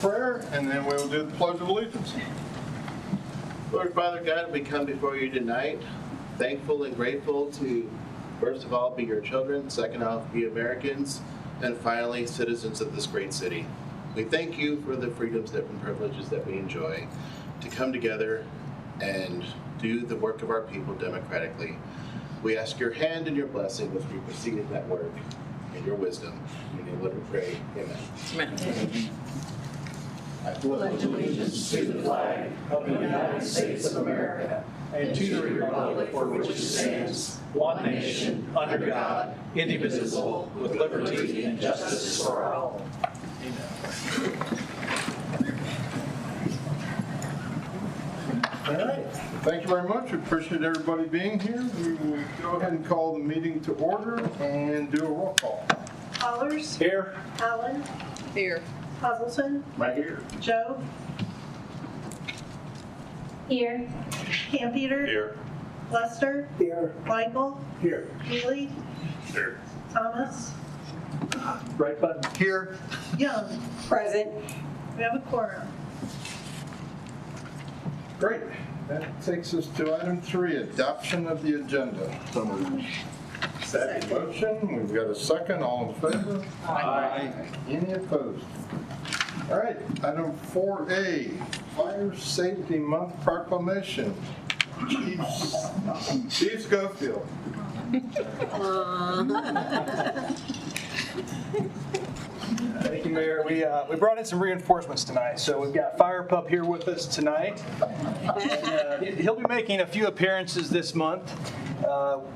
Prayer, and then we'll do the Pledge of Allegiance. Lord Father God, we come before you tonight, thankful and grateful to, first of all, be your children, second off, be Americans, and finally, citizens of this great city. We thank you for the freedoms and privileges that we enjoy to come together and do the work of our people democratically. We ask your hand and your blessing as we proceed in that work and your wisdom. In your name, Lord, we pray. Amen. Amen. I pledge allegiance to the flag of the United States of America and to the republic for which it stands, one nation, under God, indivisible, with liberty and justice for all. All right. Thank you very much. We appreciate everybody being here. We will go ahead and call the meeting to order and do a roll call. Hollers. Here. Allen. Here. Puzzleton. Right here. Joe. Here. Campeter. Here. Lester. Here. Michael. Here. Healy. Here. Thomas. Right button. Here. Young. Present. We have a quorum. Great. That takes us to item 3, adoption of the agenda. So moved. Second motion. We've got a second. All in favor? Aye. Any opposed? All right. Item 4A, Fire Safety Month proclamation. Chief Schofield. Thank you, Mayor. We brought in some reinforcements tonight. So we've got Fire Pup here with us tonight. And, he'll be making a few appearances this month.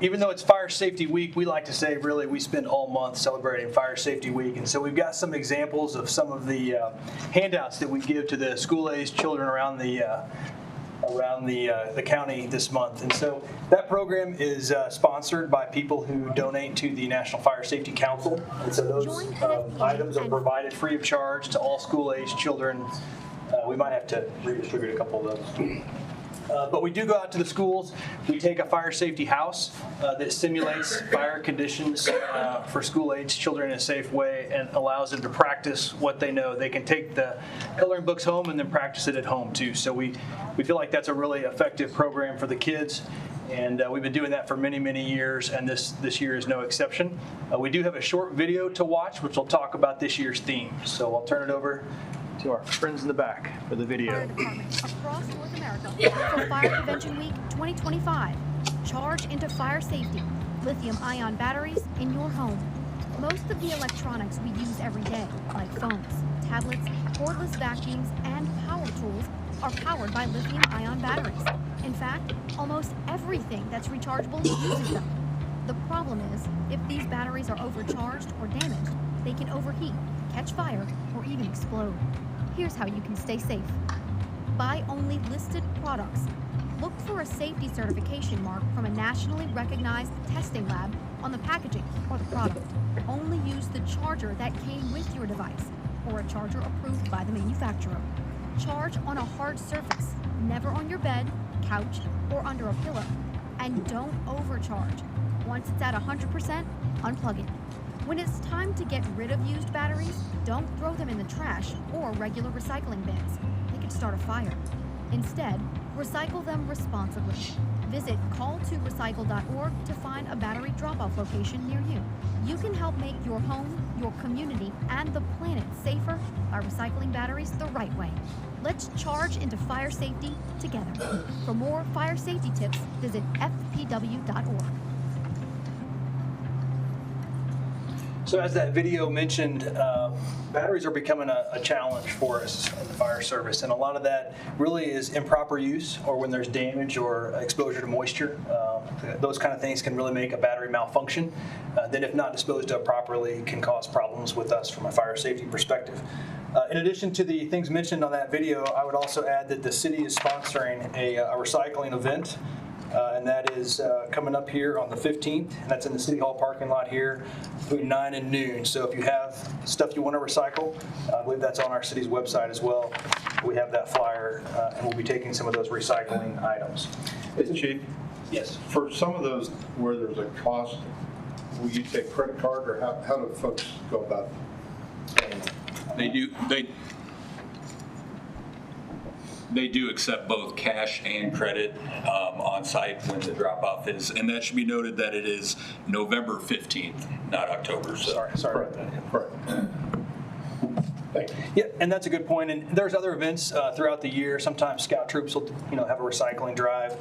Even though it's Fire Safety Week, we like to say really we spend all month celebrating Fire Safety Week. And so we've got some examples of some of the handouts that we give to the school-aged children around the county this month. And so that program is sponsored by people who donate to the National Fire Safety Council. And so those items are provided free of charge to all school-aged children. We might have to redistribute a couple of those. But we do go out to the schools. We take a fire safety house that simulates fire conditions for school-aged children in a safe way and allows them to practice what they know. They can take the coloring books home and then practice it at home too. So we feel like that's a really effective program for the kids. And we've been doing that for many, many years, and this year is no exception. We do have a short video to watch, which will talk about this year's theme. So I'll turn it over to our friends in the back for the video. Fire departments across North America for Fire Prevention Week 2025. Charge into fire safety. Lithium-ion batteries in your home. Most of the electronics we use every day, like phones, tablets, cordless vacuums, and power tools, are powered by lithium-ion batteries. In fact, almost everything that's rechargeable uses them. The problem is, if these batteries are overcharged or damaged, they can overheat, catch fire, or even explode. Here's how you can stay safe. Buy only listed products. Look for a safety certification mark from a nationally recognized testing lab on the packaging or the product. Only use the charger that came with your device or a charger approved by the manufacturer. Charge on a hard surface, never on your bed, couch, or under a pillow. And don't overcharge. Once it's at 100%, unplug it. When it's time to get rid of used batteries, don't throw them in the trash or regular recycling bins. They could start a fire. Instead, recycle them responsibly. Visit call2recycle.org to find a battery drop-off location near you. You can help make your home, your community, and the planet safer by recycling batteries the right way. Let's charge into fire safety together. For more fire safety tips, visit fpw.org. So as that video mentioned, batteries are becoming a challenge for us in the fire service, and a lot of that really is improper use or when there's damage or exposure to moisture. Those kind of things can really make a battery malfunction. Then if not disposed of properly, can cause problems with us from a fire safety perspective. In addition to the things mentioned on that video, I would also add that the city is sponsoring a recycling event. And that is coming up here on the 15th, and that's in the City Hall parking lot here between 9 and noon. So if you have stuff you want to recycle, I believe that's on our city's website as well. We have that flyer, and we'll be taking some of those recycling items. Chief? Yes. For some of those where there's a cost, will you take credit card, or how do folks go about paying? They do. They do accept both cash and credit on site when the drop-off is, and that should be noted that it is November 15th, not October. So. Sorry about that. Correct. Thank you. Yeah, and that's a good point. And there's other events throughout the year. Sometimes scout troops will, have a recycling drive.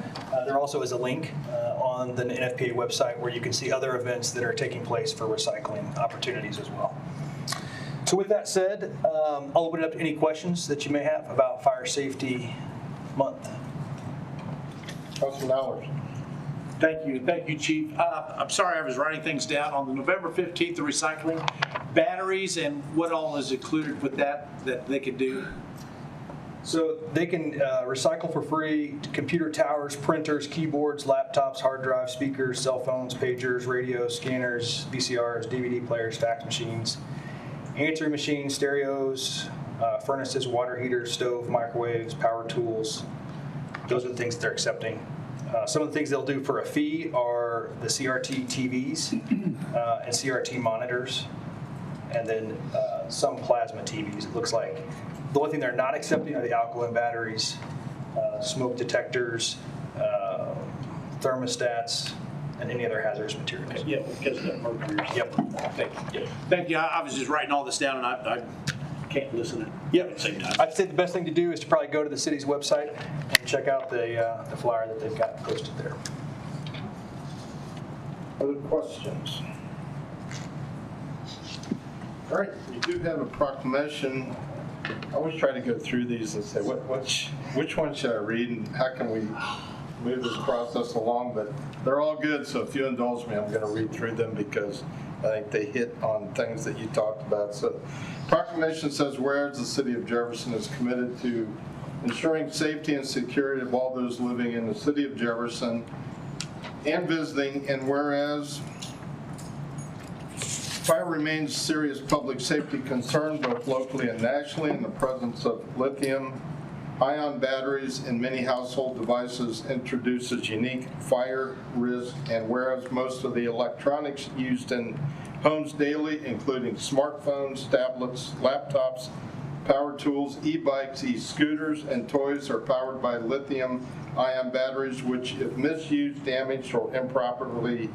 There also is a link on the NFPA website where you can see other events that are taking place for recycling opportunities as well. So with that said, I'll open it up to any questions that you may have about Fire Safety Month. Councilman Allers. Thank you, Chief. I'm sorry I was writing things down. On the November 15th, the recycling, batteries and what all is included with that they could do? So they can recycle for free computer towers, printers, keyboards, laptops, hard drives, speakers, cell phones, pagers, radios, scanners, VCRs, DVD players, fax machines, answering machines, stereos, furnaces, water heaters, stove, microwaves, power tools. Those are the things that they're accepting. Some of the things they'll do for a fee are the CRT TVs and CRT monitors, and then some plasma TVs, it looks like. The only thing they're not accepting are the alkaline batteries, smoke detectors, thermostats, and any other hazardous materials. Yeah, because of that mercury. Yep. Thank you. I was just writing all this down, and I can't listen at the same time. I'd say the best thing to do is to probably go to the city's website and check out the flyer that they've got posted there. Other questions? All right, you do have a proclamation. I always try to go through these and say, which one should I read and how can we move this process along? But they're all good, so if you indulge me, I'm going to read through them because I think they hit on things that you talked about. So, proclamation says, whereas the city of Jefferson is committed to ensuring safety and security of all those living in the city of Jefferson and visiting, and whereas fire remains a serious public safety concern both locally and nationally, and the presence of lithium-ion batteries in many household devices introduces unique fire risk, and whereas most of the electronics used in homes daily, including smartphones, tablets, laptops, power tools, e-bikes, e-scooters, and toys are powered by lithium-ion batteries, which, if misused, damaged, or improperly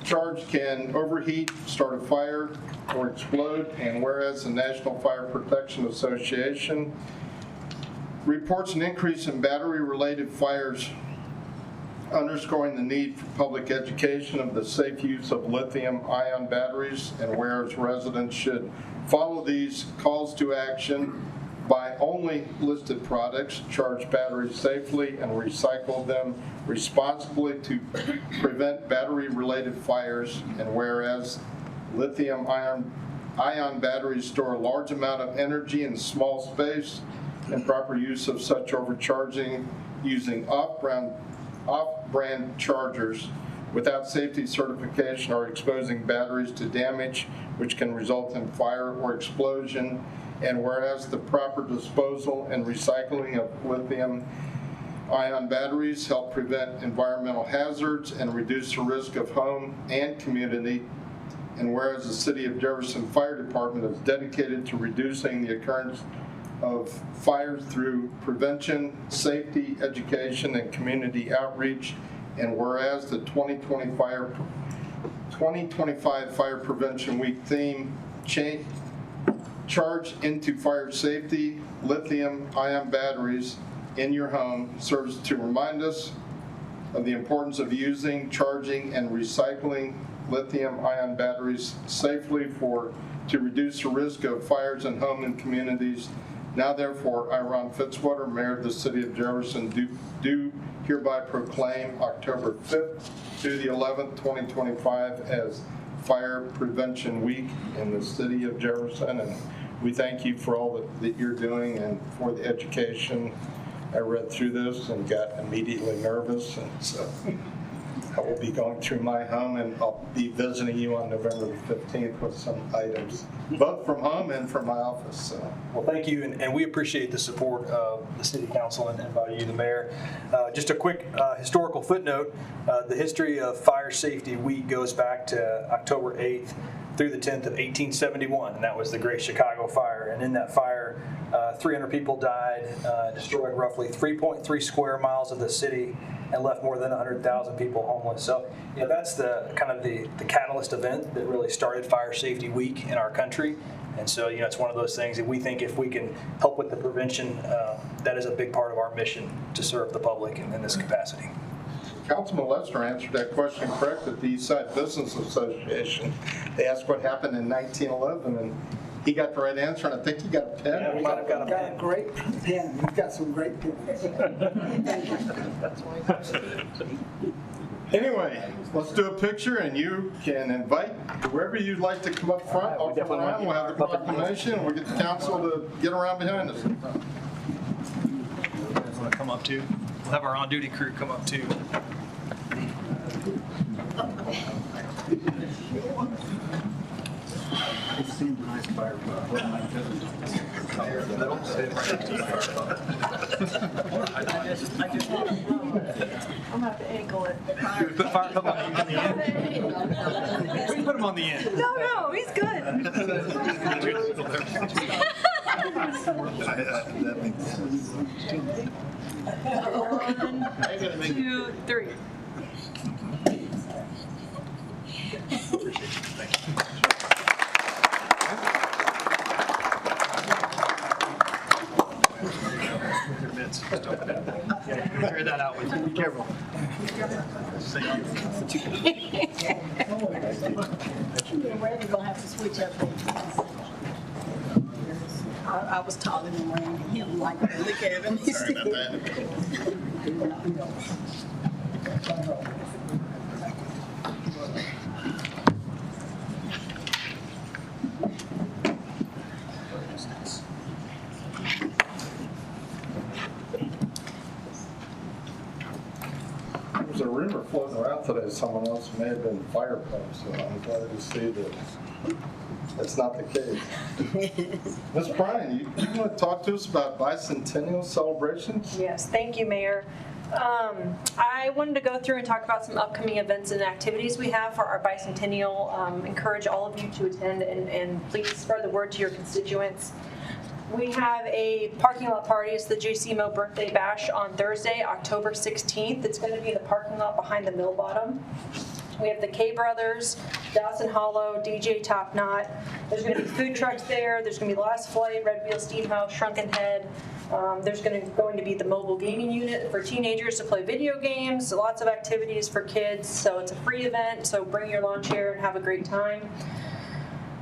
charged, can overheat, start a fire, or explode. And whereas the National Fire Protection Association reports an increase in battery-related fires, underscoring the need for public education of the safe use of lithium-ion batteries, and whereas residents should follow these calls to action, buy only listed products, charge batteries safely, and recycle them responsibly to prevent battery-related fires, and whereas lithium-ion batteries store a large amount of energy in small space, and proper use of such overcharging using off-brand chargers without safety certification are exposing batteries to damage which can result in fire or explosion. And whereas the proper disposal and recycling of lithium-ion batteries help prevent environmental hazards and reduce the risk of home and community, and whereas the City of Jefferson Fire Department is dedicated to reducing the occurrence of fires through prevention, safety, education, and community outreach, and whereas the 2025 Fire Prevention Week theme, Charge into Fire Safety, Lithium-Ion Batteries in Your Home, serves to remind us of the importance of using, charging, and recycling lithium-ion batteries safely to reduce the risk of fires in home and communities. Now therefore, I, Ron Fitzwater, Mayor of the City of Jefferson, do hereby proclaim October 5th through the 11th, 2025 as Fire Prevention Week in the City of Jefferson, and we thank you for all that you're doing and for the education. I read through this and got immediately nervous, and so I will be going through my home, and I'll be visiting you on November the 15th with some items, both from home and from my office. So. Well, thank you, and we appreciate the support of the City Council and by you, the Mayor. Just a quick historical footnote, the history of Fire Safety Week goes back to October 8th through the 10th of 1871, and that was the Great Chicago Fire. And in that fire, 300 people died, destroyed roughly 3.3 square miles of the city, and left more than 100,000 people homeless. So, that's the kind of the catalyst event that really started Fire Safety Week in our country. And so, it's one of those things that we think if we can help with the prevention, that is a big part of our mission to serve the public in this capacity. Councilman Lester answered that question correct at the Eastside Business Association. They asked what happened in 1911, and he got the right answer, and I think he got a pen. Yeah, we might have got a pen. Great pen. You've got some great pens. Anyway, let's do a picture, and you can invite whoever you'd like to come up front. Off the line, we'll have the proclamation, and we'll get the council to get around behind us. You guys want to come up too? We'll have our on-duty crew come up too. I'm gonna have to ankle it. Put fire pump on the end. We can put him on the end. No, he's good. That makes sense. 1, 2, 3. Carry that out with you. Be careful. We're gonna have to switch up. I was taller than Randy. Him like look at him. Sorry about that. There's a rumor floating around today someone else may have been fire pumped, so I'm glad to see that that's not the case. Ms. Bryan, you want to talk to us about bicentennial celebrations? Yes, thank you, Mayor. I wanted to go through and talk about some upcoming events and activities we have for our bicentennial. Encourage all of you to attend and please spread the word to your constituents. We have a parking lot party. It's the J.C. Mo Birthday Bash on Thursday, October 16th. It's going to be in the parking lot behind the mill bottom. We have the K Brothers, Dawson Hollow, DJ Top Knot. There's going to be food trucks there. There's going to be Last Flight, Red Wheel Steamhouse, Shrunken Head. There's going to be the mobile gaming unit for teenagers to play video games. Lots of activities for kids. So it's a free event. So bring your lawn chair and have a great time.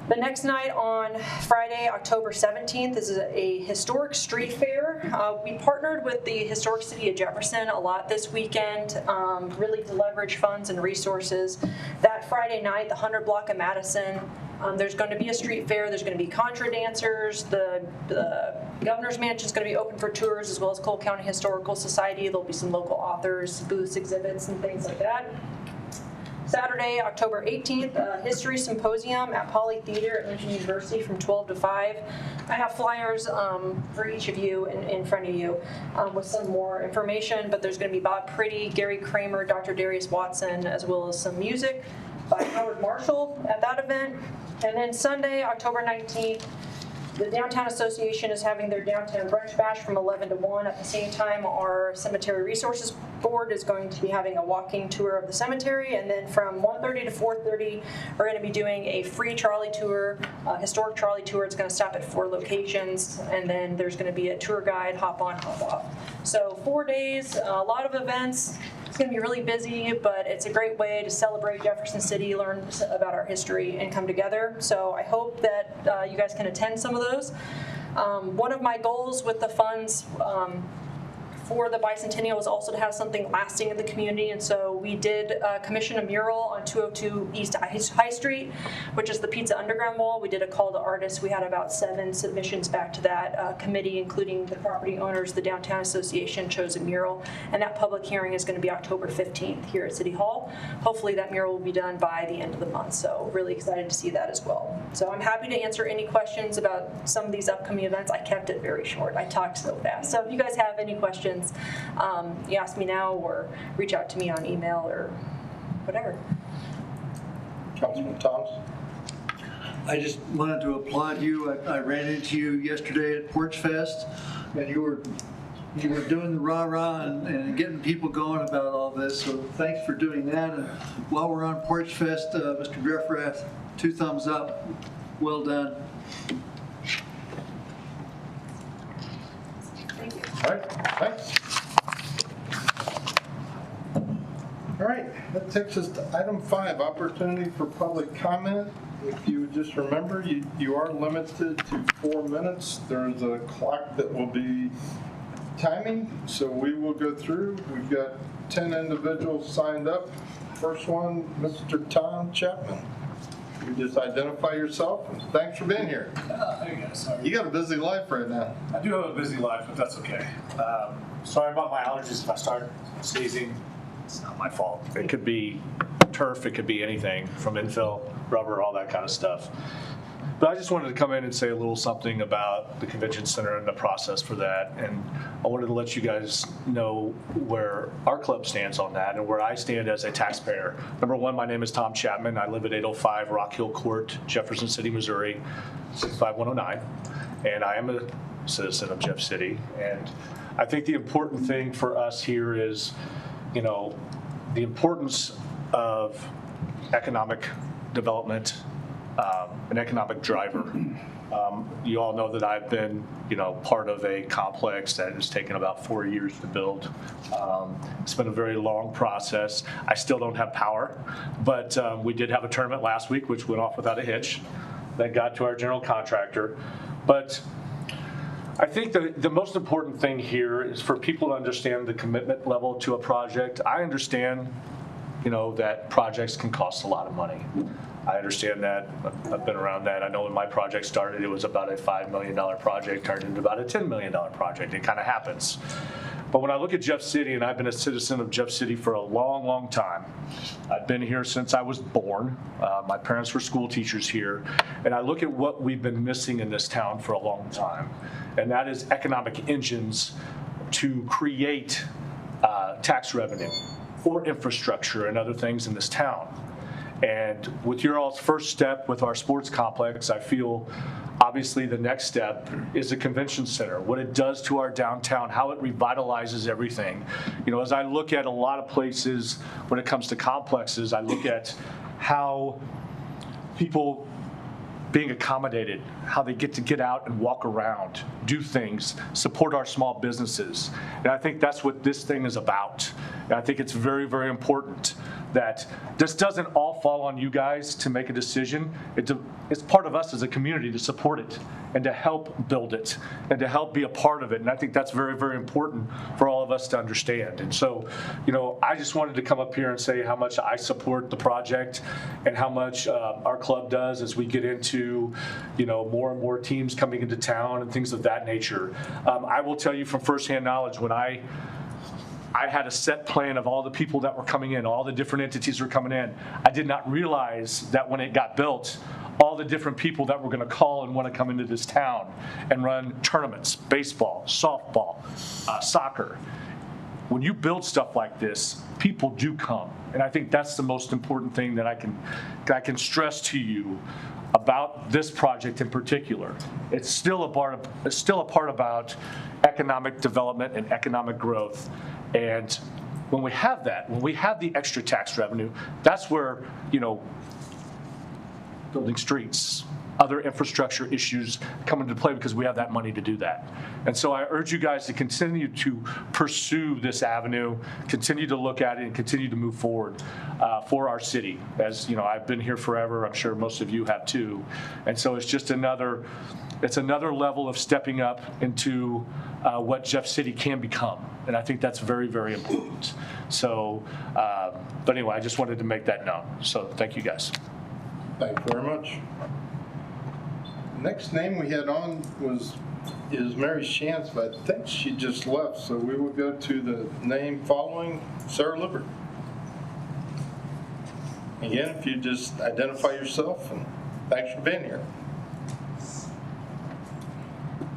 The next night on Friday, October 17th, is a historic street fair. We partnered with the historic city of Jefferson a lot this weekend, really to leverage funds and resources. That Friday night, the 100 block of Madison, there's going to be a street fair. There's going to be contra dancers. The governor's mansion is going to be open for tours, as well as Cole County Historical Society. There'll be some local authors, booths, exhibits, and things like that. Saturday, October 18th, History Symposium at Poly Theater at Lincoln University from 12 to 5. I have flyers for each of you in front of you with some more information, but there's going to be Bob Pretty, Gary Kramer, Dr. Darius Watson, as well as some music by Howard Marshall at that event. And then Sunday, October 19th, the Downtown Association is having their Downtown Brunch Bash from 11 to 1. At the same time, our Cemetery Resources Board is going to be having a walking tour of the cemetery. And then from 1:30 to 4:30, we're going to be doing a free trolley tour, historic trolley tour. It's going to stop at 4 locations. And then there's going to be a tour guide, hop on, hop off. So 4 days, a lot of events. It's going to be really busy, but it's a great way to celebrate Jefferson City, learn about our history, and come together. So I hope that you guys can attend some of those. One of my goals with the funds for the bicentennial was also to have something lasting in the community, and so we did commission a mural on 202 East High Street, which is the Pizza Underground wall. We did a call to artists. We had about 7 submissions back to that committee, including the property owners. The Downtown Association chose a mural, and that public hearing is going to be October 15th here at City Hall. Hopefully that mural will be done by the end of the month, so really excited to see that as well. So I'm happy to answer any questions about some of these upcoming events. I kept it very short. I talked so fast. So if you guys have any questions, you ask me now or reach out to me on email or whatever. Councilman Thomas? I just wanted to applaud you. I ran into you yesterday at Porch Fest, and you were doing the rah-rah and getting people going about all this, so thanks for doing that. And while we're on Porch Fest, Mr. Greffrath, 2 thumbs up. Well done. All right, thanks. All right, that takes us to item 5, opportunity for public comment. If you just remember, you are limited to 4 minutes. There's a clock that will be timing, so we will go through. We've got 10 individuals signed up. First one, Mr. Tom Chapman. You just identify yourself, and thanks for being here. Hey guys, sorry. You got a busy life right now. I do have a busy life, but that's okay. Sorry about my allergies. If I start sneezing, it's not my fault. It could be turf, it could be anything from infill, rubber, all that kind of stuff. But I just wanted to come in and say a little something about the convention center and the process for that. And I wanted to let you guys know where our club stands on that and where I stand as a taxpayer. Number one, my name is Tom Chapman. I live at 805 Rock Hill Court, Jefferson City, Missouri, 65109. And I am a citizen of Jeff City. And I think the important thing for us here is, you know, the importance of economic development, an economic driver. You all know that I've been, part of a complex that has taken about 4 years to build. It's been a very long process. I still don't have power, but we did have a tournament last week, which went off without a hitch. That got to our general contractor. But I think the most important thing here is for people to understand the commitment level to a project. I understand, that projects can cost a lot of money. I understand that. I've been around that. I know when my project started, it was about a $5 million project, turned into about a $10 million project. It kind of happens. But when I look at Jeff City, and I've been a citizen of Jeff City for a long, long time. I've been here since I was born. My parents were school teachers here. And I look at what we've been missing in this town for a long time. And that is economic engines to create tax revenue for infrastructure and other things in this town. And with your all's first step with our sports complex, I feel obviously the next step is the convention center, what it does to our downtown, how it revitalizes everything. As I look at a lot of places when it comes to complexes, I look at how people being accommodated, how they get to get out and walk around, do things, support our small businesses. And I think that's what this thing is about. And I think it's very, very important that this doesn't all fall on you guys to make a decision. It's part of us as a community to support it and to help build it and to help be a part of it. And I think that's very, very important for all of us to understand. And so, I just wanted to come up here and say how much I support the project and how much our club does as we get into, more and more teams coming into town and things of that nature. I will tell you from firsthand knowledge, when I had a set plan of all the people that were coming in, all the different entities were coming in. I did not realize that when it got built, all the different people that were going to call and want to come into this town and run tournaments, baseball, softball, soccer. When you build stuff like this, people do come. And I think that's the most important thing that I can stress to you about this project in particular. It's still a part about economic development and economic growth. And when we have that, when we have the extra tax revenue, that's where, building streets, other infrastructure issues come into play because we have that money to do that. And so I urge you guys to continue to pursue this avenue, continue to look at it, and continue to move forward for our city. As I've been here forever. I'm sure most of you have too. And so it's just another level of stepping up into what Jeff City can become. And I think that's very, very important. So, but anyway, I just wanted to make that known. So thank you guys. Thank you very much. Next name we had on is Mary Shantz, but I think she just left. So we will go to the name following, Sarah Lippert. Again, if you just identify yourself, and thanks for being here.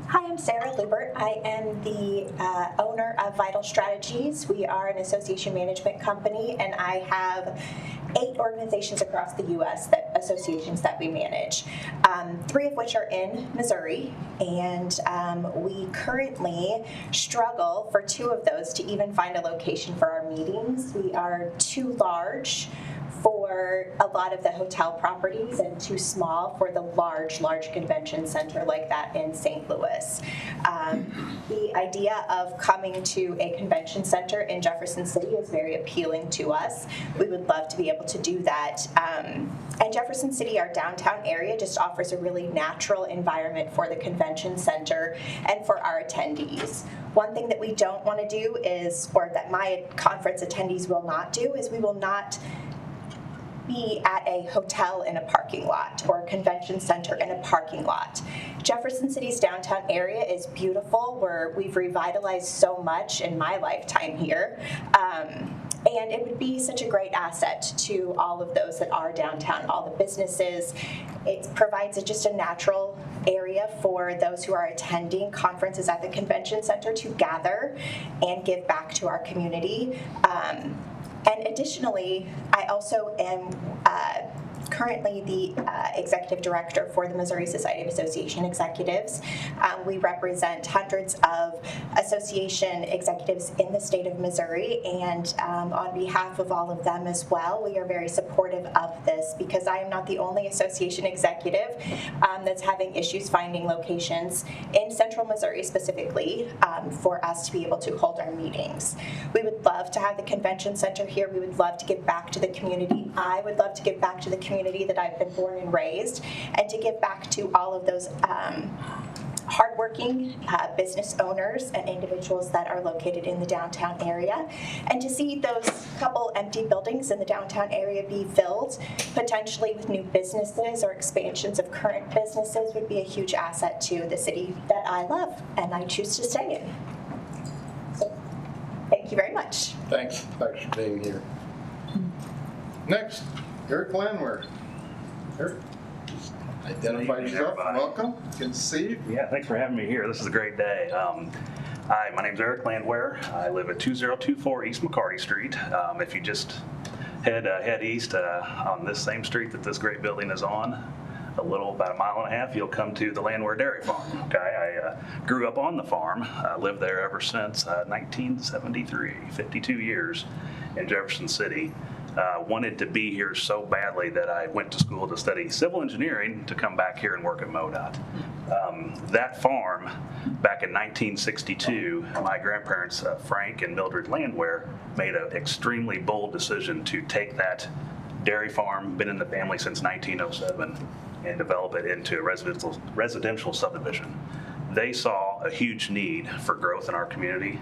Hi, I'm I'm Sarah Lubert. I am the owner of Vital Strategies. We are an association management company, and I have 8 organizations across the U.S. associations that we manage, 3 of which are in Missouri, and we currently struggle for 2 of those to even find a location for our meetings. We are too large for a lot of the hotel properties and too small for the large convention center like that in St. Louis. The idea of coming to a convention center in Jefferson City is very appealing to us. We would love to be able to do that. And Jefferson City, our downtown area, just offers a really natural environment for the convention center and for our attendees. One thing that we don't want to do is, or that my conference attendees will not do, is we will not be at a hotel in a parking lot or a convention center in a parking lot. Jefferson City's downtown area is beautiful. We've revitalized so much in my lifetime here. And it would be such a great asset to all of those that are downtown, all the businesses. It provides just a natural area for those who are attending conferences at the convention center to gather and give back to our community. And additionally, I also am currently the executive director for the Missouri Society of Association Executives. We represent hundreds of association executives in the state of Missouri, and on behalf of all of them as well, we are very supportive of this because I am not the only association executive that's having issues finding locations in central Missouri specifically for us to be able to hold our meetings. We would love to have the convention center here. We would love to give back to the community. I would love to give back to the community that I've been born and raised, and to give back to all of those hardworking business owners and individuals that are located in the downtown area, and to see those couple empty buildings in the downtown area be filled, potentially with new businesses or expansions of current businesses, would be a huge asset to the city that I love and I choose to stay in. So, thank you very much. Thanks for being here. Next, Eric Landwehr. Eric, identify yourself. Welcome. Good to see you. Yeah, thanks for having me here. This is a great day. Hi, my name's Eric Landwehr. I live at 2024 East McCarty Street. If you just head east on this same street that this great building is on, about a mile and a half, you'll come to the Landwehr Dairy Farm. Okay, I grew up on the farm. I lived there ever since 1973, 52 years in Jefferson City. Wanted to be here so badly that I went to school to study civil engineering to come back here and work at MoDOT. That farm, back in 1962, my grandparents, Frank and Mildred Landwehr, made an extremely bold decision to take that dairy farm, been in the family since 1907, and develop it into a residential subdivision. They saw a huge need for growth in our community,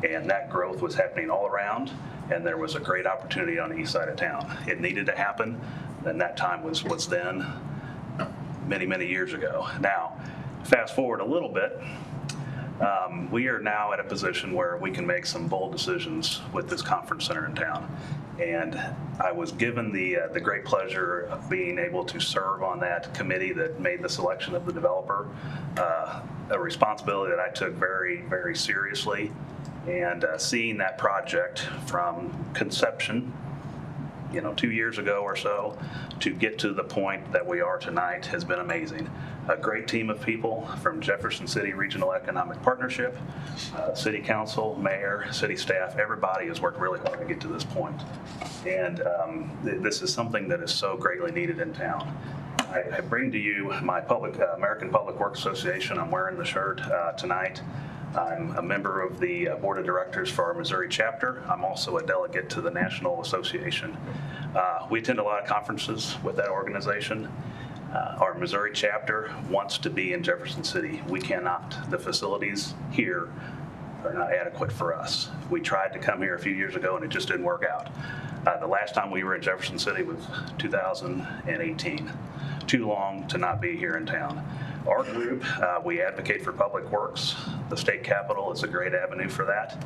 and that growth was happening all around, and there was a great opportunity on the east side of town. It needed to happen, and that time was then many, many years ago. Now, fast forward a little bit, we are now at a position where we can make some bold decisions with this conference center in town. And I was given the great pleasure of being able to serve on that committee that made the selection of the developer, a responsibility that I took very, very seriously. And seeing that project from conception, 2 years ago or so, to get to the point that we are tonight has been amazing. A great team of people from Jefferson City Regional Economic Partnership, City Council, Mayor, City staff, everybody has worked really hard to get to this point. And this is something that is so greatly needed in town. I bring to you my American Public Works Association. I'm wearing the shirt tonight. I'm a member of the board of directors for our Missouri chapter. I'm also a delegate to the National Association. We attend a lot of conferences with that organization. Our Missouri chapter wants to be in Jefferson City. We cannot. The facilities here are not adequate for us. We tried to come here a few years ago and it just didn't work out. The last time we were in Jefferson City was 2018. Too long to not be here in town. Our group, we advocate for public works. The state capitol is a great avenue for that.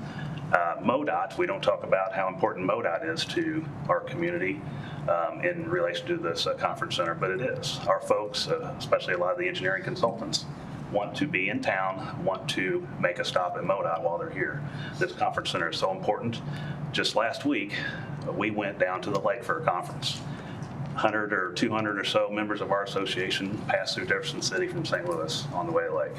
MoDOT, we don't talk about how important MoDOT is to our community in relation to this conference center, but it is. Our folks, especially a lot of the engineering consultants, want to be in town, want to make a stop at MoDOT while they're here. This conference center is so important. Just last week, we went down to the lake for a conference. 100 or 200 or so members of our association passed through Jefferson City from St. Louis on the way to the lake.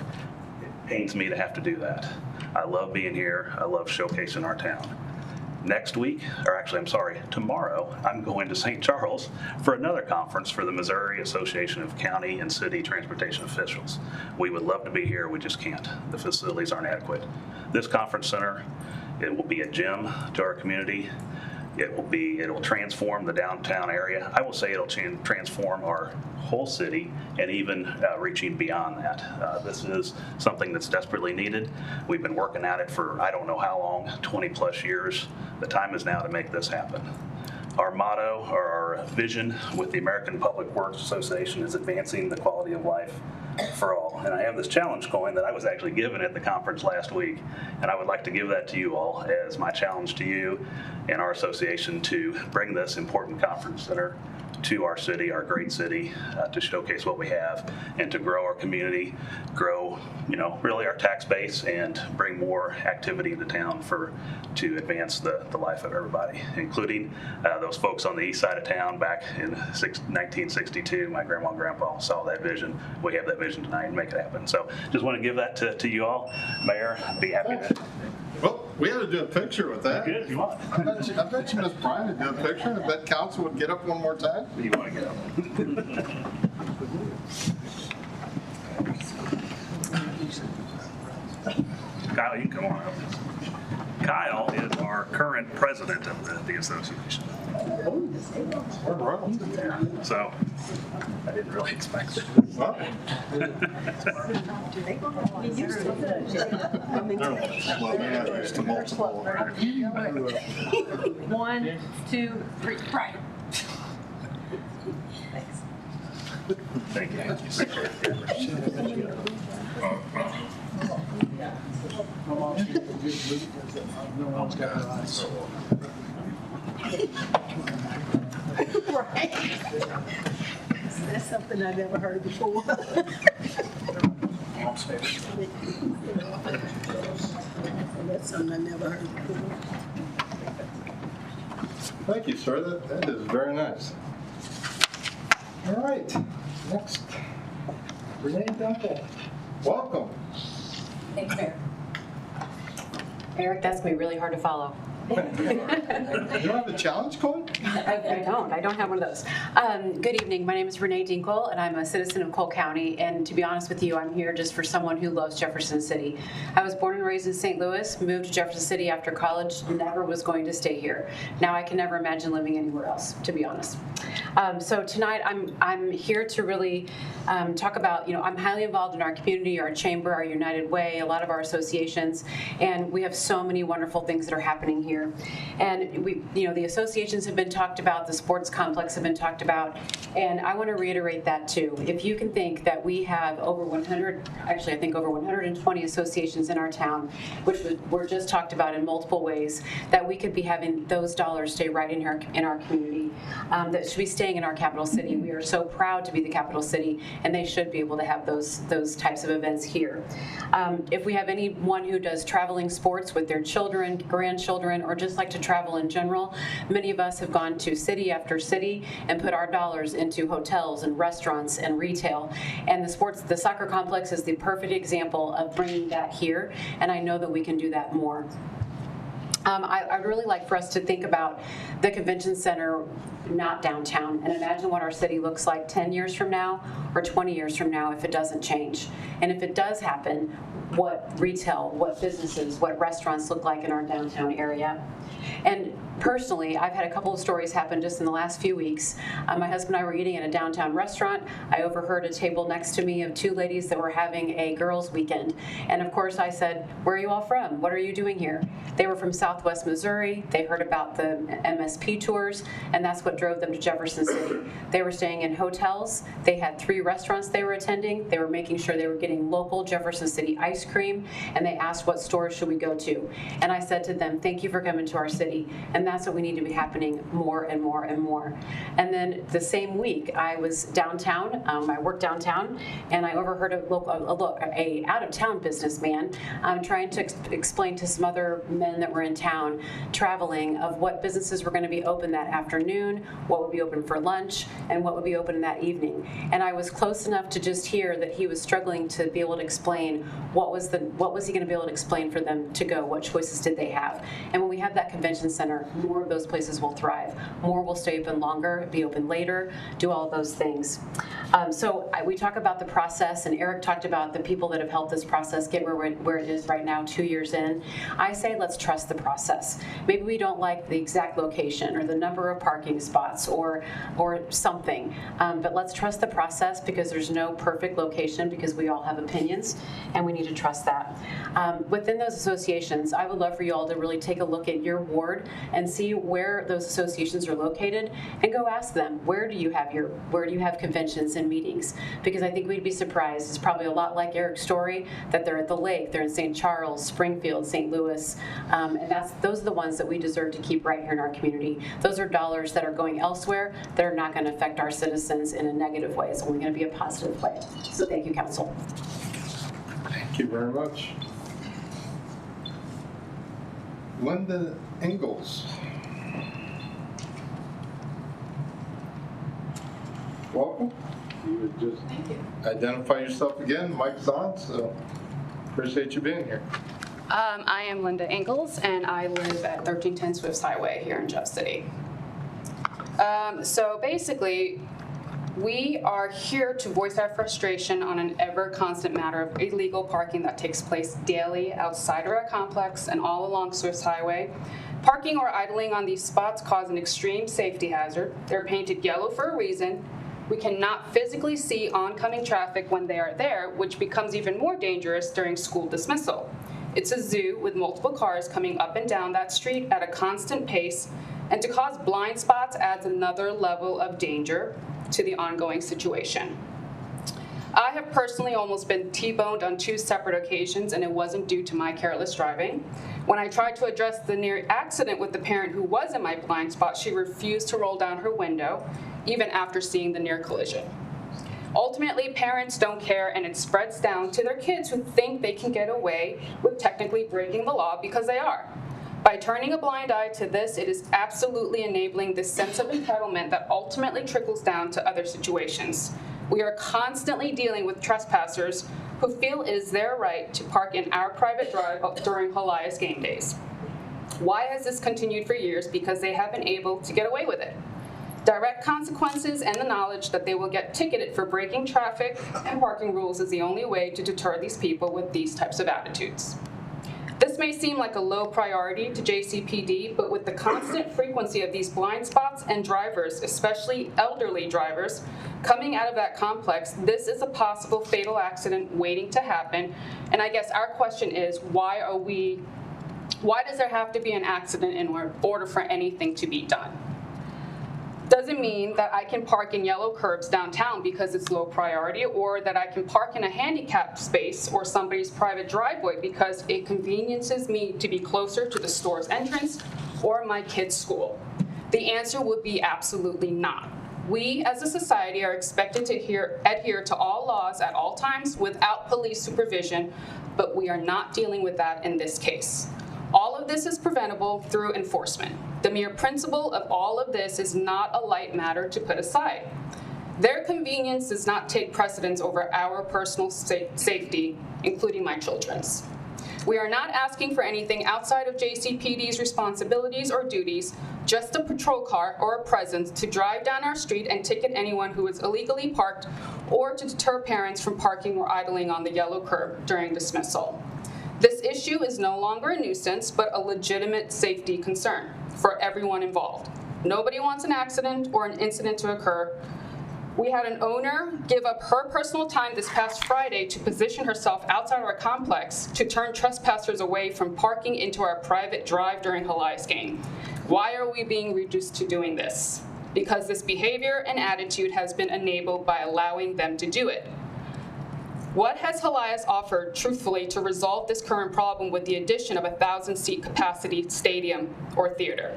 It pains me to have to do that. I love being here. I love showcasing our town. Next week, or actually, I'm sorry, tomorrow, I'm going to St. Charles for another conference for the Missouri Association of County and City Transportation Officials. We would love to be here, we just can't. The facilities aren't adequate. This conference center, it will be a gem to our community. It will transform the downtown area. I will say it'll transform our whole city and even reaching beyond that. This is something that's desperately needed. We've been working at it for I don't know how long, 20 plus years. The time is now to make this happen. Our motto or our vision with the American Public Works Association is advancing the quality of life for all. And I have this challenge coin that I was actually given at the conference last week, and I would like to give that to you all as my challenge to you and our association to bring this important conference center to our city, our great city, to showcase what we have and to grow our community, grow, really our tax base and bring more activity into town to advance the life of everybody, including those folks on the east side of town back in 1962. My grandma and grandpa saw that vision. We have that vision tonight and make it happen. So just want to give that to you all. Mayor, I'd be happy to. Well, we had to do a picture with that. Good, if you want. I bet you Miss Bryan would do a picture. I bet council would get up one more time. You want to get up? Kyle, you can come on up. Kyle is our current president of the association. So I didn't really expect it. One, two, three. Right. Thank you. Right. That's something I've never heard before. That's something I never heard before. Thank you, sir. That is very nice. All right, next, Renee Dunkel. Welcome. Thanks, Mayor. Eric, that's going to be really hard to follow. You don't have a challenge coin? I don't have one of those. Good evening. My name is Renee Dinkle, and I'm a citizen of Cole County. And to be honest with you, I'm here just for someone who loves Jefferson City. I was born and raised in St. Louis, moved to Jefferson City after college, never was going to stay here. Now I can never imagine living anywhere else, to be honest. So tonight I'm here to really talk about, I'm highly involved in our community, our chamber, our United Way, a lot of our associations, and we have so many wonderful things that are happening here. And the associations have been talked about, the sports complex have been talked about, and I want to reiterate that too. If you can think that we have over 120 associations in our town, which were just talked about in multiple ways, that we could be having those dollars stay right in our community, that should be staying in our capital city. We are so proud to be the capital city, and they should be able to have those types of events here. If we have anyone who does traveling sports with their children, grandchildren, or just like to travel in general, many of us have gone to city after city and put our dollars into hotels and restaurants and retail. And the soccer complex is the perfect example of bringing that here, and I know that we can do that more. I'd really like for us to think about the convention center not downtown and imagine what our city looks like 10 years from now or 20 years from now if it doesn't change. And if it does happen, what retail, what businesses, what restaurants look like in our downtown area. And personally, I've had a couple of stories happen just in the last few weeks. My husband and I were eating at a downtown restaurant. I overheard a table next to me of two ladies that were having a girls' weekend. And of course I said, "Where are you all from? What are you doing here?" They were from Southwest Missouri. They heard about the MSP tours, and that's what drove them to Jefferson City. They were staying in hotels. They had 3 restaurants they were attending. They were making sure they were getting local Jefferson City ice ice cream, and they asked what stores should we go to. And I said to them, thank you for coming to our city. And that's what we need to be happening more and more and more. And then the same week, I was downtown. I worked downtown, and I overheard a out-of-town businessman trying to explain to some other men that were in town traveling of what businesses were going to be open that afternoon, what would be open for lunch, and what would be open that evening. And I was close enough to just hear that he was struggling to be able to explain what was he going to be able to explain for them to go, what choices did they have. And when we have that convention center, more of those places will thrive. More will stay open longer, be open later, do all of those things. We talk about the process, and Eric talked about the people that have helped this process get where it is right now, 2 years in. I say let's trust the process. Maybe we don't like the exact location or the number of parking spots or something, but let's trust the process, because there's no perfect location, because we all have opinions, and we need to trust that. Within those associations, I would love for you all to really take a look at your ward and see where those associations are located, and go ask them, where do you have conventions and meetings? Because I think we'd be surprised. It's probably a lot like Eric's story, that they're at the lake, they're in St. Charles, Springfield, St. Louis, and those are the ones that we deserve to keep right here in our community. Those are dollars that are going elsewhere that are not going to affect our citizens in a negative way. It's only going to be a positive way. So thank you, Council. Thank you very much. Linda Ingalls. Welcome. You would just identify yourself again. Mic's on, so appreciate you being here. I am Linda Ingalls, and I live at 1310 Swifts Highway here in Jeff City. So basically, we are here to voice our frustration on an ever-constant matter of illegal parking that takes place daily outside of our complex and all along Swifts Highway. Parking or idling on these spots cause an extreme safety hazard. They're painted yellow for a reason. We cannot physically see oncoming traffic when they are there, which becomes even more dangerous during school dismissal. It's a zoo with multiple cars coming up and down that street at a constant pace, and to cause blind spots adds another level of danger to the ongoing situation. I have personally almost been T-boned on 2 separate occasions, and it wasn't due to my careless driving. When I tried to address the near accident with the parent who was in my blind spot, she refused to roll down her window, even after seeing the near collision. Ultimately, parents don't care, and it spreads down to their kids who think they can get away with technically breaking the law because they are. By turning a blind eye to this, it is absolutely enabling this sense of entitlement that ultimately trickles down to other situations. We are constantly dealing with trespassers who feel it is their right to park in our private drive during Helias game days. Why has this continued for years? Because they have been able to get away with it. Direct consequences and the knowledge that they will get ticketed for breaking traffic and parking rules is the only way to deter these people with these types of attitudes. This may seem like a low priority to JCPD, but with the constant frequency of these blind spots and drivers, especially elderly drivers, coming out of that complex, this is a possible fatal accident waiting to happen. And I guess our question is, why does there have to be an accident in order for anything to be done? Doesn't mean that I can park in yellow curbs downtown because it's low priority, or that I can park in a handicapped space or somebody's private driveway because it conveniences me to be closer to the store's entrance or my kid's school. The answer would be absolutely not. We as a society are expected to adhere to all laws at all times without police supervision, but we are not dealing with that in this case. All of this is preventable through enforcement. The mere principle of all of this is not a light matter to put aside. Their convenience does not take precedence over our personal safety, including my children's. We are not asking for anything outside of JCPD's responsibilities or duties, just a patrol car or a presence to drive down our street and ticket anyone who is illegally parked, or to deter parents from parking or idling on the yellow curb during dismissal. This issue is no longer a nuisance, but a legitimate safety concern for everyone involved. Nobody wants an accident or an incident to occur. We had an owner give up her personal time this past Friday to position herself outside our complex to turn trespassers away from parking into our private drive during Helias game. Why are we being reduced to doing this? Because this behavior and attitude has been enabled by allowing them to do it. What has Helias offered, truthfully, to resolve this current problem with the addition of a 1,000-seat capacity stadium or theater?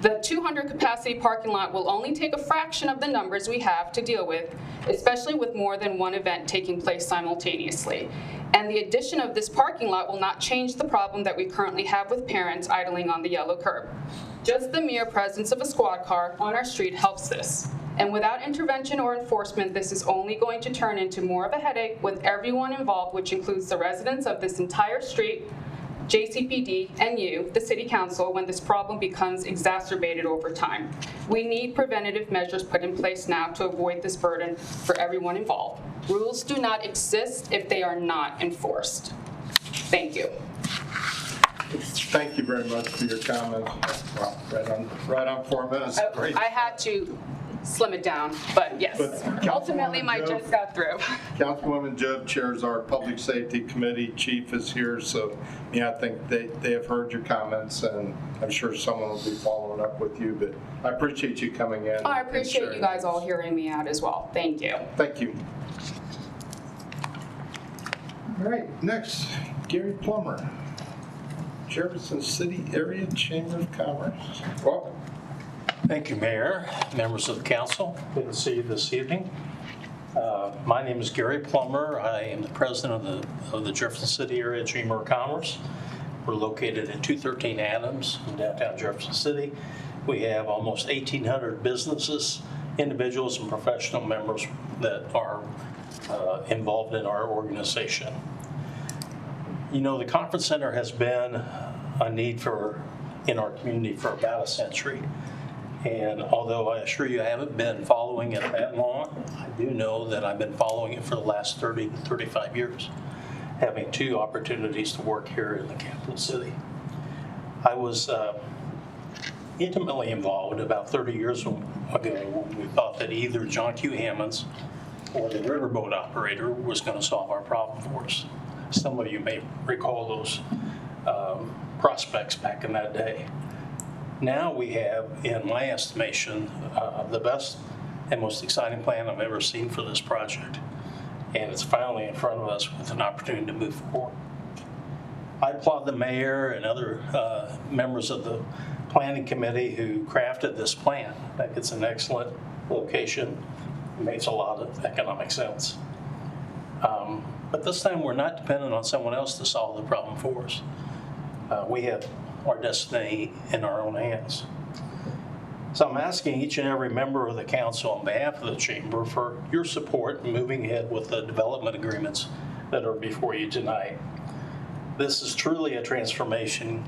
The 200-capacity parking lot will only take a fraction of the numbers we have to deal with, especially with more than one event taking place simultaneously. And the addition of this parking lot will not change the problem that we currently have with parents idling on the yellow curb. Just the mere presence of a squad car on our street helps this. And without intervention or enforcement, this is only going to turn into more of a headache with everyone involved, which includes the residents of this entire street, JCPD, and you, the City Council, when this problem becomes exacerbated over time. We need preventative measures put in place now to avoid this burden for everyone involved. Rules do not exist if they are not enforced. Thank you. Thank you very much for your comments. Wow, right on 4 minutes. Great. I had to slim it down, but yes, ultimately my just got through. Councilwoman Judd chairs our Public Safety Committee. Chief is here, so yeah, I think they have heard your comments, and I'm sure someone will be following up with you, but I appreciate you coming in. I appreciate you guys all hearing me out as well. Thank you. Thank you. All right, next, Gary Plummer, Jefferson City Area Chamber of Commerce. Welcome. Thank you, Mayor, members of the council. Good to see you this evening. My name is Gary Plummer. I am the president of the Jefferson City Area Chamber of Commerce. We're located at 213 Adams in downtown Jefferson City. We have almost 1,800 businesses, individuals, and professional members that are involved in our organization. You know, the conference center has been a need in our community for about a century. And although I assure you I haven't been following it that long, I do know that I've been following it for the last 30 to 35 years, having 2 opportunities to work here in the capital city. I was intimately involved about 30 years ago when we thought that either John Q. Hammonds or the riverboat operator was going to solve our problem for us. Some of you may recall those prospects back in that day. Now we have, in my estimation, the best and most exciting plan I've ever seen for this project. And it's finally in front of us with an opportunity to move forward. I applaud the mayor and other members of the planning committee who crafted this plan. I think it's an excellent location. It makes a lot of economic sense. But this time we're not dependent on someone else to solve the problem for us. We have our destiny in our own hands. So I'm asking each and every member of the council on behalf of the chamber for your support in moving ahead with the development agreements that are before you tonight. This is truly a transformative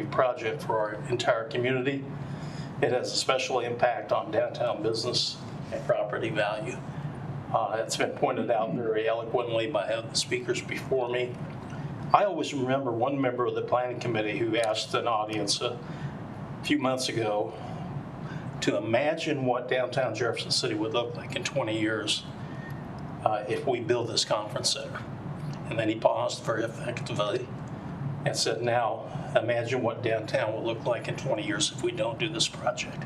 project for our entire community. It has a special impact on downtown business and property value. It's been pointed out very eloquently by the speakers before me. I always remember one member of the planning committee who asked an audience a few months ago to imagine what downtown Jefferson City would look like in 20 years if we build this conference center. And then he paused very effectively and said, now imagine what downtown will look like in 20 years if we don't do this project.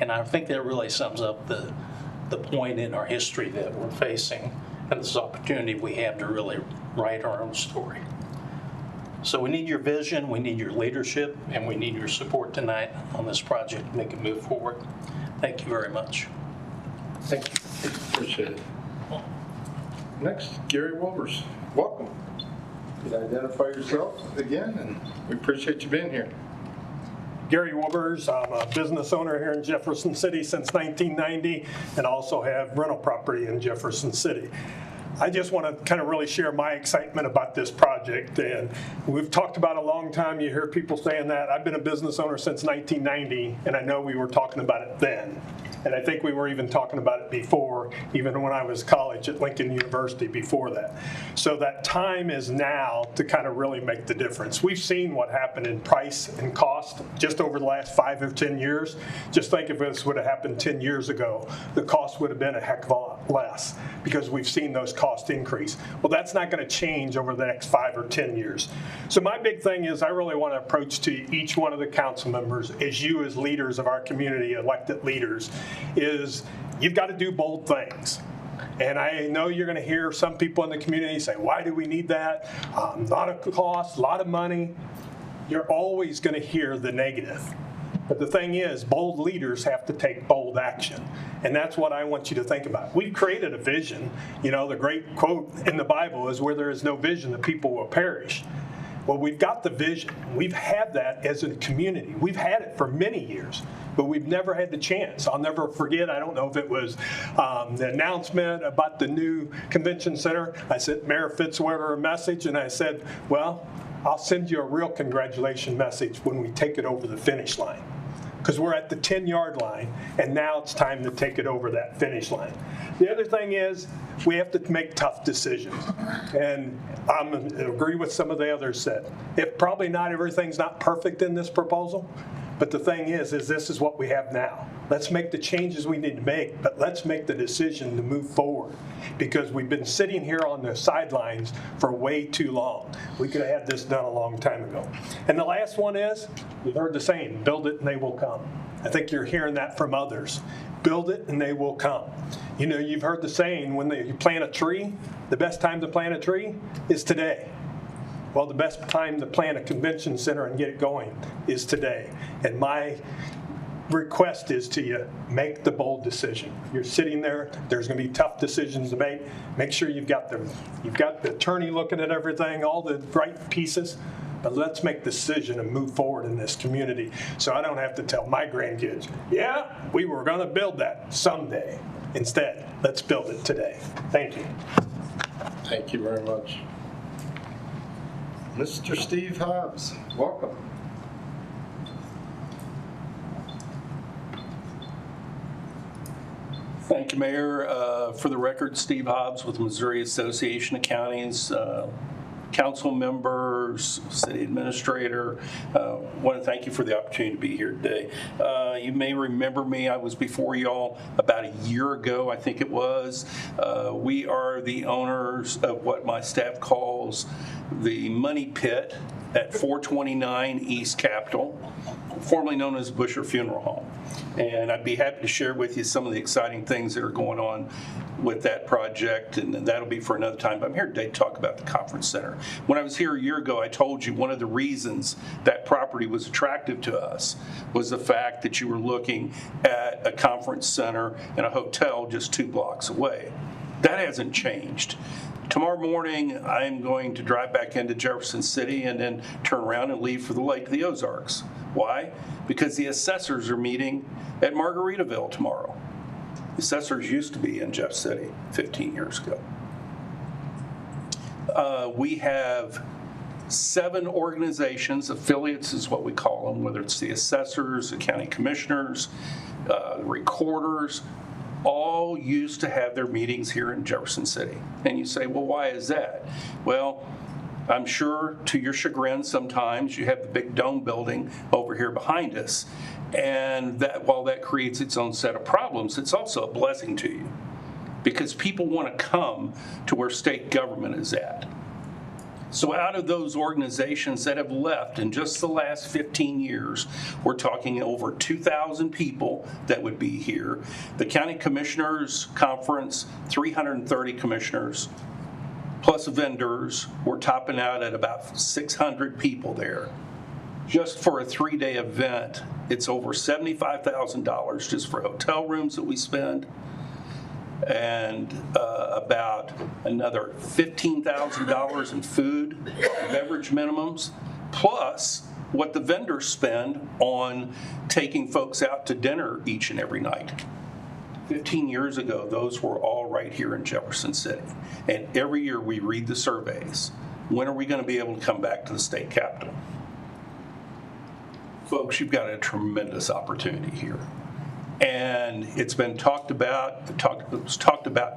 And I think that really sums up the point in our history that we're facing and this opportunity we have to really write our own story. So we need your vision, we need your leadership, and we need your support tonight on this project to make it move forward. Thank you very much. Thank you. Appreciate it. Next, Gary Wilbers. Welcome. You can identify yourself again, and we appreciate you being here. Gary Wilbers. I'm a business owner here in Jefferson City since 1990 and also have rental property in Jefferson City. I just want to kind of really share my excitement about this project, and we've talked about it a long time. You hear people saying that. I've been a business owner since 1990, and I know we were talking about it then. And I think we were even talking about it before, even when I was college at Lincoln University before that. So that time is now to kind of really make the difference. We've seen what happened in price and cost just over the last 5 or 10 years. Just think if this would have happened 10 years ago, the cost would have been a heck of a lot less because we've seen those costs increase. Well, that's not going to change over the next 5 or 10 years. So my big thing is I really want to approach to each one of the council members as you as leaders of our community, elected leaders, is you've got to do bold things. And I know you're going to hear some people in the community say, why do we need that? Not a cost, a lot of money. You're always going to hear the negative. But the thing is, bold leaders have to take bold action. And that's what I want you to think about. We've created a vision. You know, the great quote in the Bible is, where there is no vision, the people will perish. Well, we've got the vision. We've had that as a community. We've had it for many years, but we've never had the chance. I'll never forget, I don't know if it was the announcement about the new convention center. I sent Mayor Fitzwater a message, and I said, well, I'll send you a real congratulations message when we take it over the finish line. Because we're at the 10-yard line, and now it's time to take it over that finish line. The other thing is, we have to make tough decisions. And I agree with some of the others said. If probably not everything's not perfect in this proposal, but the thing is this is what we have now. Let's make the changes we need to make, but let's make the decision to move forward, because we've been sitting here on the sidelines for way too long. We could have had this done a long time ago. And the last one is, we've heard the saying, build it and they will come. I think you're hearing that from others. Build it and they will come. You know, you've heard the saying, when you plant a tree, the best time to plant a tree is today. Well, the best time to plant a convention center and get it going is today. And my request is to you, make the bold decision. You're sitting there, there's going to be tough decisions to make. Make sure you've got the attorney looking at everything, all the right pieces. But let's make the decision and move forward in this community, so I don't have to tell my grandkids, yeah, we were going to build that someday. Instead, let's build it today. Thank you. Thank you very much. Mr. Steve Hobbs, welcome. Thank you, Mayor. For the record, Steve Hobbs with the Missouri Association of Counties, council members, city administrator. Want to thank you for the opportunity to be here today. You may remember me. I was before y'all about a year ago, I think it was. We are the owners of what my staff calls the Money Pit at 429 East Capitol, formerly known as Busher Funeral Home. And I'd be happy to share with you some of the exciting things that are going on with that project, and that'll be for another time. But I'm here today to talk about the conference center. When I was here a year ago, I told you one of the reasons that property was attractive to us was the fact that you were looking at a conference center and a hotel just 2 blocks away. That hasn't changed. Tomorrow morning, I'm going to drive back into Jefferson City and then turn around and leave for the Lake of the Ozarks. Why? Because the assessors are meeting at Margaritaville tomorrow. The assessors used to be in Jeff City 15 years ago. We have 7 organizations, affiliates is what we call them, whether it's the assessors, the county commissioners, recorders, all used to have their meetings here in Jefferson City. And you say, well, why is that? Well, I'm sure to your chagrin sometimes you have the big dome building over here behind us. And that, while that creates its own set of problems, it's also a blessing to you, because people want to come to where state government is at. So out of those organizations that have left in just the last 15 years, we're talking over 2,000 people that would be here. The County Commissioners Conference, 330 commissioners, plus vendors. We're topping out at about 600 people there. Just for a 3-day event, it's over $75,000 just for hotel rooms that we spend, and about another $15,000 in food, beverage minimums, plus what the vendors spend on taking folks out to dinner each and every night. 15 years ago, those were all right here in Jefferson City. And every year we read the surveys. When are we going to be able to come back to the state capitol? Folks, you've got a tremendous opportunity here. And it's been talked about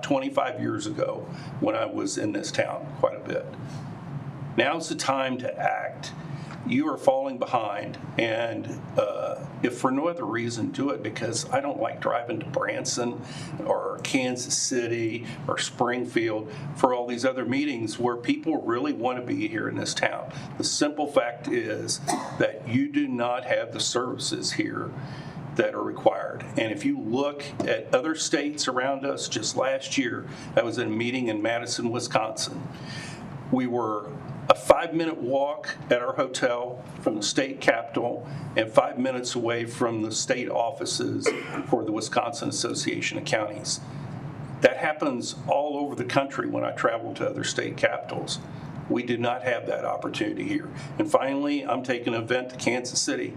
25 years ago when I was in this town quite a bit. Now's the time to act. You are falling behind, and if for no other reason, do it, because I don't like driving to Branson or Kansas City or Springfield for all these other meetings where people really want to be here in this town. The simple fact is that you do not have the services here that are required. And if you look at other states around us, just last year, I was at a meeting in Madison, Wisconsin. We were a 5-minute walk at our hotel from the state capitol and 5 minutes away from the state offices for the Wisconsin Association of Counties. That happens all over the country when I travel to other state capitals. We do not have that opportunity here. And finally, I'm taking an event to Kansas City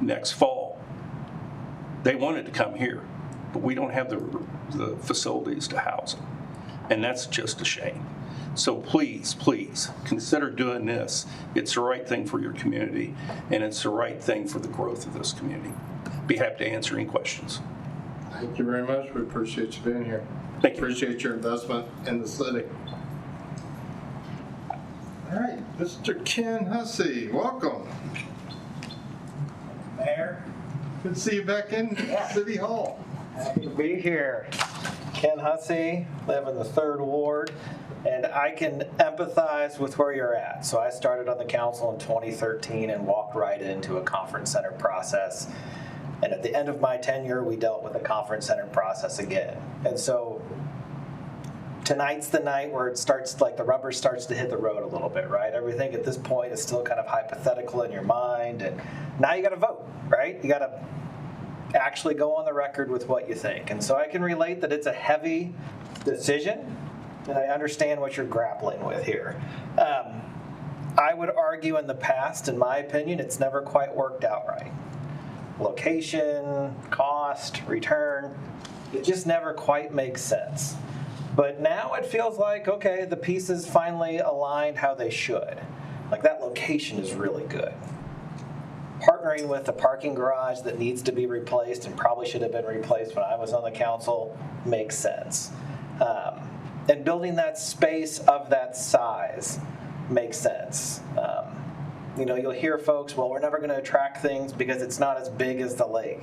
next fall. They wanted to come here, but we don't have the facilities to house them. And that's just a shame. So please, please consider doing this. It's the right thing for your community, and it's the right thing for the growth of this community. Be happy to answer any questions. Thank you very much. We appreciate you being here. Thank you. Appreciate your investment in the city. All right, Mr. Ken Hussey, welcome. Mayor, good to see you back in City Hall. Happy to be here. Ken Hussey, live in the 3rd Ward, and I can empathize with where you're at. So I started on the council in 2013 and walked right into a conference center process. And at the end of my tenure, we dealt with the conference center process again. And so tonight's the night where it starts, like the rubber starts to hit the road a little bit, right? Everything at this point is still kind of hypothetical in your mind. And now you got to vote, right? You got to actually go on the record with what you think. And so I can relate that it's a heavy decision, and I understand what you're grappling with here. I would argue in the past, in my opinion, it's never quite worked out right. Location, cost, return, it just never quite makes sense. But now it feels like, okay, the pieces finally aligned how they should. Like that location is really good. Partnering with a parking garage that needs to be replaced and probably should have been replaced when I was on the council makes sense. And building that space of that size makes sense. You'll hear folks, well, we're never going to attract things because it's not as big as the lake.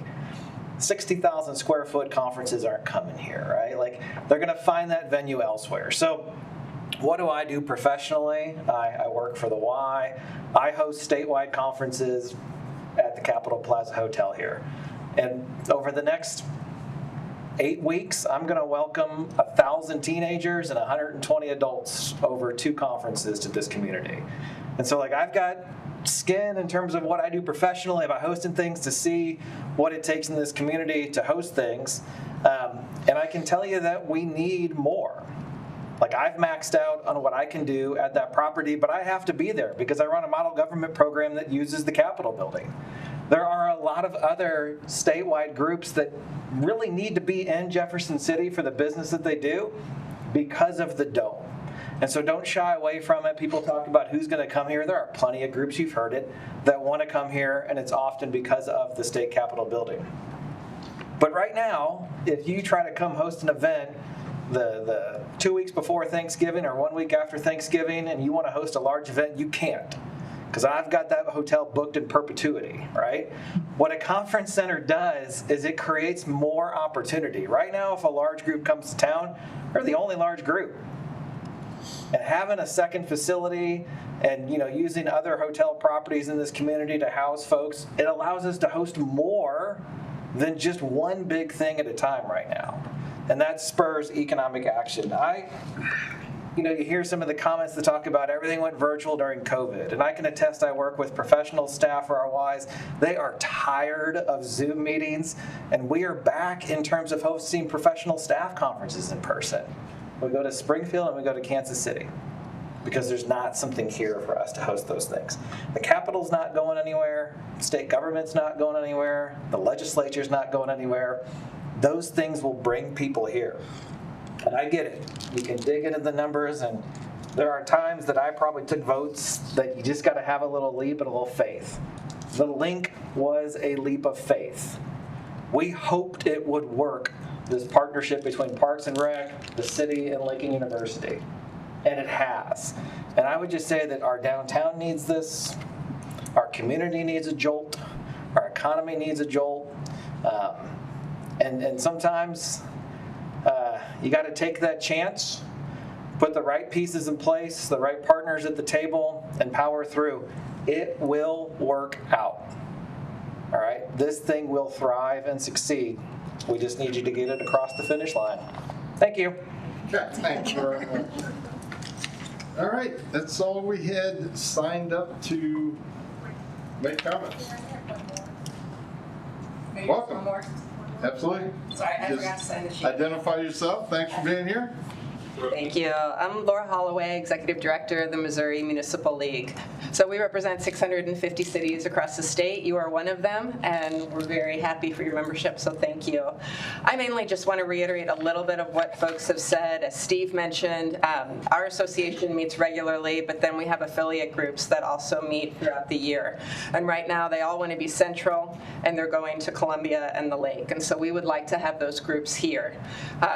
60,000 square foot conferences aren't coming here, right? Like they're going to find that venue elsewhere. So what do I do professionally? I work for the Y. I host statewide conferences at the Capitol Plaza Hotel here. And over the next 8 weeks, I'm going to welcome 1,000 teenagers and 120 adults over 2 conferences to this community. And so I've got skin in terms of what I do professionally by hosting things to see what it takes in this community to host things. And I can tell you that we need more. I've maxed out on what I can do at that property, but I have to be there because I run a model government program that uses the Capitol building. There are a lot of other statewide groups that really need to be in Jefferson City for the business that they do because of the dome. And so don't shy away from it. People talk about who's going to come here. There are plenty of groups, you've heard it, that want to come here, and it's often because of the state Capitol building. But right now, if you try to come host an event the 2 weeks before Thanksgiving or 1 week after Thanksgiving and you want to host a large event, you can't. Because I've got that hotel booked in perpetuity, right? What a conference center does is it creates more opportunity. Right now, if a large group comes to town, they're the only large group. And having a second facility and using other hotel properties in this community to house folks, it allows us to host more than just one big thing at a time right now. And that spurs economic action. You hear some of the comments that talk about everything went virtual during COVID. And I can attest I work with professional staff for our Ys. They are tired of Zoom meetings. And we are back in terms of hosting professional staff conferences in person. We go to Springfield and we go to Kansas City because there's not something here for us to host those things. The Capitol's not going anywhere. State government's not going anywhere. The legislature's not going anywhere. Those things will bring people here. And I get it. You can dig into the numbers, and there are times that I probably took votes that you just got to have a little leap and a little faith. The link was a leap of faith. We hoped it would work, this partnership between Parks and Rec, the city, and Lincoln University. And it has. And I would just say that our downtown needs this. Our community needs a jolt. Our economy needs a jolt. And sometimes you got to take that chance, put the right pieces in place, the right partners at the table, and power through. It will work out. All right, this thing will thrive and succeed. We just need you to get it across the finish line. Thank you. Okay, thanks very much. All right, that's all we had signed up to make comments. Welcome. Absolutely. Sorry, I Just forgot to sign the sheet. Identify yourself. Thanks for being here. Thank you. I'm Laura Holloway, Executive Director of the Missouri Municipal League. So we represent 650 cities across the state. You are one of them, and we're very happy for your membership, so thank you. I mainly just want to reiterate a little bit of what folks have said. As Steve mentioned, our association meets regularly, but then we have affiliate groups that also meet throughout the year. And right now, they all want to be central, and they're going to Columbia and the lake. And so we would like to have those groups here.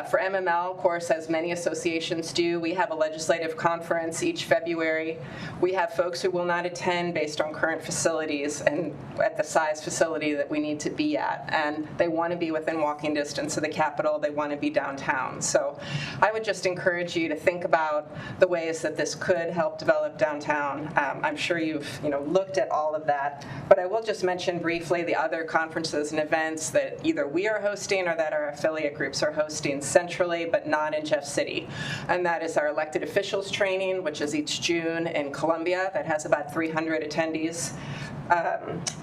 For MML, of course, as many associations do, we have a legislative conference each February. We have folks who will not attend based on current facilities and at the size facility that we need to be at. And they want to be within walking distance of the Capitol. They want to be downtown. So I would just encourage you to think about the ways that this could help develop downtown. I'm sure you've looked at all of that, but I will just mention briefly the other conferences and events that either we are hosting or that our affiliate groups are hosting centrally, but not in Jeff City. And that is our elected officials training, which is each June in Columbia. That has about 300 attendees.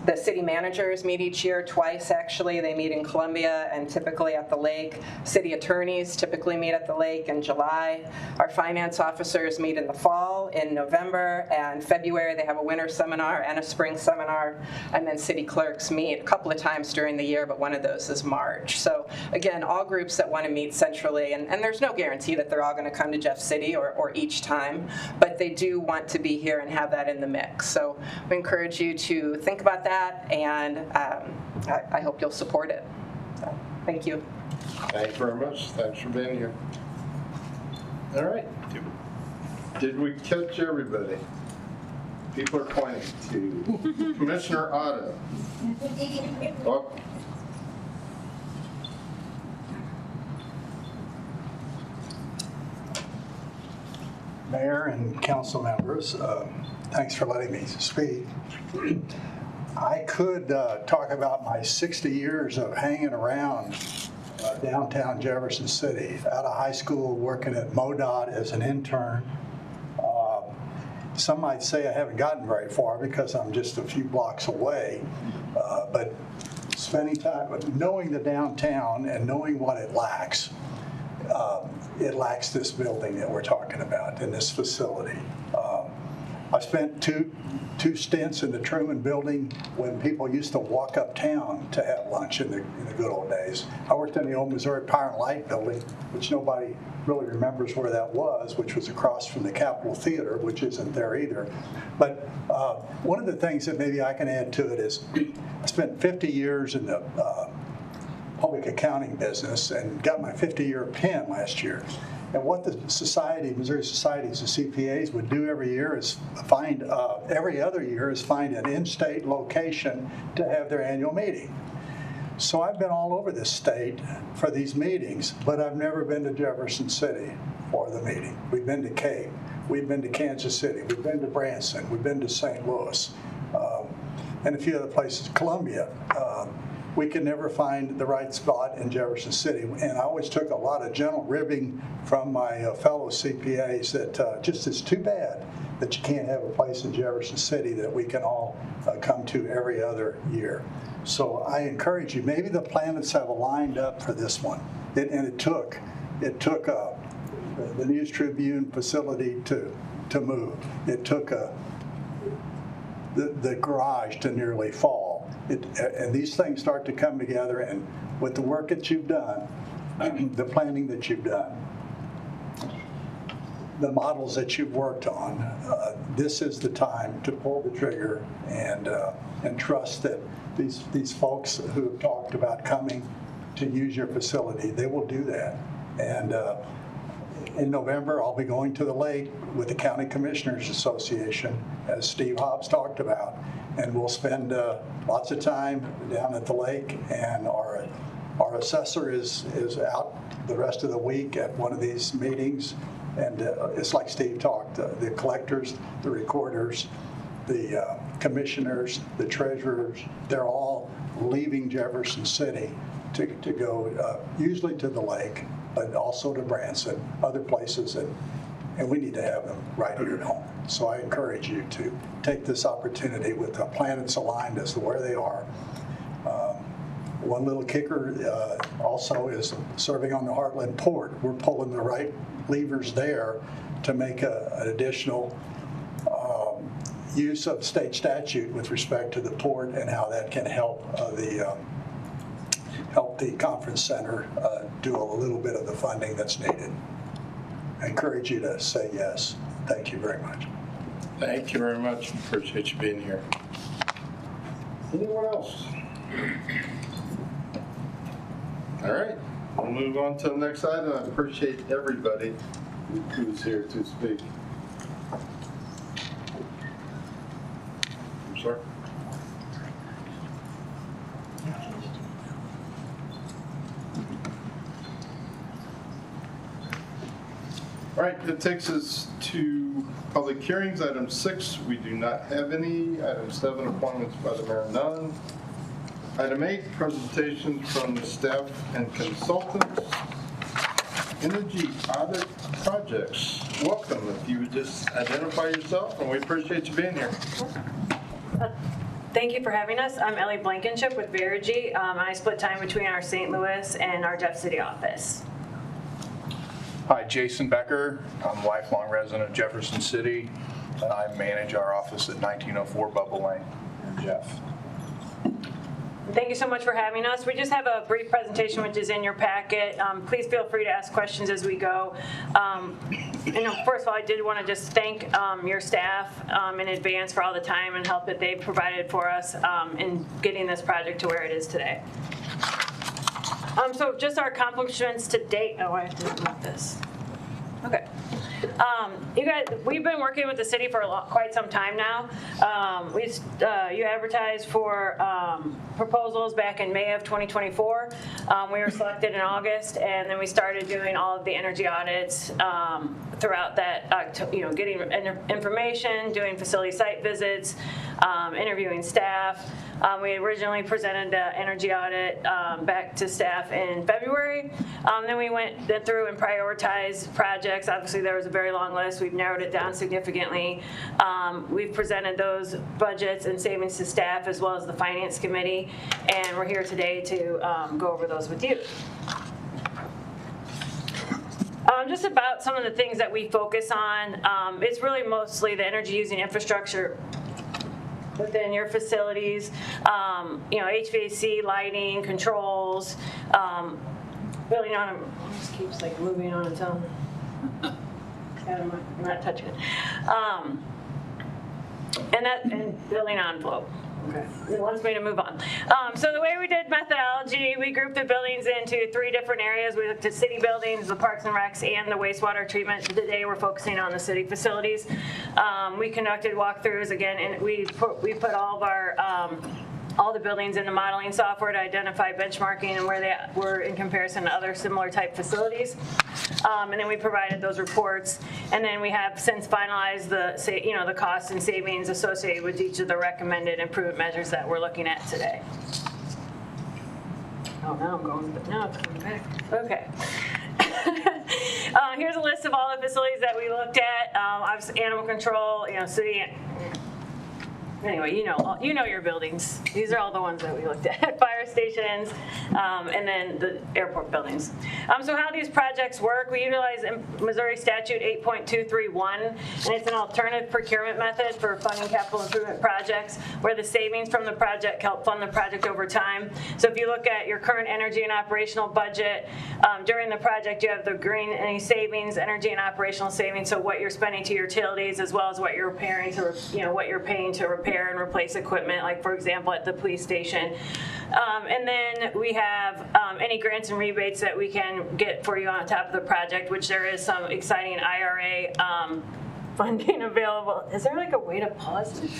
The city managers meet each year, twice actually. They meet in Columbia and typically at the lake. City attorneys typically meet at the lake in July. Our finance officers meet in the fall, in November, and February they have a winter seminar and a spring seminar. And then city clerks meet a couple of times during the year, but one of those is March. So again, all groups that want to meet centrally, and there's no guarantee that they're all going to come to Jeff City or each time, but they do want to be here and have that in the mix. So we encourage you to think about that, and I hope you'll support it. So, thank you. Thanks very much. Thanks for being here. All right. Did we catch everybody? People are pointing to Commissioner Otto. Welcome. Mayor and council members, thanks for letting me speak. I could talk about my 60 years of hanging around downtown Jefferson City, out of high school working at MoDOT as an intern. Some might say I haven't gotten very far because I'm just a few blocks away, but spending time knowing the downtown and knowing what it lacks this building that we're talking about and this facility. I spent two stints in the Truman Building when people used to walk uptown to have lunch in the good old days. I worked in the old Missouri Power and Light Building, which nobody really remembers where that was, which was across from the Capitol Theater, which isn't there either. But one of the things that maybe I can add to it is I spent 50 years in the public accounting business and got my 50-year pin last year. And what the society, Missouri Societies of CPAs would do every year is every other year is find an in-state location to have their annual meeting. So I've been all over this state for these meetings, but I've never been to Jefferson City for the meeting. We've been to Cape, we've been to Kansas City, we've been to Branson, we've been to St. Louis, and a few other places, Columbia. We could never find the right spot in Jefferson City. And I always took a lot of gentle ribbing from my fellow CPAs that just it's too bad that you can't have a place in Jefferson City that we can all come to every other year. So I encourage you, maybe the planets have aligned up for this one. It took the News Tribune facility to move. It took the garage to nearly fall. And these things start to come together, and with the work that you've done, the planning that you've done, the models that you've worked on, this is the time to pull the trigger and trust that these folks who have talked about coming to use your facility, they will do that. And in November, I'll be going to the lake with the County Commissioners Association, as Steve Hobbs talked about, and we'll spend lots of time down at the lake, and our assessor is out the rest of the week at one of these meetings, and it's like Steve talked, the collectors, the recorders, the commissioners, the treasurers, they're all leaving Jefferson City to go usually to the lake, but also to Branson, other places, and we need to have them right here at home. So I encourage you to take this opportunity with a plan that's aligned as to where they are. One little kicker also is serving on the Heartland Port. We're pulling the right levers there to make an additional use of state statute with respect to the port and how that can help the conference center do a little bit of the funding that's needed. I encourage you to say yes. Thank you very much. Thank you very much. Appreciate you being here. Anyone else? All right, we'll move on to the next item. I appreciate everybody who's here to speak. I'm sorry. All right, that takes us to public hearings. Item 6, we do not have any. Item 7, appointments by the mayor, none. Item 8, presentations from the staff and consultants. Energy audit projects. Welcome. If you would just identify yourself, and we appreciate you being here. Thank you for having us. I'm Ellie Blankenship with Verigy. I split time between our St. Louis and our Jeff City office. Hi, Jason Becker. I'm a lifelong resident of Jefferson City, and I manage our office at 1904 Bubble Lane. And Jeff. Thank you so much for having us. We just have a brief presentation which is in your packet. Please feel free to ask questions as we go. First of all, I did want to just thank your staff in advance for all the time and help that they've provided for us in getting this project to where it is today. So just our accomplishments to date. Oh, I have to move this. Okay. You guys, we've been working with the city for quite some time now. You advertised for proposals back in May of 2024. We were selected in August, and then we started doing all of the energy audits throughout that, getting information, doing facility site visits, interviewing staff. We originally presented the energy audit back to staff in February. Then we went through and prioritized projects. Obviously, there was a very long list. We've narrowed it down significantly. We've presented those budgets and savings to staff as well as the finance committee, and we're here today to go over those with you. Just about some of the things that we focus on. It's really mostly the energy using infrastructure within your facilities, HVAC, lighting, controls, building on, it just keeps like moving on its own. I'm not touching it. And building envelope. Okay. It wants me to move on. So the way we did methodology, we grouped the buildings into 3 different areas. We looked at city buildings, the parks and recs, and the wastewater treatment. Today we're focusing on the city facilities. We conducted walkthroughs again, and we put all of our all the buildings in the modeling software to identify benchmarking and where they were in comparison to other similar type facilities. And then we provided those reports. And then we have since finalized the costs and savings associated with each of the recommended improvement measures that we're looking at today. Oh, now I'm going, but now it's coming back. Okay. Here's a list of all the facilities that we looked at. Obviously, animal control, city. Anyway, you know your buildings. These are all the ones that we looked at. Fire stations, and then the airport buildings. So how these projects work, we utilize Missouri Statute 8.231, and it's an alternative procurement method for funding capital improvement projects where the savings from the project help fund the project over time. So if you look at your current energy and operational budget, during the project you have the green any savings, energy and operational savings, so what you're spending to your utilities as well as what you're repairing to, what you're paying to repair and replace equipment, like for example at the police station. And then we have any grants and rebates that we can get for you on top of the project, which there is some exciting IRA funding available. Is there like a way to pause it?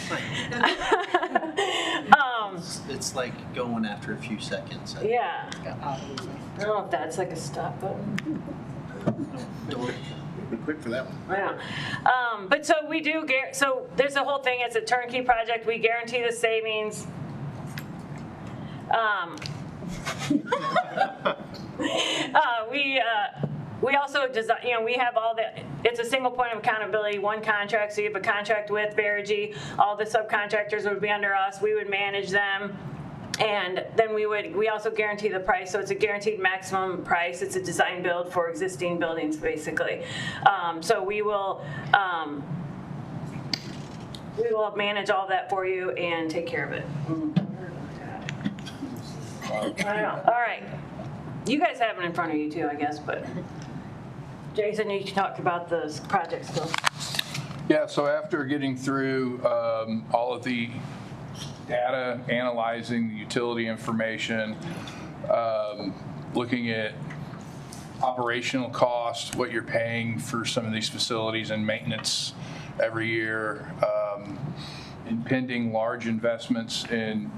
It's like going after a few seconds. Yeah. I don't know if that's like a stop button. Be quick for that one. Yeah. But so we do, so there's a whole thing, it's a turnkey project, we guarantee the savings. We also design, we have all the, it's a single point of accountability, one contract, so you have a contract with Verigy, all the subcontractors would be under us, we would manage them. And then we also guarantee the price, so it's a guaranteed maximum price. It's a design build for existing buildings, basically. So we will manage all that for you and take care of it. I know. All right. You guys have it in front of you too, I guess, but Jason, you can talk about the project still. Yeah, so after getting through all of the data, analyzing the utility information, looking at operational costs, what you're paying for some of these facilities and maintenance every year, impending large investments in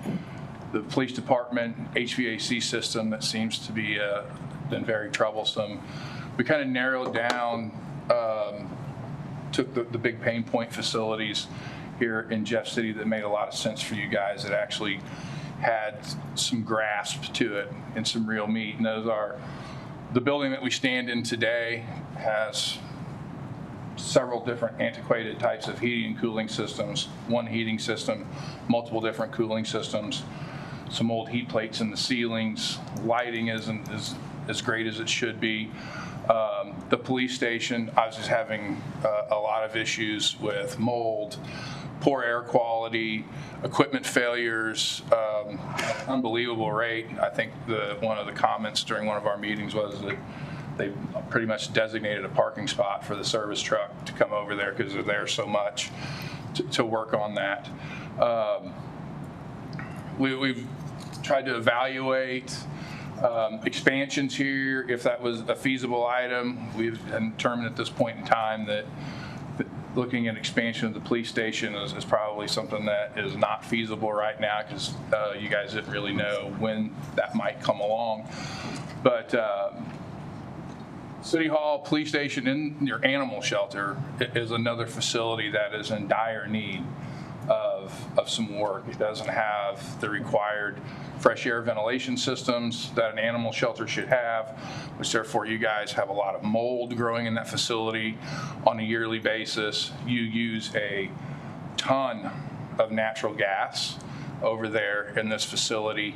the police department HVAC system that seems to be been very troublesome. We kind of narrowed down, took the big pain point facilities here in Jeff City that made a lot of sense for you guys, that actually had some grasp to it and some real meat. And those are, the building that we stand in today has several different antiquated types of heating and cooling systems, one heating system, multiple different cooling systems, some old heat plates in the ceilings, lighting isn't as great as it should be. The police station, I was just having a lot of issues with mold, poor air quality, equipment failures, unbelievable rate. I think one of the comments during one of our meetings was that they pretty much designated a parking spot for the service truck to come over there because they're there so much to work on that. We've tried to evaluate expansions here, if that was a feasible item. We've determined at this point in time that looking at expansion of the police station is probably something that is not feasible right now, because you guys didn't really know when that might come along. But City Hall, police station, and your animal shelter is another facility that is in dire need of some work. It doesn't have the required fresh air ventilation systems that an animal shelter should have, which therefore you guys have a lot of mold growing in that facility on a yearly basis. You use a ton of natural gas over there in this facility.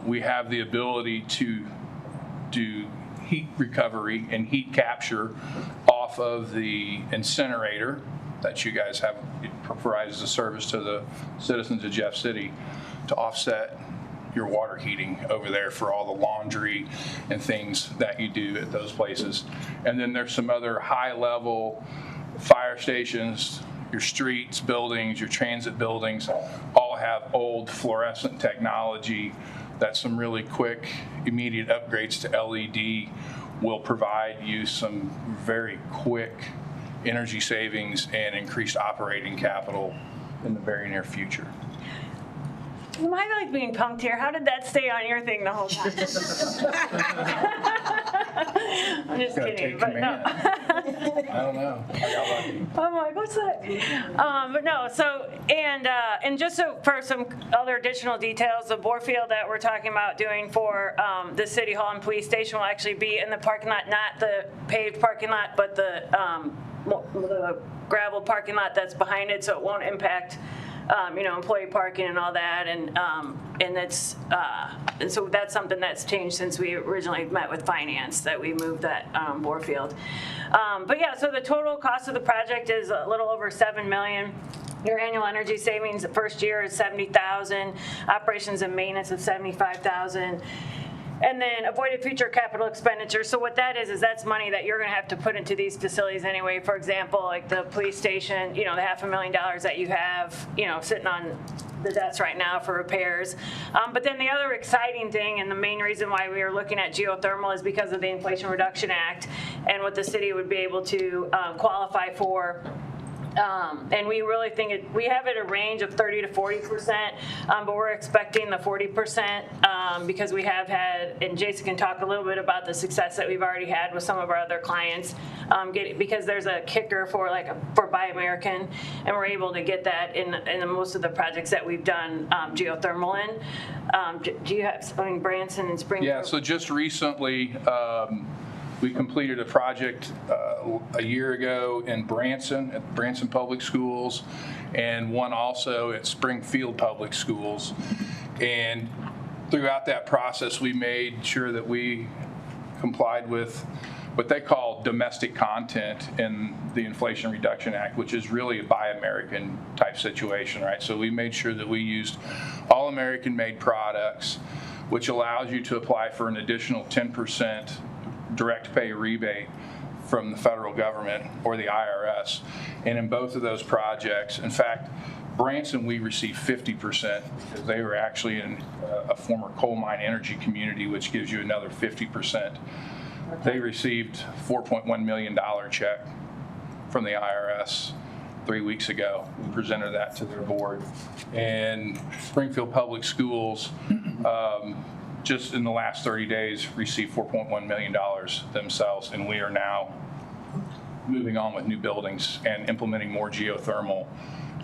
We have the ability to do heat recovery and heat capture off of the incinerator that you guys have, it provides a service to the citizens of Jeff City to offset your water heating over there for all the laundry and things that you do at those places. And then there's some other high-level fire stations, your streets, buildings, your transit buildings, all have old fluorescent technology that some really quick, immediate upgrades to LED will provide you some very quick energy savings and increased operating capital in the very near future. Am I like being punked here? How did that stay on your thing the whole time? I'm just kidding, but no. I don't know. I got lucky. I'm like, what's that? But no, so, and just so for some other additional details, the bore field that we're talking about doing for the City Hall and Police Station will actually be in the parking lot, not the paved parking lot, but the gravel parking lot that's behind it, so it won't impact employee parking and all that, and so that's something that's changed since we originally met with finance, that we moved that bore field. But yeah, so the total cost of the project is a little over $7 million. Your annual energy savings the first year is $70,000, operations and maintenance of $75,000. And then avoided future capital expenditures. So what that is that's money that you're gonna have to put into these facilities anyway. For example, like the police station, the $500,000 that you have, sitting on the desk right now for repairs. But then the other exciting thing, and the main reason why we are looking at geothermal, is because of the Inflation Reduction Act and what the city would be able to qualify for And we really think we have it a range of 30 to 40%, but we're expecting the 40% because we have had, and Jason can talk a little bit about the success that we've already had with some of our other clients, because there's a kicker for Buy American, and we're able to get that in most of the projects that we've done geothermal in. Do you have, Branson and Springfield? Yeah, so just recently, we completed a project a year ago in Branson, at Branson Public Schools, and one also at Springfield Public Schools. And throughout that process, we made sure that we complied with what they call domestic content in the Inflation Reduction Act, which is really a Buy American type situation, right? So we made sure that we used all American made products, which allows you to apply for an additional 10% direct pay rebate from the federal government or the IRS. And in both of those projects, in fact, Branson, we received 50% because they were actually in a former coal mine energy community, which gives you another 50%. They received $4.1 million check from the IRS 3 weeks ago. We presented that to their board. And Springfield Public Schools, just in the last 30 days, received $4.1 million themselves, and we are now moving on with new buildings and implementing more geothermal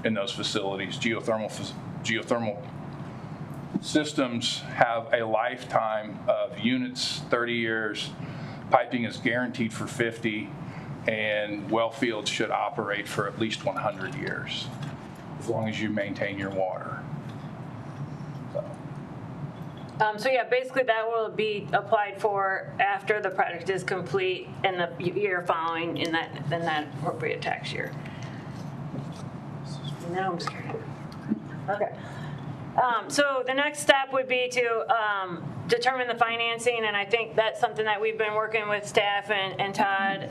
in those facilities. Geothermal systems have a lifetime of units, 30 years. Piping is guaranteed for 50, and well fields should operate for at least 100 years, as long as you maintain your water. So yeah, basically that will be applied for after the project is complete in the year following in that appropriate tax year. Now I'm scared. Okay. So the next step would be to determine the financing, and I think that's something that we've been working with staff and Todd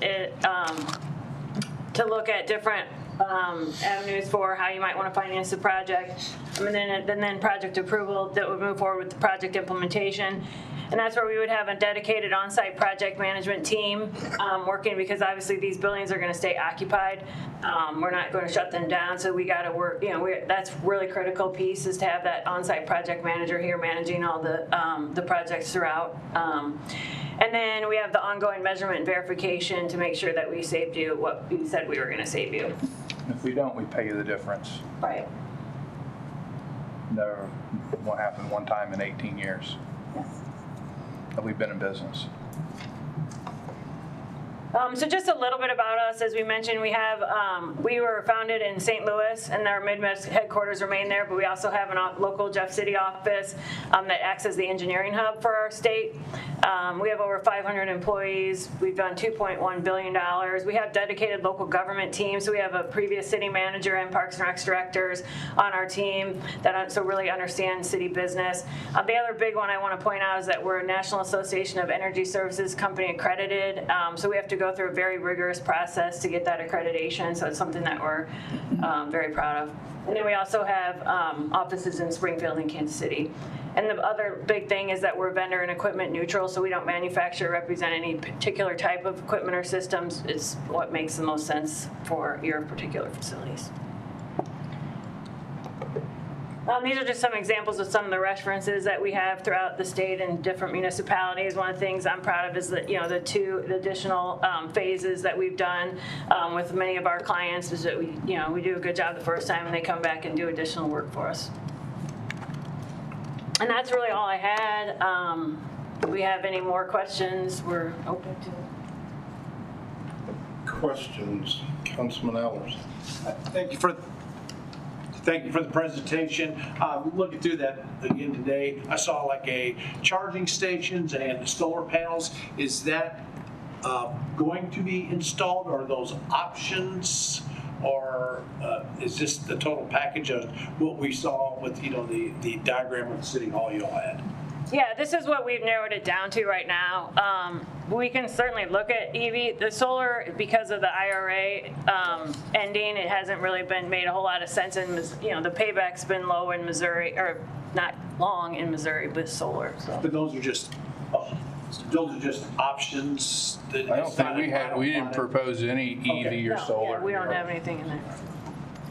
to look at different avenues for how you might want to finance the project, and then project approval that would move forward with the project implementation. And that's where we would have a dedicated on-site project management team working, because obviously these buildings are going to stay occupied. We're not going to shut them down, so we got to work. That's really critical piece, is to have that on-site project manager here managing all the projects throughout. And then we have the ongoing measurement and verification to make sure that we saved you what we said we were going to save you. If we don't, we pay you the difference. Right. Never won't happen one time in 18 years that we've been in business. So just a little bit about us. As we mentioned, we were founded in St. Louis, and our Midwest headquarters remain there, but we also have a local Jeff City office that acts as the engineering hub for our state. We have over 500 employees. We've done $2.1 billion. We have dedicated local government teams. So we have a previous city manager and Parks and Rec directors on our team that really understand city business. The other big one I want to point out is that we're a National Association of Energy Services Company accredited. So we have to go through a very rigorous process to get that accreditation. So it's something that we're very proud of. And then we also have offices in Springfield and Kansas City. And the other big thing is that we're vendor and equipment neutral, so we don't manufacture or represent any particular type of equipment or systems. It's what makes the most sense for your particular facilities. These are just some examples of some of the references that we have throughout the state and different municipalities. One of the things I'm proud of is that the additional phases that we've done with many of our clients is that we do a good job the first time, and they come back and do additional work for us. And that's really all I had. Do we have any more questions? We're open to questions. Councilman Allers. Thank you for the presentation. Looking through that again today, I saw like charging stations and solar panels. Is that going to be installed, or are those options, or is this the total package of what we saw with the diagram of the city hall you all had? Yeah, this is what we've narrowed it down to right now. We can certainly look at EV. The solar, because of the IRA ending, it hasn't really been made a whole lot of sense. And the payback's been low in Missouri, or not long in Missouri with solar. So. But those are just Those are just options. I don't think we didn't propose any EV or solar. We don't have anything in there.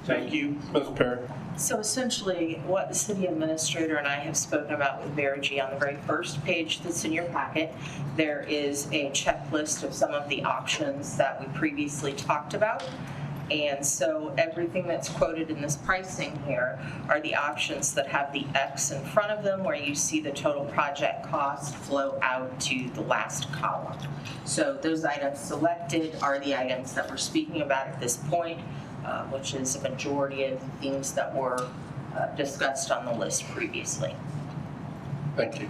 Thank you. Ms. Perry. So essentially, what the city administrator and I have spoken about with Verigy, on the very first page that's in your packet, there is a checklist of some of the options that we previously talked about. And so everything that's quoted in this pricing here are the options that have the X in front of them, where you see the total project cost flow out to the last column. So those items selected are the items that we're speaking about at this point, which is a majority of the things that were discussed on the list previously. Thank you.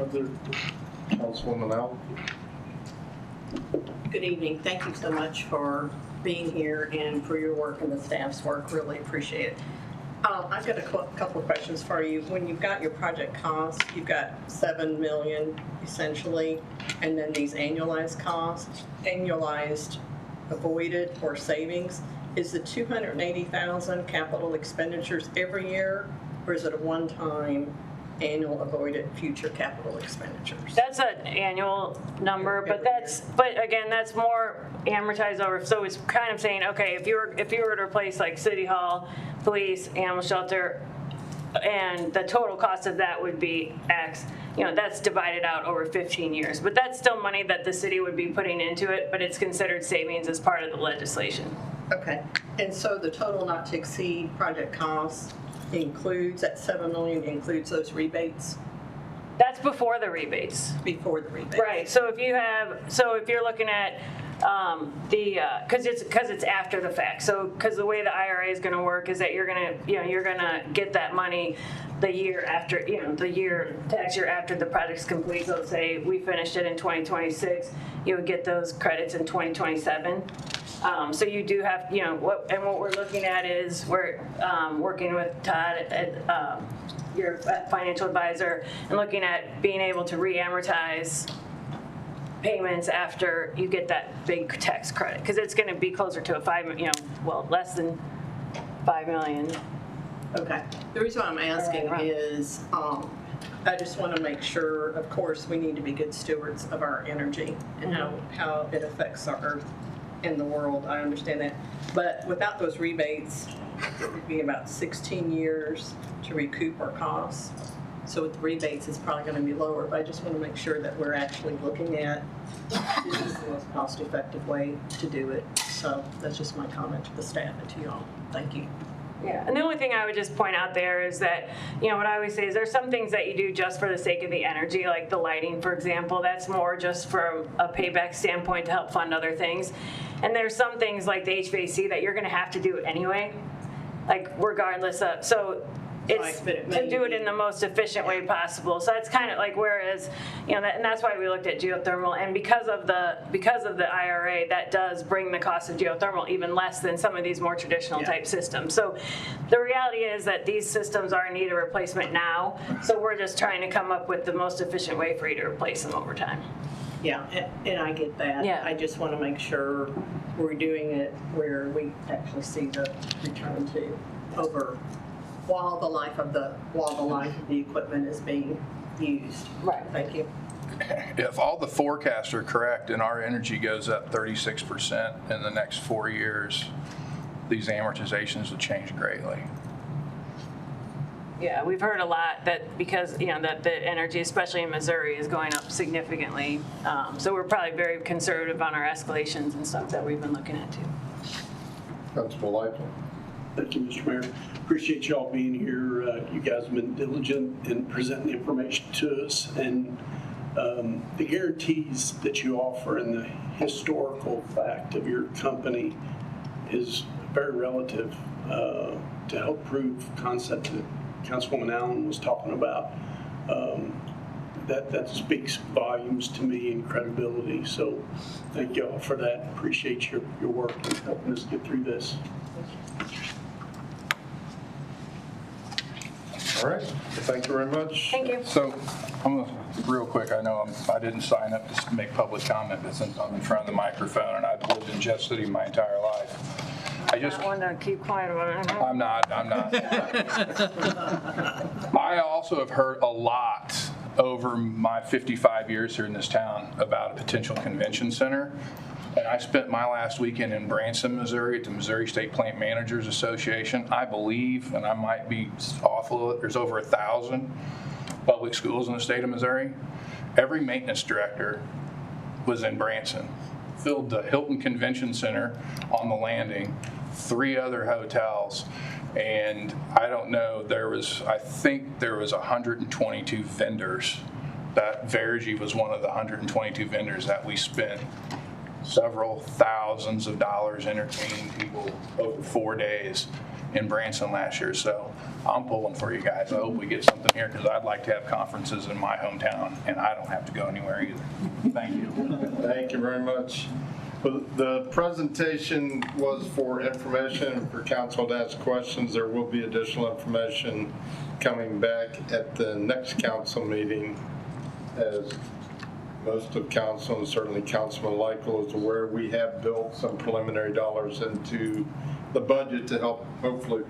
Other Councilwoman Al? Good evening. Thank you so much for being here and for your work and the staff's work. Really appreciate it. I've got a couple of questions for you. When you've got your project costs, you've got $7 million essentially, and then these annualized costs, annualized avoided or savings. Is the $280,000 capital expenditures every year, or is it a one-time annual avoided future capital expenditures? That's an annual number, but again, that's more amortized over. So it's kind of saying, okay, if you were to replace like City Hall, police, animal shelter, and the total cost of that would be X, that's divided out over 15 years. But that's still money that the city would be putting into it, but it's considered savings as part of the legislation. Okay, and so the total not to exceed project costs includes, that $7 million includes those rebates? That's before the rebates. Before the rebates. Right, so if you're looking at because it's after the fact. So because the way the IRA is going to work is that you're going to get that money the year after, tax year after the project's complete. So say we finished it in 2026, you would get those credits in 2027. So you do have, what we're looking at is we're working with Todd at your financial advisor and looking at being able to re-amortize payments after you get that big tax credit, because it's going to be closer to less than $5 million. Okay. The reason why I'm asking is I just want to make sure, of course, we need to be good stewards of our energy and how it affects our earth and the world. I understand that. But without those rebates, it would be about 16 years to recoup our costs. So with the rebates, it's probably going to be lower, but I just want to make sure that we're actually looking at this is the most cost-effective way to do it. So that's just my comment to the staff and to y'all. Thank you. Yeah, and the only thing I would just point out there is that, what I always say is there's some things that you do just for the sake of the energy, like the lighting, for example. That's more just from a payback standpoint to help fund other things. And there's some things like the HVAC that you're going to have to do anyway, like regardless of, so it's to do it in the most efficient way possible. So that's kind of like, whereas, and that's why we looked at geothermal, and because of the IRA, that does bring the cost of geothermal even less than some of these more traditional type systems. So the reality is that these systems are in need of replacement now. So we're just trying to come up with the most efficient way for you to replace them over time. Yeah, and I get that. Yeah. I just want to make sure we're doing it where we actually see the return to over while the life of the equipment is being used. Right. Thank you. If all the forecasts are correct and our energy goes up 36% in the next 4 years, these amortizations will change greatly. Yeah, we've heard a lot that because, that the energy, especially in Missouri, is going up significantly. So we're probably very conservative on our escalations and stuff that we've been looking at too. Councilman Lightfoot. Thank you, Mr. Mayor. Appreciate y'all being here. You guys have been diligent in presenting the information to us, and the guarantees that you offer and the historical fact of your company is very relative to help prove concept that Councilwoman Allen was talking about. That speaks volumes to me and credibility. So thank y'all for that. Appreciate your work in helping us get through this. All right, thank you very much. Thank you. So, real quick, I know I didn't sign up to make public comment, but since I'm in front of the microphone and I've lived in Jeff City my entire life, I just want to keep quiet about it. I'm not. I also have heard a lot over my 55 years here in this town about a potential convention center. And I spent my last weekend in Branson, Missouri at the Missouri State Plant Managers Association. I believe, and I might be off a little, there's over 1,000 public schools in the state of Missouri. Every maintenance director was in Branson. Filled the Hilton Convention Center on the Landing, 3 other hotels, and I don't know, I think there was 122 vendors. That Verigy was one of the 122 vendors that we spent several thousands of dollars entertaining people over 4 days in Branson last year. So I'm pulling for you guys. I hope we get something here because I'd like to have conferences in my hometown and I don't have to go anywhere either. Thank you. Thank you very much. The presentation was for information for council to ask questions. There will be additional information coming back at the next council meeting, as most of council and certainly Councilman Leichel is aware. We have built some preliminary dollars into the budget to help hopefully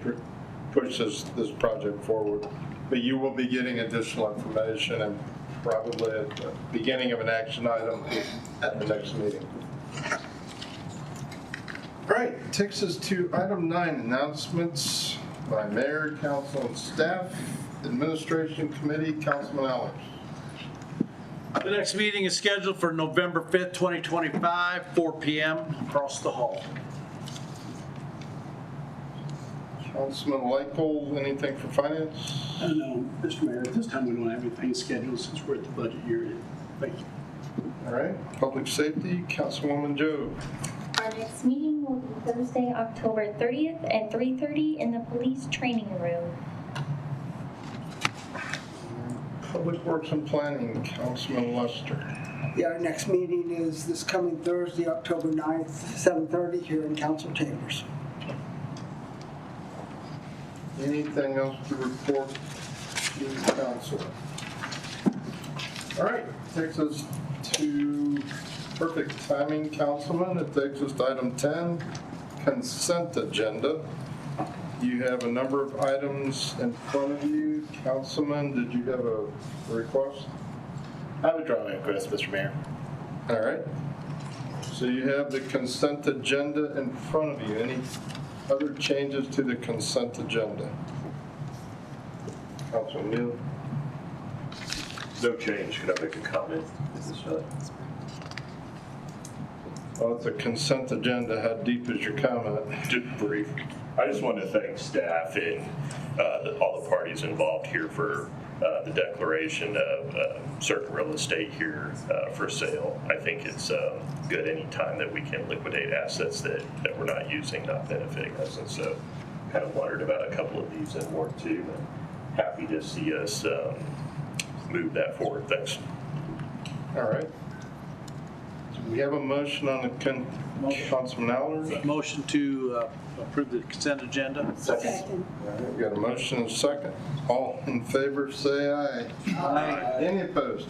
push this project forward. But you will be getting additional information and probably at the beginning of an action item at the next meeting. All right, takes us to item 9, announcements by mayor, council, and staff. Administration committee, Councilman Allers. The next meeting is scheduled for November 5th, 2025, 4 p.m. across the hall. Councilman Leichel, anything for finance? No, Mr. Mayor, at this time we don't have anything scheduled since we're at the budget year. Thank you. All right, public safety, Councilwoman Joe. Our next meeting will be Thursday, October 30th at 3:30 in the police training room. Public Works and Planning, Councilman Lester. Yeah, our next meeting is this coming Thursday, October 9th, 7:30 here in council chambers. Anything else to report to the council? All right, takes us to perfect timing, Councilman. It takes us to item 10, consent agenda. You have a number of items in front of you. Councilman, did you have a request? I withdraw my request, Mr. Mayor. All right. So you have the consent agenda in front of you. Any other changes to the consent agenda? Councilman Neal? No change. Could I make a comment? Well, it's a consent agenda. How deep is your comment? Just brief. I just want to thank staff and all the parties involved here for the declaration of certain real estate here for sale. I think it's good any time that we can liquidate assets that we're not using, not benefiting us. And so kind of wondered about a couple of these in Ward 2 and happy to see us move that forward. Thanks. All right. We have a motion on the Councilman Allers. Motion to approve the consent agenda. Second. All right, we've got a motion and a second. All in favor, say aye. Aye. Any opposed?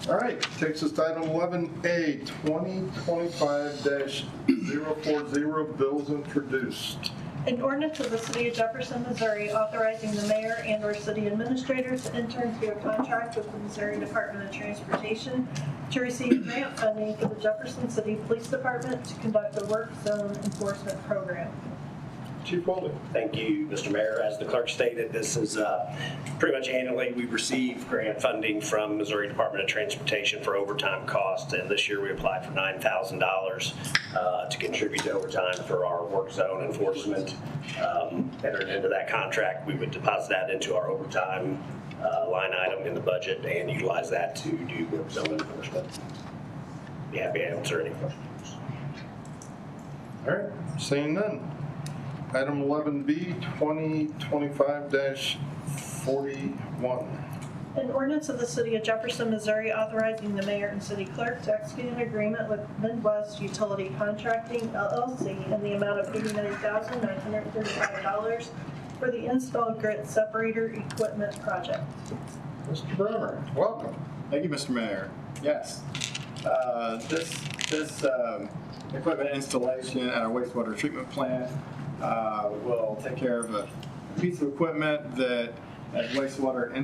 All right, takes us to item 11A, 2025-040, bills introduced. An ordinance of the City of Jefferson, Missouri, authorizing the mayor and/or city administrators to enter into a contract with the Missouri Department of Transportation to receive grant funding for the Jefferson City Police Department to conduct a work zone enforcement program. Chief Foley. Thank you, Mr. Mayor. As the clerk stated, this is pretty much annually we receive grant funding from Missouri Department of Transportation for overtime costs, and this year we applied for $9,000 to contribute to overtime for our work zone enforcement. Entered into that contract, we would deposit that into our overtime line item in the budget and utilize that to do work zone enforcement. Be happy to answer any questions. All right, seeing none. Item 11B, 2025-41. An ordinance of the City of Jefferson, Missouri, authorizing the mayor and city clerk to execute an agreement with Midwest Utility Contracting, LLC, in the amount of $89,935 for the installed grid separator equipment project. Mr. Bremer, welcome. Thank you, Mr. Mayor. Yes. This equipment installation at our wastewater treatment plant will take care of a piece of equipment that as wastewater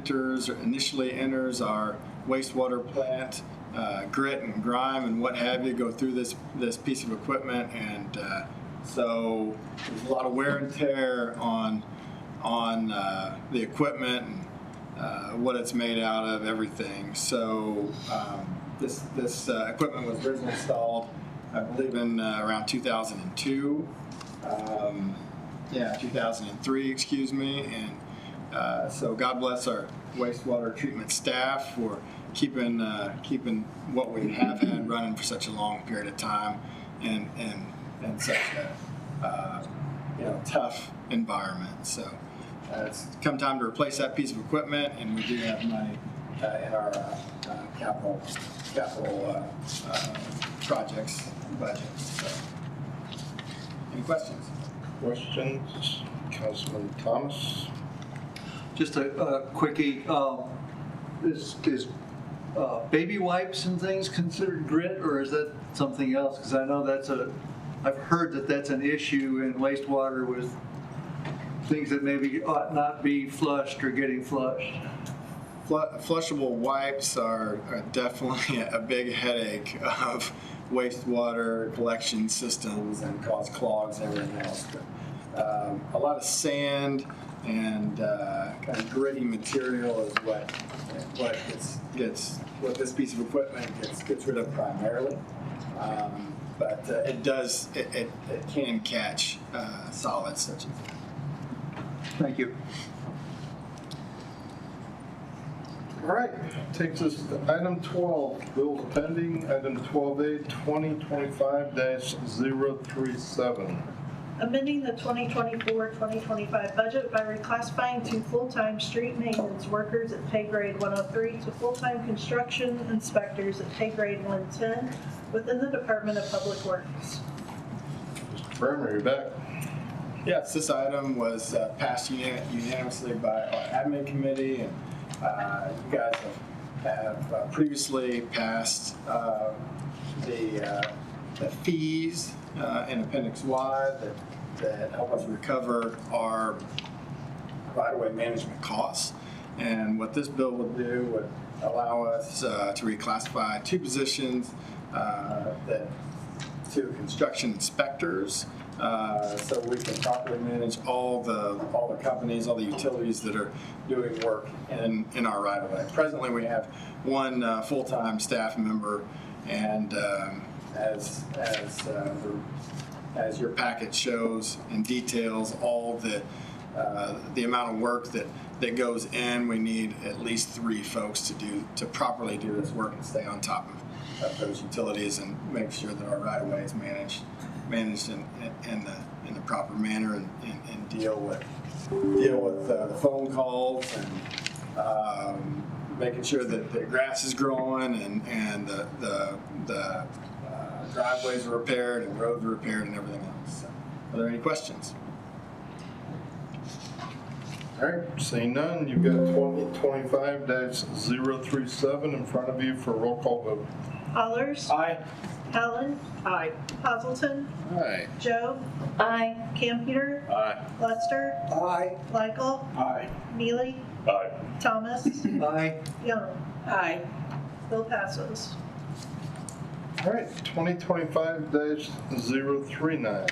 initially enters our wastewater plant, grit and grime and what have you go through this piece of equipment, and so there's a lot of wear and tear on the equipment and what it's made out of, everything. So this equipment was originally installed, I believe, in around 2002. 2003, excuse me. And so God bless our wastewater treatment staff for keeping what we have had running for such a long period of time and such a tough environment. So it's come time to replace that piece of equipment, and we do have money in our capital projects budget. So, any questions? Questions? Councilman Thomas? Just a quickie. Is baby wipes and things considered grit, or is that something else? Because I know I've heard that that's an issue in wastewater with things that maybe ought not be flushed or getting flushed. Flushable wipes are definitely a big headache of wastewater collection systems and cause clogs and everything else. But, a lot of sand and kind of gritty material is what this piece of equipment gets rid of primarily. But it can catch solids such as that. Thank you. All right, takes us to item 12, bills pending. Item 12A, 2025-037. Amending the 2024-2025 budget by reclassifying 2 full-time street maintenance workers at pay grade 103 to full-time construction inspectors at pay grade 110 within the Department of Public Works. Mr. Bremer, you're back. Yes, this item was passed unanimously by our admin committee, and you guys have previously passed the fees in Appendix Y that help us recover our right-of-way management costs. And what this bill would do would allow us to reclassify 2 positions to construction inspectors, so we can properly manage all the companies, all the utilities that are doing work in our right-of-way. Presently, we have 1 full-time staff member, and as your packet shows and details all the amount of work that goes in, we need at least 3 folks to properly do this work and stay on top of those utilities and make sure that our right-of-way is managed in the proper manner and deal with the phone calls and making sure that the grass is growing and the driveways are repaired and roads are repaired and everything else. So, are there any questions? All right, seeing none, you've got 2025-037 in front of you for a roll call vote. Allers? Aye. Allen? Aye. Hazelton? Aye. Joe? Aye. Campeter? Aye. Lester? Aye. Michael? Aye. Neely? Aye. Thomas? Aye. Young? Aye. Bill passes. All right, 2025-039.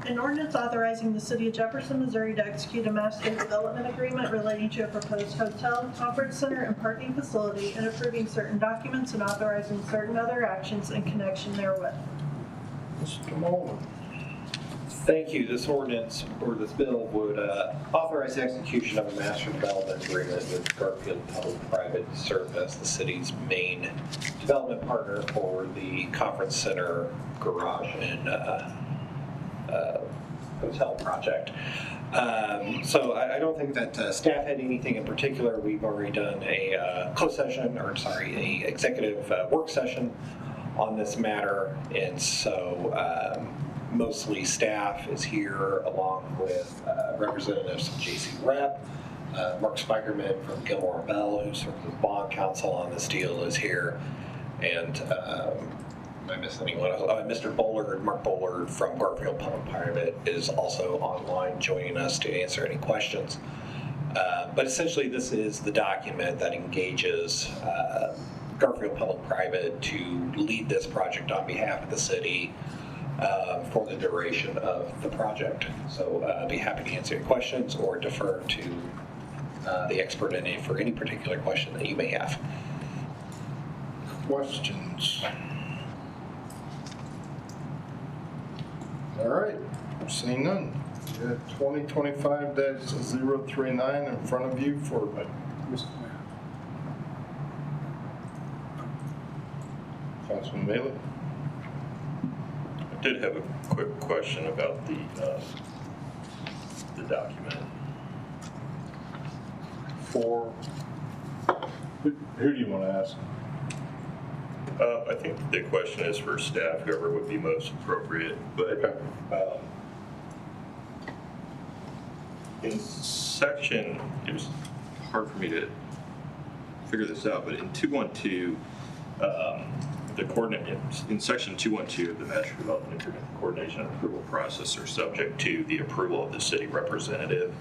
An ordinance authorizing the City of Jefferson, Missouri to execute a master development agreement relating to a proposed hotel, conference center, and parking facility, and approving certain documents and authorizing certain other actions in connection therewith. Mr. Mullen. Thank you. This ordinance, or this bill, would authorize the execution of a master development agreement with Garfield Public-Private to serve as the city's main development partner for the conference center, garage, and hotel project. So I don't think that staff had anything in particular. We've already done a executive work session on this matter, and so mostly staff is here along with representatives from JC Rep. Mark Spikerman from Gilmore Bell, who serves as bond counsel on this deal, is here, and did I miss anyone else? Mr. Bullard, Mark Bullard from Garfield Public Private is also online joining us to answer any questions. But essentially, this is the document that engages Garfield Public-Private to lead this project on behalf of the city for the duration of the project. So I'd be happy to answer your questions or defer to the expert in it for any particular question that you may have. Questions? All right, seeing none. You have 2025-039 in front of you for Councilman Bailey. I did have a quick question about the document. For who do you want to ask? I think the question is for staff, whoever would be most appropriate, but in section, it was hard for me to figure this out, but in 212, the coordinate, in section 212 of the Master Development Agreement, the coordination and approval process are subject to the approval of the city representative.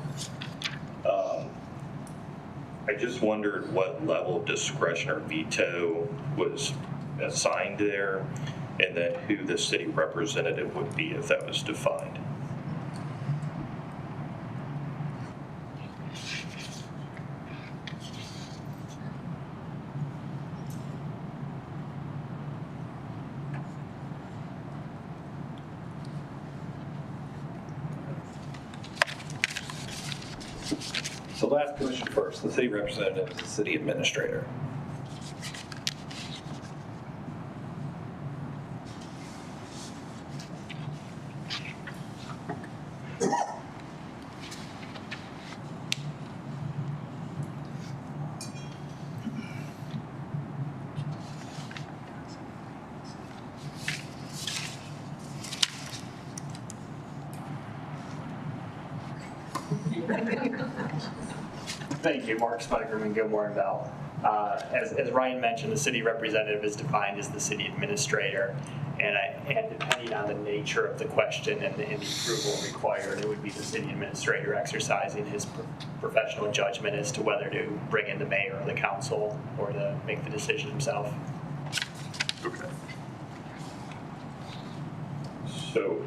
I just wondered what level of discretion or veto was assigned there, and then who the city representative would be if that was defined. So last question first. The city representative is the city administrator. Thank you, Mark Spikerman, Gilmore and Bell. As Ryan mentioned, the city representative is defined as the city administrator, and depending on the nature of the question and the approval required, it would be the city administrator exercising his professional judgment as to whether to bring in the mayor or the council or to make the decision himself. Okay. So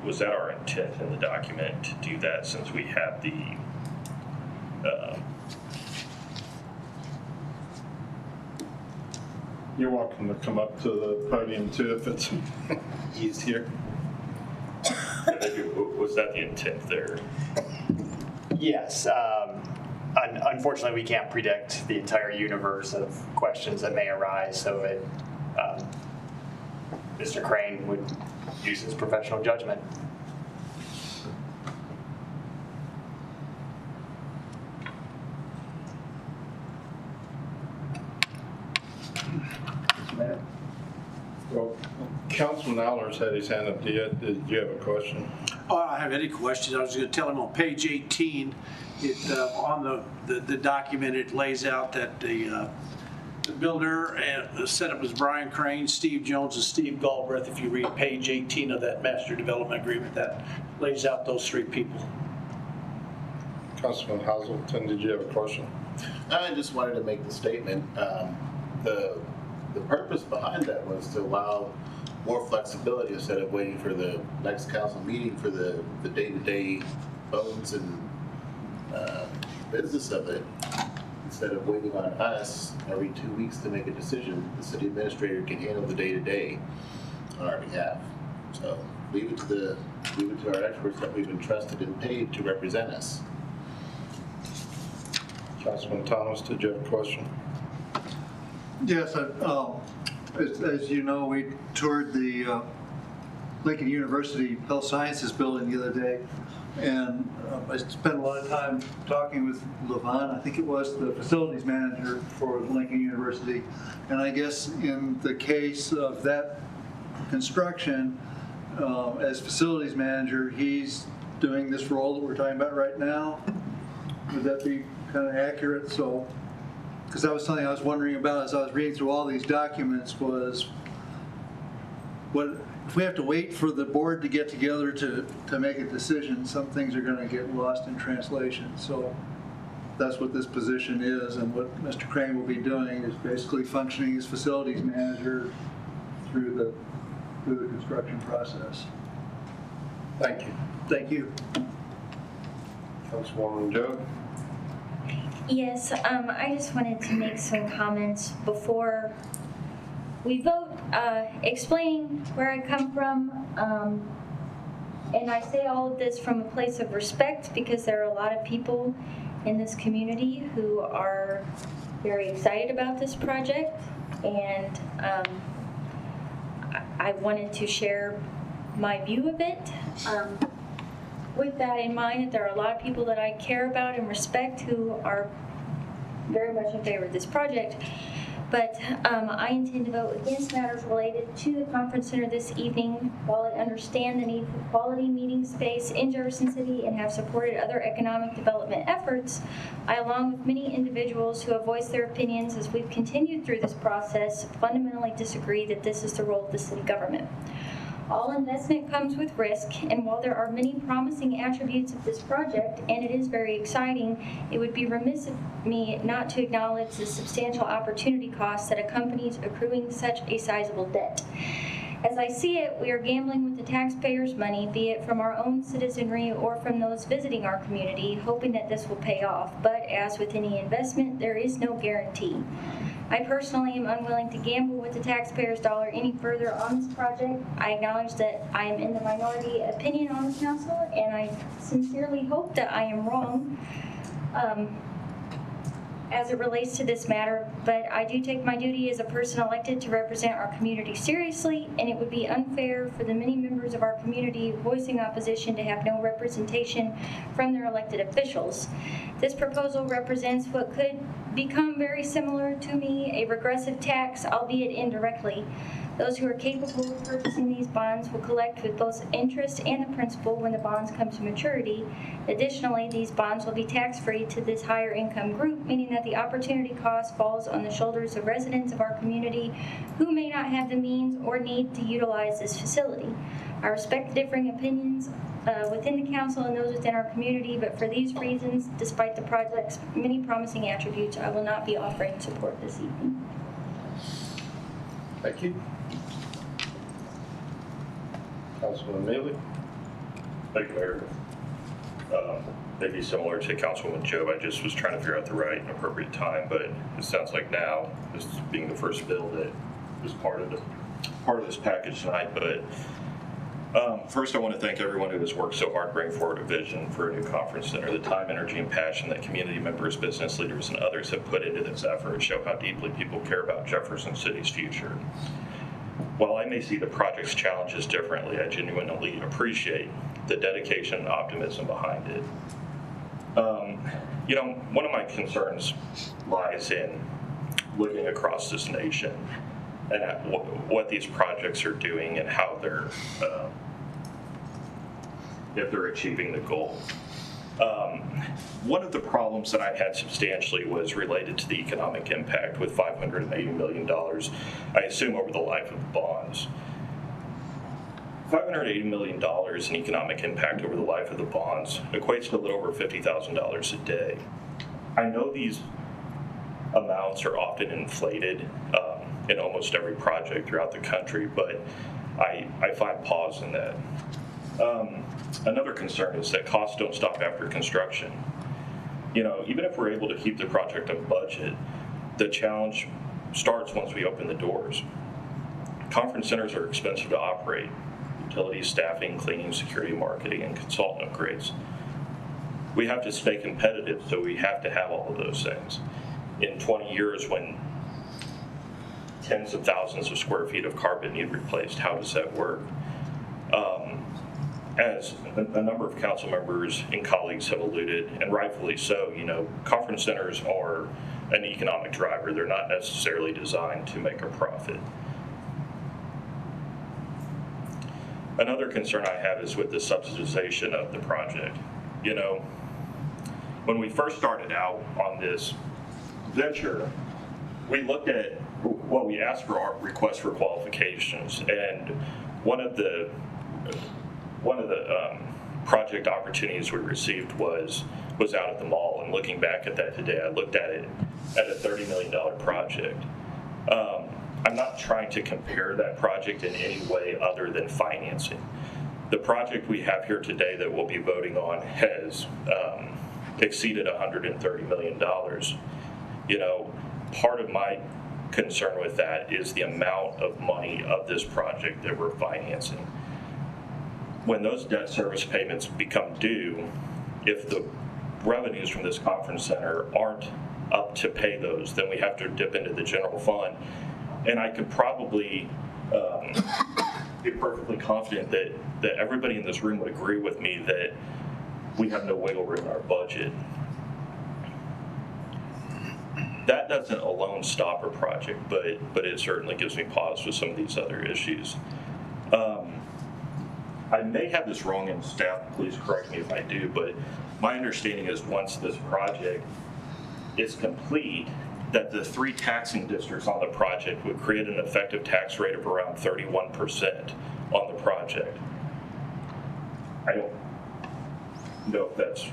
was that our intent in the document to do that, since we have the You're welcome to come up to the podium too if it's easier. Was that the intent there? Yes. Unfortunately, we can't predict the entire universe of questions that may arise, so Mr. Crane would use his professional judgment. Well, Councilman Allers had his hand up. Did you have a question? Oh, I don't have any questions. I was going to tell him on page 18, on the document, it lays out that the builder and the setup was Brian Crane, Steve Jones, and Steve Galbraith. If you read page 18 of that master development agreement, that lays out those three people. Councilman Hazelton, did you have a question? I just wanted to make the statement. The purpose behind that was to allow more flexibility instead of waiting for the next council meeting for the day-to-day bones and business of it. Instead of waiting on us every 2 weeks to make a decision, the city administrator can handle the day-to-day on our behalf. So leave it to our experts that we've entrusted and paid to represent us. Councilman Thomas, did you have a question? Yes, as you know, we toured the Lincoln University Health Sciences building the other day, and I spent a lot of time talking with Levon, I think it was the facilities manager for Lincoln University, and I guess in the case of that construction, as facilities manager, he's doing this role that we're talking about right now. Would that be kind of accurate? So, because that was something I was wondering about as I was reading through all these documents, was what if we have to wait for the board to get together to make a decision, some things are going to get lost in translation. So that's what this position is, and what Mr. Crane will be doing is basically functioning as facilities manager through the construction process. Thank you. Thank you. Councilwoman Joe? Yes, I just wanted to make some comments before we vote, explaining where I come from. And I say all of this from a place of respect because there are a lot of people in this community who are very excited about this project. And I wanted to share my view of it. With that in mind, that there are a lot of people that I care about and respect who are very much in favor of this project. But I intend to vote against matters related to the conference center this evening. While I understand the need for quality meeting space in Jefferson City and have supported other economic development efforts, I, along with many individuals who have voiced their opinions as we've continued through this process, fundamentally disagree that this is the role of the city government. All investment comes with risk, and while there are many promising attributes of this project, and it is very exciting, it would be remiss of me not to acknowledge the substantial opportunity costs that accompanies accruing such a sizable debt. As I see it, we are gambling with the taxpayers' money, be it from our own citizenry or from those visiting our community, hoping that this will pay off. But as with any investment, there is no guarantee. I personally am unwilling to gamble with the taxpayers' dollar any further on this project. I acknowledge that I am in the minority opinion on the council, and I sincerely hope that I am wrong as it relates to this matter, but I do take my duty as a person elected to represent our community seriously, and it would be unfair for the many members of our community voicing opposition to have no representation from their elected officials. This proposal represents what could become very similar to me, a regressive tax, albeit indirectly. Those who are capable of purchasing these bonds will collect with both interest and the principal when the bonds come to maturity. Additionally, these bonds will be tax-free to this higher income group, meaning that the opportunity cost falls on the shoulders of residents of our community who may not have the means or need to utilize this facility. I respect the differing opinions within the council and those within our community, but for these reasons, despite the project's many promising attributes, I will not be offering support this evening. Thank you. Councilman Mealy? Thank you, Mayor. Maybe similar to Councilwoman Joe, I just was trying to figure out the right and appropriate time, but it sounds like now, this being the first bill that is part of this package tonight. But first, I want to thank everyone who has worked so hard to bring forward a vision for a new conference center. The time, energy, and passion that community members, business leaders, and others have put into this effort show how deeply people care about Jefferson City's future. While I may see the project's challenges differently, I genuinely appreciate the dedication and optimism behind it. One of my concerns lies in looking across this nation and at what these projects are doing and how they're, if they're achieving the goal. One of the problems that I had substantially was related to the economic impact with $580 million, I assume, over the life of the bonds. $580 million in economic impact over the life of the bonds equates to a little over $50,000 a day. I know these amounts are often inflated in almost every project throughout the country, but I find pause in that. Another concern is that costs don't stop after construction. Even if we're able to keep the project on budget, the challenge starts once we open the doors. Conference centers are expensive to operate. Utilities, staffing, cleaning, security, marketing, and consultant upgrades. We have to stay competitive, so we have to have all of those things. In 20 years, when tens of thousands of square feet of carpet need replaced, how does that work? As a number of council members and colleagues have alluded, and rightfully so, conference centers are an economic driver. They're not necessarily designed to make a profit. Another concern I have is with the subsidization of the project. When we first started out on this venture, we looked at, we asked for our request for qualifications, and one of the project opportunities we received was out at the mall, and looking back at that today, I looked at it at a $30 million project. I'm not trying to compare that project in any way other than financing. The project we have here today that we'll be voting on has exceeded $130 million. You know, part of my concern with that is the amount of money of this project that we're financing. When those debt service payments become due, if the revenues from this conference center aren't up to pay those, then we have to dip into the general fund. And I could probably be perfectly confident that everybody in this room would agree with me that we have no wiggle room in our budget. That doesn't alone stop a project, but it certainly gives me pause with some of these other issues. I may have this wrong, and staff, please correct me if I do, but my understanding is once this project is complete, that the 3 taxing districts on the project would create an effective tax rate of around 31% on the project. I don't know if that's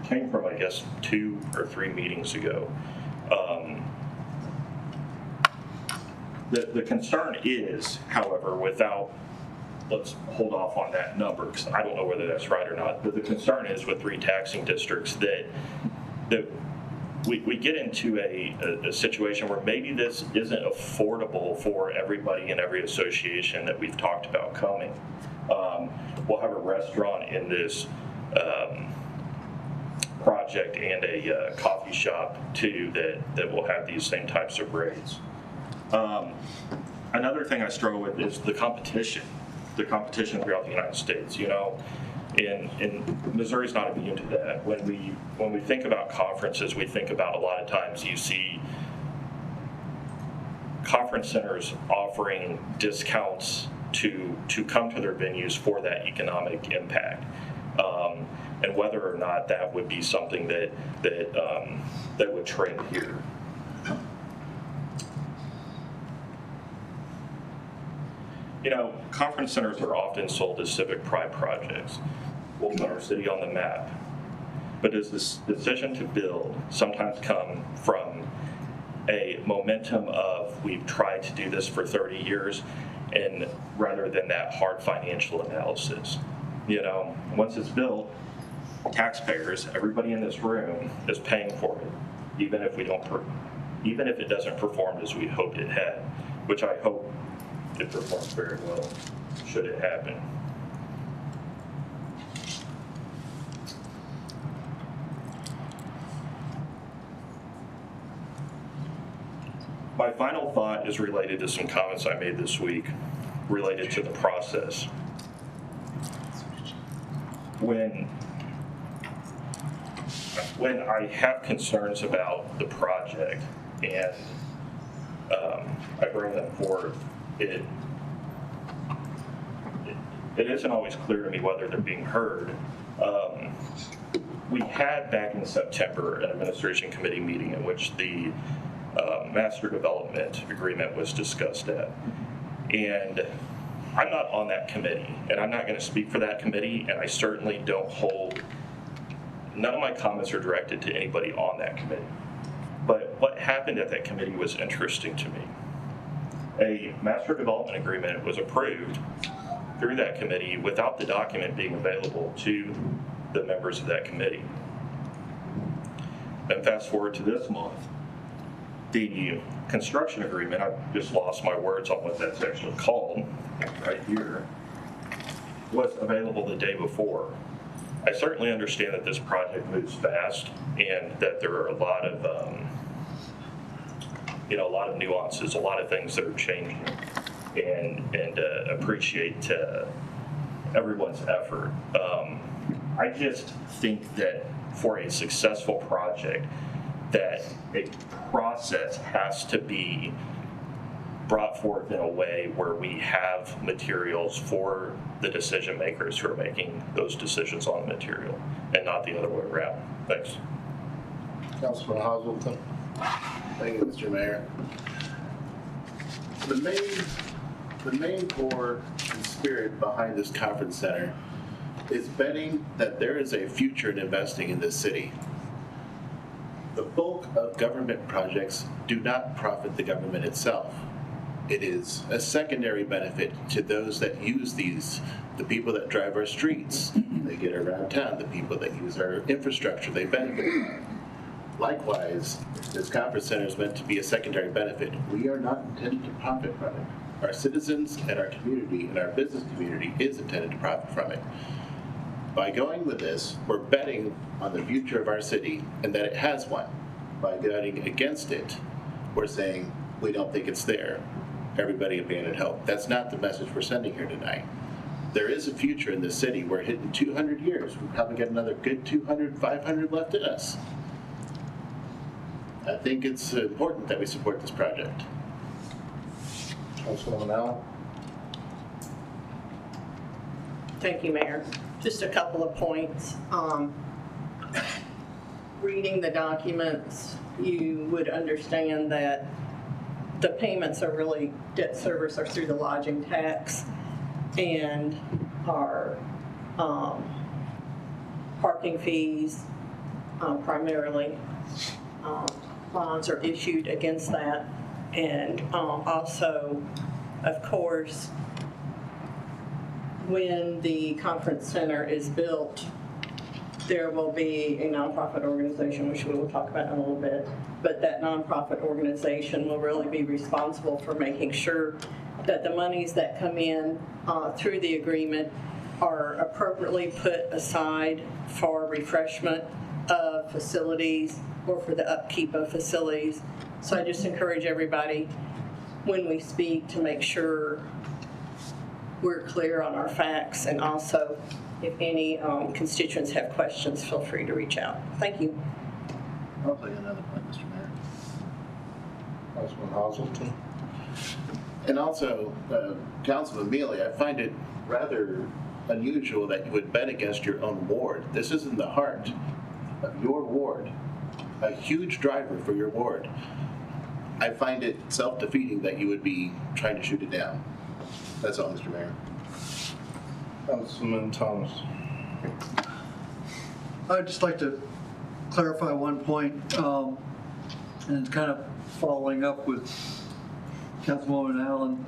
came from, I guess, 2 or 3 meetings ago. The concern is, however, let's hold off on that number because I don't know whether that's right or not, but the concern is with 3 taxing districts that we get into a situation where maybe this isn't affordable for everybody in every association that we've talked about coming. We'll have a restaurant in this project and a coffee shop too that will have these same types of rates. Another thing I struggle with is the competition throughout the United States. You know, and Missouri's not immune to that. When we think about conferences, we think about a lot of times you see conference centers offering discounts to come to their venues for that economic impact, and whether or not that would be something that would trend here. You know, conference centers are often sold as civic pride projects. We'll put our city on the map. But does this decision to build sometimes come from a momentum of we've tried to do this for 30 years, and rather than that hard financial analysis? You know, once it's built, taxpayers, everybody in this room is paying for it, even if it doesn't perform as we hoped it had, which I hope it performs very well, should it happen. My final thought is related to some comments I made this week related to the process. When I have concerns about the project and I bring them forward, it isn't always clear to me whether they're being heard. We had back in September an administration committee meeting in which the master development agreement was discussed at. And I'm not on that committee, and I'm not going to speak for that committee, and I certainly don't none of my comments are directed to anybody on that committee. But what happened at that committee was interesting to me. A master development agreement was approved through that committee without the document being available to the members of that committee. And fast forward to this month, the construction agreement, I just lost my words on what that's actually called, right here, was available the day before. I certainly understand that this project moves fast and that there are a lot of nuances, a lot of things that are changing, and appreciate everyone's effort. I just think that for a successful project, that a process has to be brought forth in a way where we have materials for the decision makers who are making those decisions on the material, and not the other way around. Thanks. Councilman Hazelton. Thank you, Mr. Mayor. The main The main core and spirit behind this conference center is betting that there is a future in investing in this city. The bulk of government projects do not profit the government itself. It is a secondary benefit to those that use these, the people that drive our streets, they get around town, the people that use our infrastructure, they benefit from it. Likewise, this conference center is meant to be a secondary benefit. We are not intended to profit from it. Our citizens and our community and our business community is intended to profit from it. By going with this, we're betting on the future of our city and that it has one. By betting against it, we're saying we don't think it's there. Everybody abandon hope. That's not the message we're sending here tonight. There is a future in this city. We're hitting 200 years. We probably got another good 200, 500 left in us. I think it's important that we support this project. Councilwoman Allen? Thank you, Mayor. Just a couple of points. Reading the documents, you would understand that the payments are really, debt service are through the lodging tax, and our parking fees primarily. Bonds are issued against that. And also, of course, when the conference center is built, there will be a nonprofit organization, which we will talk about in a little bit, but that nonprofit organization will really be responsible for making sure that the monies that come in through the agreement are appropriately put aside for refreshment of facilities or for the upkeep of facilities. So I just encourage everybody, when we speak, to make sure we're clear on our facts, and also if any constituents have questions, feel free to reach out. Thank you. I'll play another point, Mr. Mayor. Councilman Hazelton? And also, Councilman Mealy, I find it rather unusual that you would bet against your own ward. This is in the heart of your ward, a huge driver for your ward. I find it self-defeating that you would be trying to shoot it down. That's all, Mr. Mayor. Councilman Thomas? I'd just like to clarify one point, and kind of following up with Councilwoman Allen.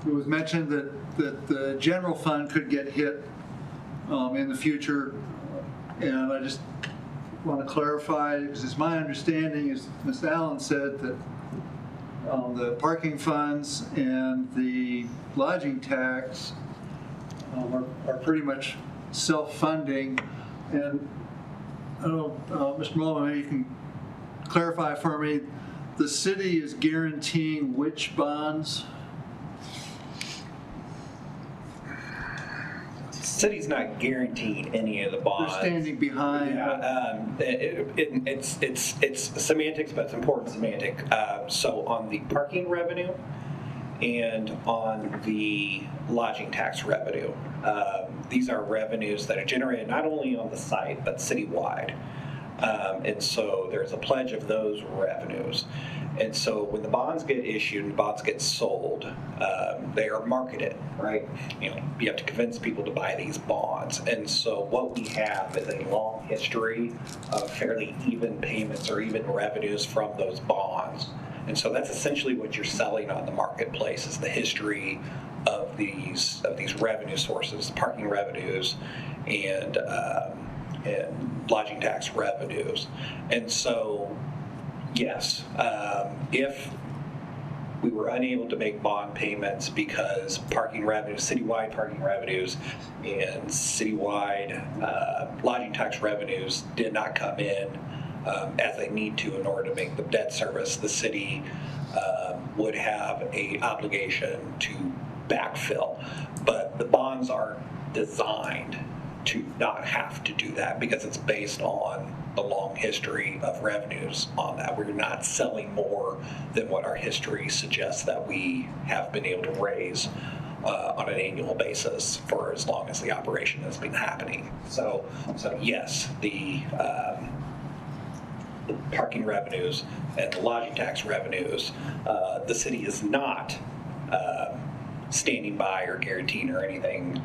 It was mentioned that the general fund could get hit in the future, and I just want to clarify, because it's my understanding, as Ms. Allen said, that the parking funds and the lodging tax are pretty much self-funding. And I don't know, Mr. Mullen, maybe you can clarify for me, the city is guaranteeing which bonds? The city's not guaranteeing any of the bonds. They're standing behind. Yeah, it's semantics, but it's important semantic. So on the parking revenue and on the lodging tax revenue, these are revenues that are generated not only on the site but citywide. And so there's a pledge of those revenues. And so when the bonds get issued and bonds get sold, they are marketed, right? You have to convince people to buy these bonds. And so what we have is a long history of fairly even payments or even revenues from those bonds. And so that's essentially what you're selling on the marketplace, is the history of these revenue sources, parking revenues and lodging tax revenues. And so, yes, if we were unable to make bond payments because parking revenues, citywide parking revenues and citywide lodging tax revenues did not come in as they need to in order to make the debt service, the city would have an obligation to backfill. But the bonds are designed to not have to do that because it's based on the long history of revenues on that. We're not selling more than what our history suggests that we have been able to raise on an annual basis for as long as the operation has been happening. So yes, the parking revenues and the lodging tax revenues, the city is not standing by or guaranteeing or anything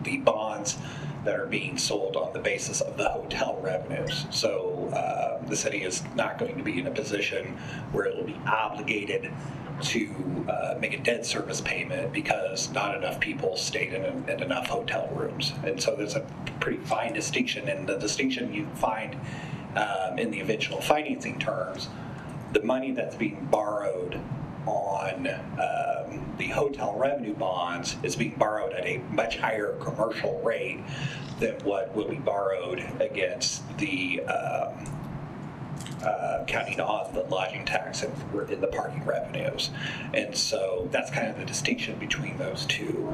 the bonds that are being sold on the basis of the hotel revenues. So the city is not going to be in a position where it will be obligated to make a debt service payment because not enough people stayed in enough hotel rooms. And so there's a pretty fine distinction, and the distinction you find in the eventual financing terms, the money that's being borrowed on the hotel revenue bonds is being borrowed at a much higher commercial rate than what will be borrowed against the counting on the lodging tax and in the parking revenues. And so that's kind of the distinction between those two.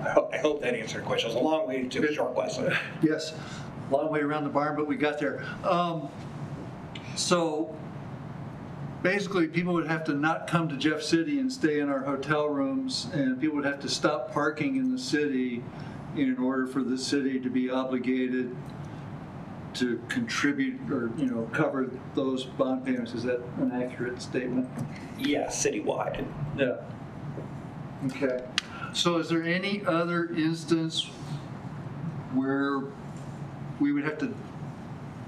I hope that answered the question. It was a long way to a short question. Yes, long way around the barn, but we got there. So basically, people would have to not come to Jeff City and stay in our hotel rooms, and people would have to stop parking in the city in order for the city to be obligated to contribute or, cover those bond payments. Is that an accurate statement? Yeah, citywide. Yeah. Okay. So is there any other instance where we would have to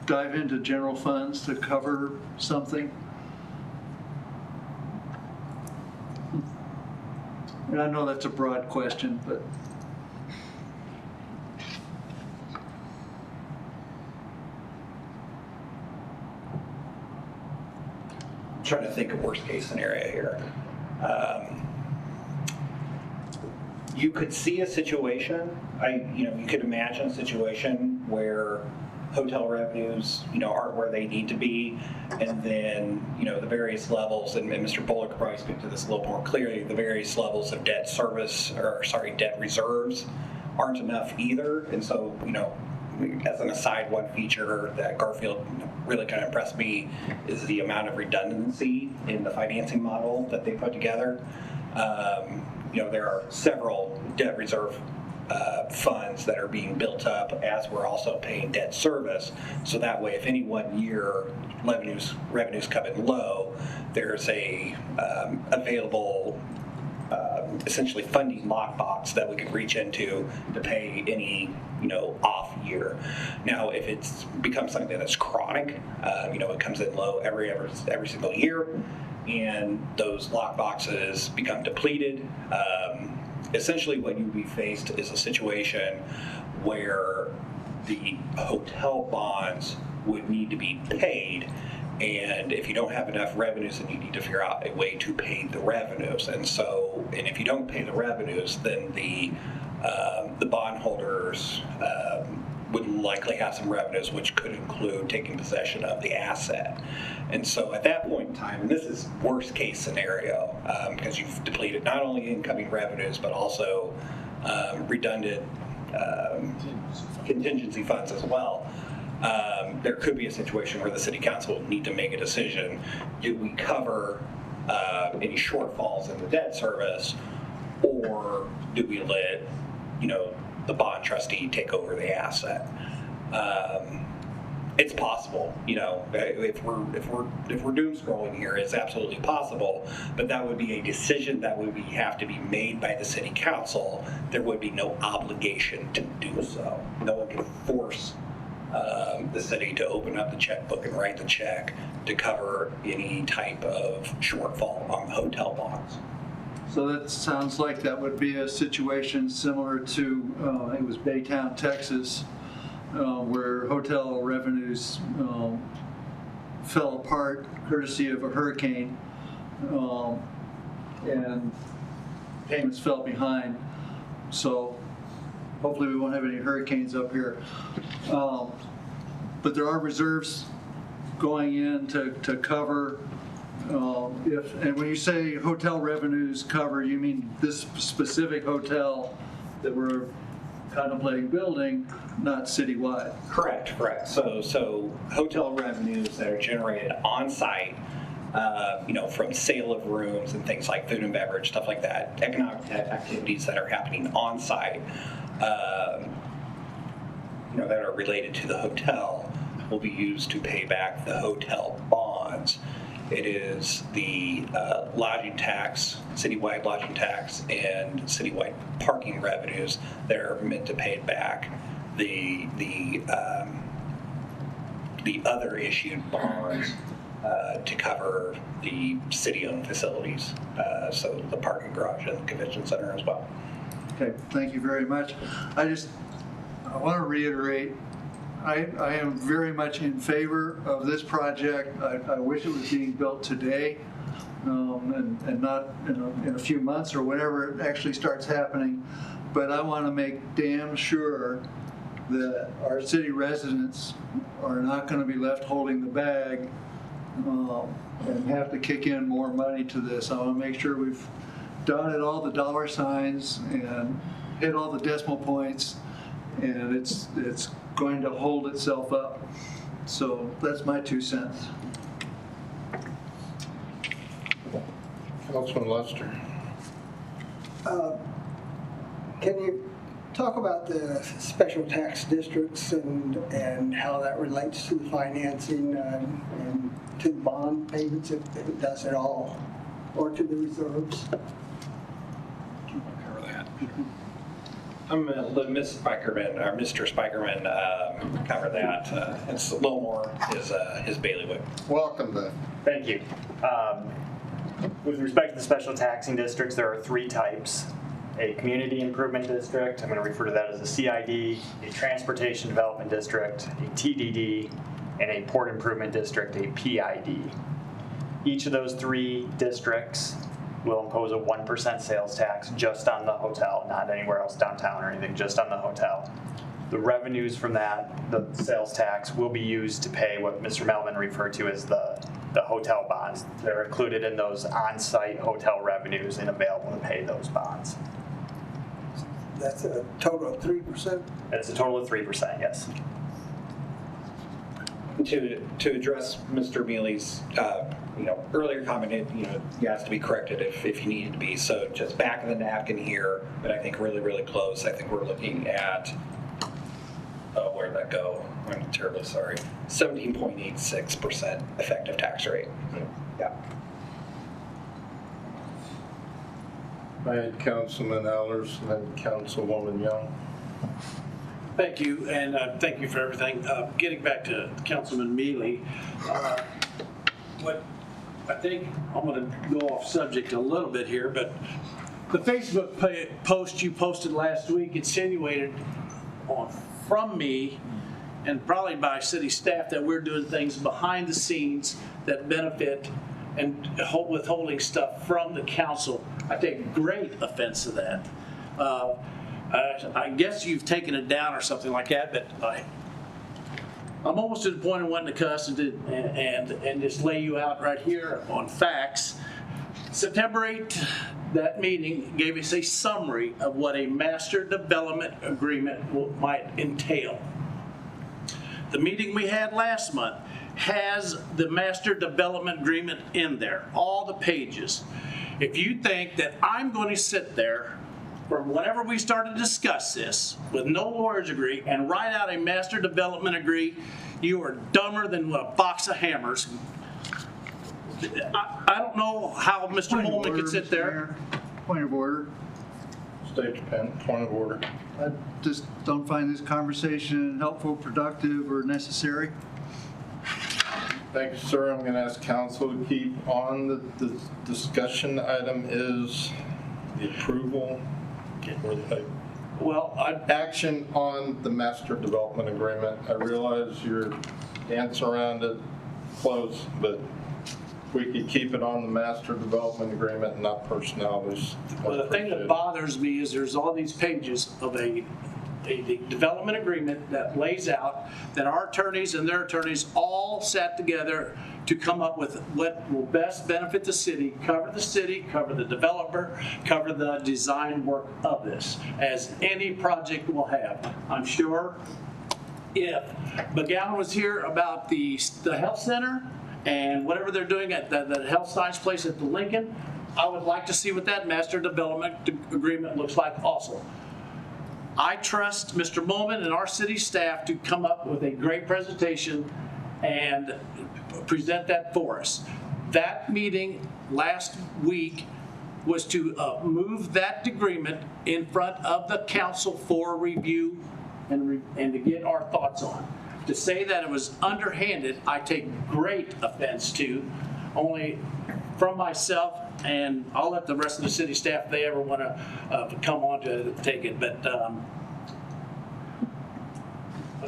dive into general funds to cover something? And I know that's a broad question, but. I'm trying to think of worst case scenario here. You could see a situation, you could imagine a situation where hotel revenues, aren't where they need to be, and then, the various levels, and Mr. Bullock could probably speak to this a little more clearly, the various levels of debt reserves aren't enough either. And so, as an aside, one feature that Garfield really kind of impressed me is the amount of redundancy in the financing model that they put together. There are several debt reserve funds that are being built up as we're also paying debt service. So that way, if any one year revenues come in low, there's a available essentially funding lockbox that we could reach into to pay any off year. Now, if it's becomes something that's chronic, it comes in low every single year, and those lockboxes become depleted. Essentially, what you'd be faced is a situation where the hotel bonds would need to be paid, and if you don't have enough revenues, then you need to figure out a way to pay the revenues. And if you don't pay the revenues, then the bondholders would likely have some revenues, which could include taking possession of the asset. And so at that point in time, and this is worst case scenario, because you've depleted not only incoming revenues, but also redundant contingency funds as well. There could be a situation where the city council will need to make a decision. Do we cover any shortfalls in the debt service, or do we let the bond trustee take over the asset? It's possible, if we're doom scrolling here, it's absolutely possible, but that would be a decision that would have to be made by the city council. There would be no obligation to do so. No one can force the city to open up the checkbook and write the check to cover any type of shortfall on the hotel bonds. So that sounds like that would be a situation similar to, I think it was Baytown, Texas, where hotel revenues fell apart courtesy of a hurricane, and payments fell behind. So hopefully we won't have any hurricanes up here. But there are reserves going in to cover and when you say hotel revenues cover, you mean this specific hotel that we're contemplating building, not citywide? Correct. So hotel revenues that are generated on site, from sale of rooms and things like food and beverage, stuff like that, economic activities that are happening on site, that are related to the hotel, will be used to pay back the hotel bonds. It is the lodging tax, citywide lodging tax, and citywide parking revenues that are meant to pay it back. The other issued bonds to cover the city-owned facilities, so the parking garage and the convention center as well. Okay, thank you very much. I want to reiterate, I am very much in favor of this project. I wish it was being built today and not in a few months or whenever it actually starts happening. But I want to make damn sure that our city residents are not going to be left holding the bag and have to kick in more money to this. I want to make sure we've dotted all the dollar signs and hit all the decimal points, and it's going to hold itself up. So that's my 2 cents. Councilman Lester. Can you talk about the special tax districts and how that relates to the financing and to the bond payments, if it does at all, or to the reserves? Cover that. I'm going to let Ms. Spikerman, or Mr. Spikerman, cover that. It's a little more his bailiwick. Welcome, Ben. Thank you. With respect to the special taxing districts, there are 3 types. A community improvement district, I'm going to refer to that as a CID, a transportation development district, a TDD, and a port improvement district, a PID. Each of those 3 districts will impose a 1% sales tax just on the hotel, not anywhere else downtown or anything, just on the hotel. The revenues from that, the sales tax, will be used to pay what Mr. Melvin referred to as the hotel bonds. They're included in those on-site hotel revenues and available to pay those bonds. That's a total of 3%? That's a total of 3%, yes. To address Mr. Mealy's earlier comment, he has to be corrected if he needed to be. So just back of the napkin here, but I think really, really close. I think we're looking at, where'd that go? I'm terribly sorry. 17.86% effective tax rate. Yeah. I had Councilman Allers and then Councilwoman Young. Thank you, and thank you for everything. Getting back to Councilman Mealy, what I think I'm going to go off subject a little bit here, but the Facebook post you posted last week insinuated from me and probably by city staff that we're doing things behind the scenes that benefit and withholding stuff from the council. I take great offense to that. I guess you've taken it down or something like that, but I'm almost to the point of wanting to cuss and just lay you out right here on facts. September 8th, that meeting gave us a summary of what a master development agreement might entail. The meeting we had last month has the master development agreement in there, all the pages. If you think that I'm going to sit there from whenever we started to discuss this with no lawyer's degree and write out a master development agree, you are dumber than a box of hammers. I don't know how Mr. Holman could sit there. Point of order. State your pen. Point of order. I just don't find this conversation helpful, productive, or necessary. Thank you, sir. I'm going to ask council to keep on. The discussion item is the approval or the action on the master development agreement. I realize you're dancing around it close, but we could keep it on the master development agreement and not personalities. Well, the thing that bothers me is there's all these pages of a development agreement that lays out that our attorneys and their attorneys all sat together to come up with what will best benefit the city, cover the developer, cover the design work of this, as any project will have. I'm sure if McGowan was here about the health center and whatever they're doing at the health science place at the Lincoln, I would like to see what that master development agreement looks like also. I trust Mr. Mulman and our city staff to come up with a great presentation and present that for us. that meeting last week was to move that agreement in front of the council for review and to get our thoughts on. To say that it was underhanded, I take great offense to, only from myself, and I'll let the rest of the city staff, if they ever want to come on to take it. But I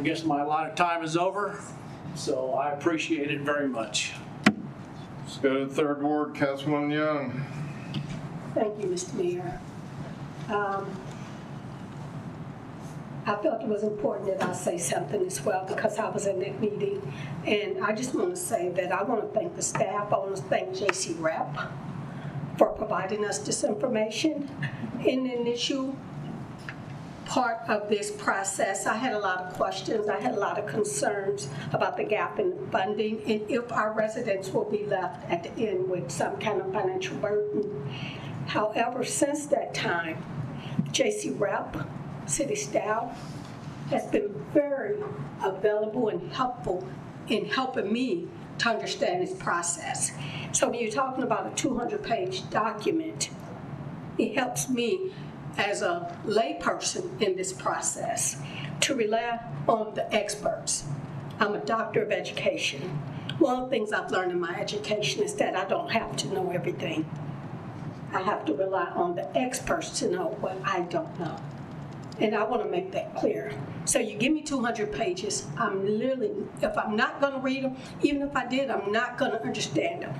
guess my allotted time is over, so I appreciate it very much. Let's go to the third ward, Councilman Young. Thank you, Mr. Mayor. I felt it was important that I say something as well because I was in that meeting. And I just want to say that I want to thank the staff. I want to thank JC Rep for providing us this information. In the initial part of this process, I had a lot of questions. I had a lot of concerns about the gap in funding and if our residents will be left at the end with some kind of financial burden. However, since that time, JC Rep, city staff, has been very available and helpful in helping me to understand this process. So when you're talking about a 200-page document, it helps me as a layperson in this process to rely on the experts. I'm a doctor of education. One of the things I've learned in my education is that I don't have to know everything. I have to rely on the experts to know what I don't know. And I want to make that clear. So you give me 200 pages, I'm literally, if I'm not going to read them, even if I did, I'm not going to understand them.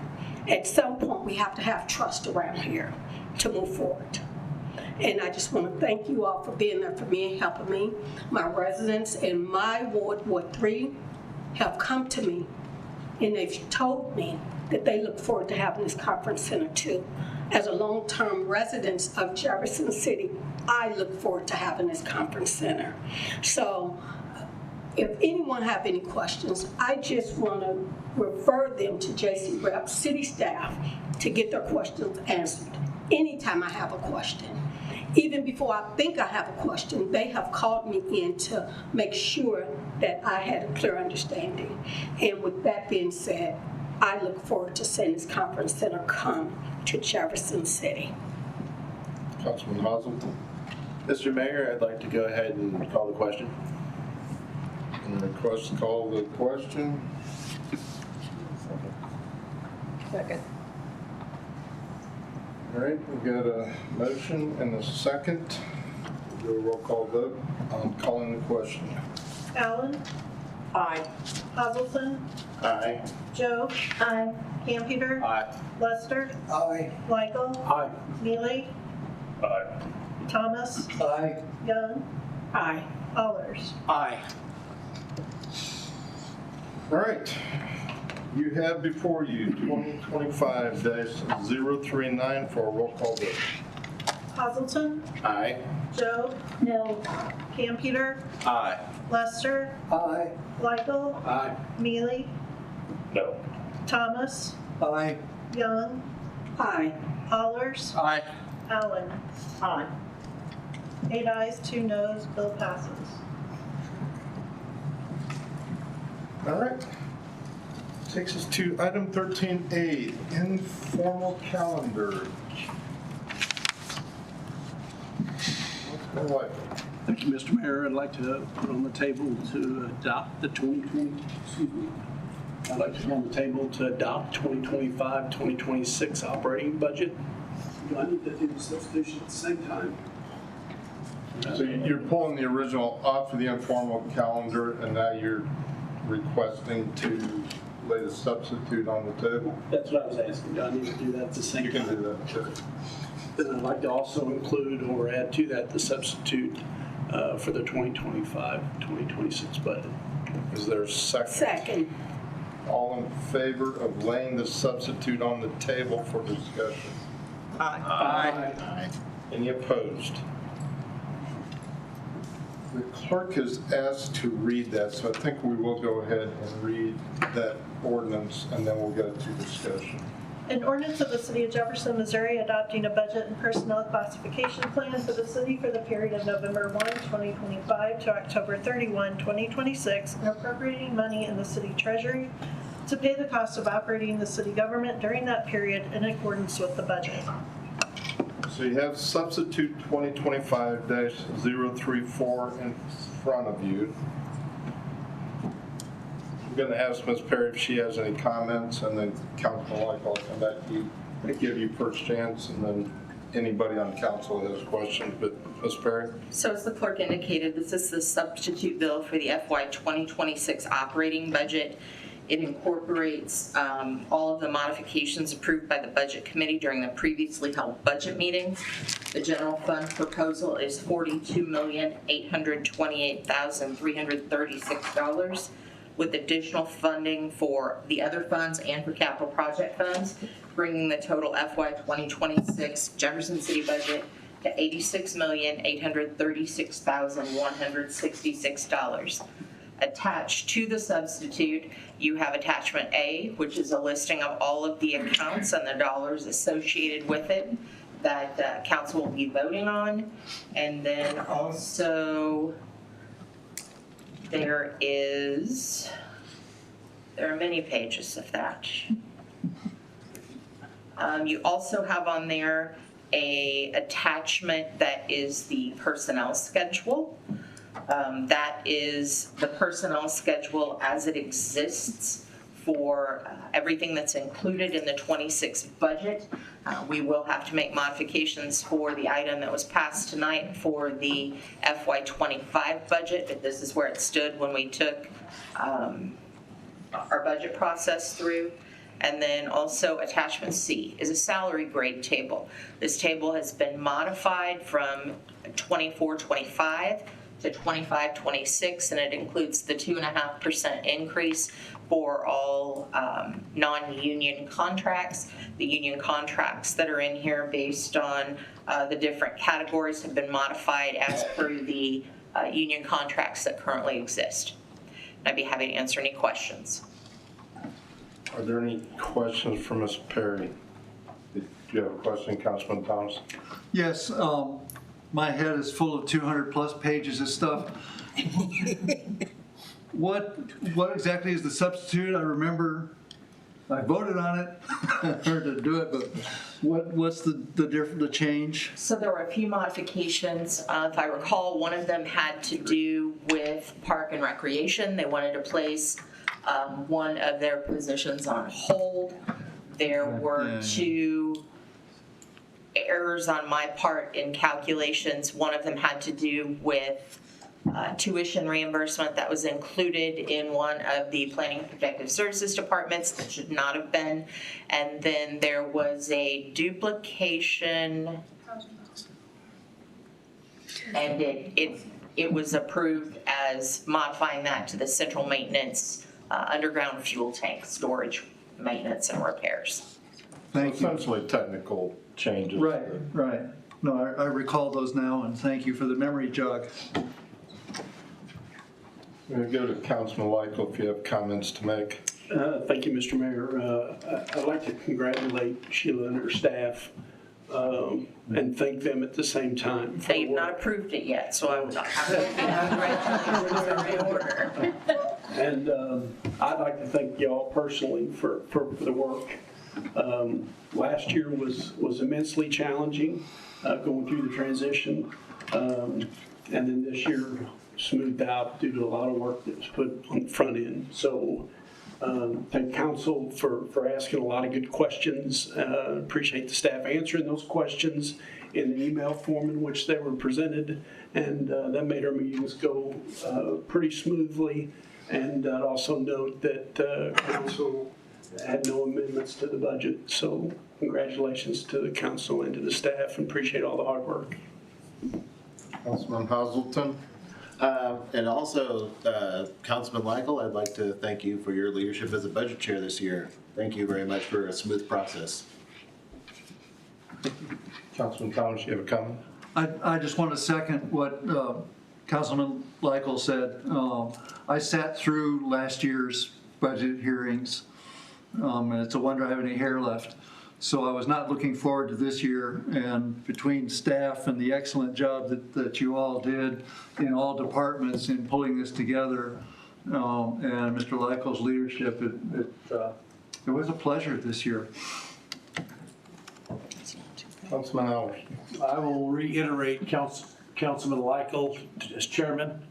At some point, we have to have trust around here to move forward. And I just want to thank you all for being there for me and helping me. My residents in my ward, Ward 3, have come to me and they've told me that they look forward to having this conference center too. As a long-term resident of Jefferson City, I look forward to having this conference center. So if anyone have any questions, I just want to refer them to JC Rep, city staff, to get their questions answered. Anytime I have a question, even before I think I have a question, they have called me in to make sure that I had a clear understanding. And with that being said, I look forward to seeing this conference center come to Jefferson City. Councilman Hazelton. Mr. Mayor, I'd like to go ahead and call the question. And request to call the question. Second. All right, we've got a motion and a second. We'll do a roll call vote on calling the question. Allen? Aye. Hazelton? Aye. Joe? Aye. Campeter? Aye. Lester? Aye. Michael? Aye. Neely? Aye. Thomas? Aye. Young? Aye. Allers? Aye. All right, you have before you 2025-039 for a roll call vote. Hazelton? Aye. Joe? No. Campeter? Aye. Lester? Aye. Michael? Aye. Neely? No. Thomas? Aye. Young? Aye. Allers? Aye. Allen? Aye. 8 ayes, 2 noes, bill passes. All right. Takes us to item 13A, informal calendar. What's going on? Thank you, Mr. Mayor. I'd like to put on the table to adopt the 2020, excuse me. I'd like to put on the table to adopt 2025-2026 operating budget. Do I need to do the substitution at the same time? So you're pulling the original off of the informal calendar and now you're requesting to lay the substitute on the table? That's what I was asking. Do I need to do that at the same time? You can do that too. Then I'd like to also include or add to that the substitute for the 2025-2026 budget. Is there a second? Second. All in favor of laying the substitute on the table for discussion? Aye. Aye. Any opposed? The clerk has asked to read that, so I think we will go ahead and read that ordinance, and then we'll get to discussion. An ordinance of the City of Jefferson, Missouri adopting a budget and personnel classification plan for the city for the period of November 1, 2025 to October 31, 2026, and appropriating money in the city treasury to pay the cost of operating the city government during that period in accordance with the budget. So you have substitute 2025-034 in front of you. I'm going to ask Ms. Perry if she has any comments, and then Councilman Like, I'll come back to you and give you first chance, and then anybody on council has questions. But Ms. Perry? So as the clerk indicated, this is the substitute bill for the FY 2026 operating budget. It incorporates all of the modifications approved by the Budget Committee during the previously held budget meetings. The general fund proposal is $42,828,336, with additional funding for the other funds and for capital project funds, bringing the total FY 2026 Jefferson City budget to $86,836,166. Attached to the substitute, you have attachment A, which is a listing of all of the accounts and the dollars associated with it that council will be voting on. And then also there are many pages of that. You also have on there a attachment that is the personnel schedule. That is the personnel schedule as it exists for everything that's included in the 26 budget. We will have to make modifications for the item that was passed tonight for the FY 25 budget, but this is where it stood when we took our budget process through. And then also attachment C is a salary grade table. This table has been modified from 24-25 to 25-26, and it includes the 2.5% increase for all non-union contracts. The union contracts that are in here based on the different categories have been modified as per the union contracts that currently exist. I'd be happy to answer any questions. Are there any questions for Ms. Perry? Do you have a question, Councilman Thomas? Yes, my head is full of 200 plus pages of stuff. What exactly is the substitute? I remember I voted on it, or to do it, but what's the change? So there were a few modifications. If I recall, one of them had to do with Park and Recreation. They wanted to place one of their positions on hold. There were two errors on my part in calculations. One of them had to do with tuition reimbursement that was included in one of the Planning and Protective Services departments that should not have been. And then there was a duplication, and it was approved as modifying that to the central maintenance underground fuel tank storage maintenance and repairs. Thank you. Essentially technical changes. Right. No, I recall those now, and thank you for the memory jog. I'm going to go to Councilman Lytle if you have comments to make. Thank you, Mr. Mayor. I'd like to congratulate Sheila and her staff and thank them at the same time. They've not approved it yet, so I'm not in order. And I'd like to thank y'all personally for the work. Last year was immensely challenging going through the transition. And then this year smoothed out due to a lot of work that was put on the front end. So thank council for asking a lot of good questions. Appreciate the staff answering those questions in the email form in which they were presented. And that made our meetings go pretty smoothly. And I'd also note that council had no amendments to the budget. So congratulations to the council and to the staff, and appreciate all the hard work. Councilman Hazelton. And also, Councilman Lytle, I'd like to thank you for your leadership as a budget chair this year. Thank you very much for a smooth process. Councilman Thomas, you have a comment? I just want to second what Councilman Lytle said. I sat through last year's budget hearings, and it's a wonder I have any hair left. So I was not looking forward to this year, and between staff and the excellent job that you all did in all departments in pulling this together, and Mr. Lykel's leadership. It was a pleasure this year. Councilman Allers. I will reiterate Councilman Lykel as chairman.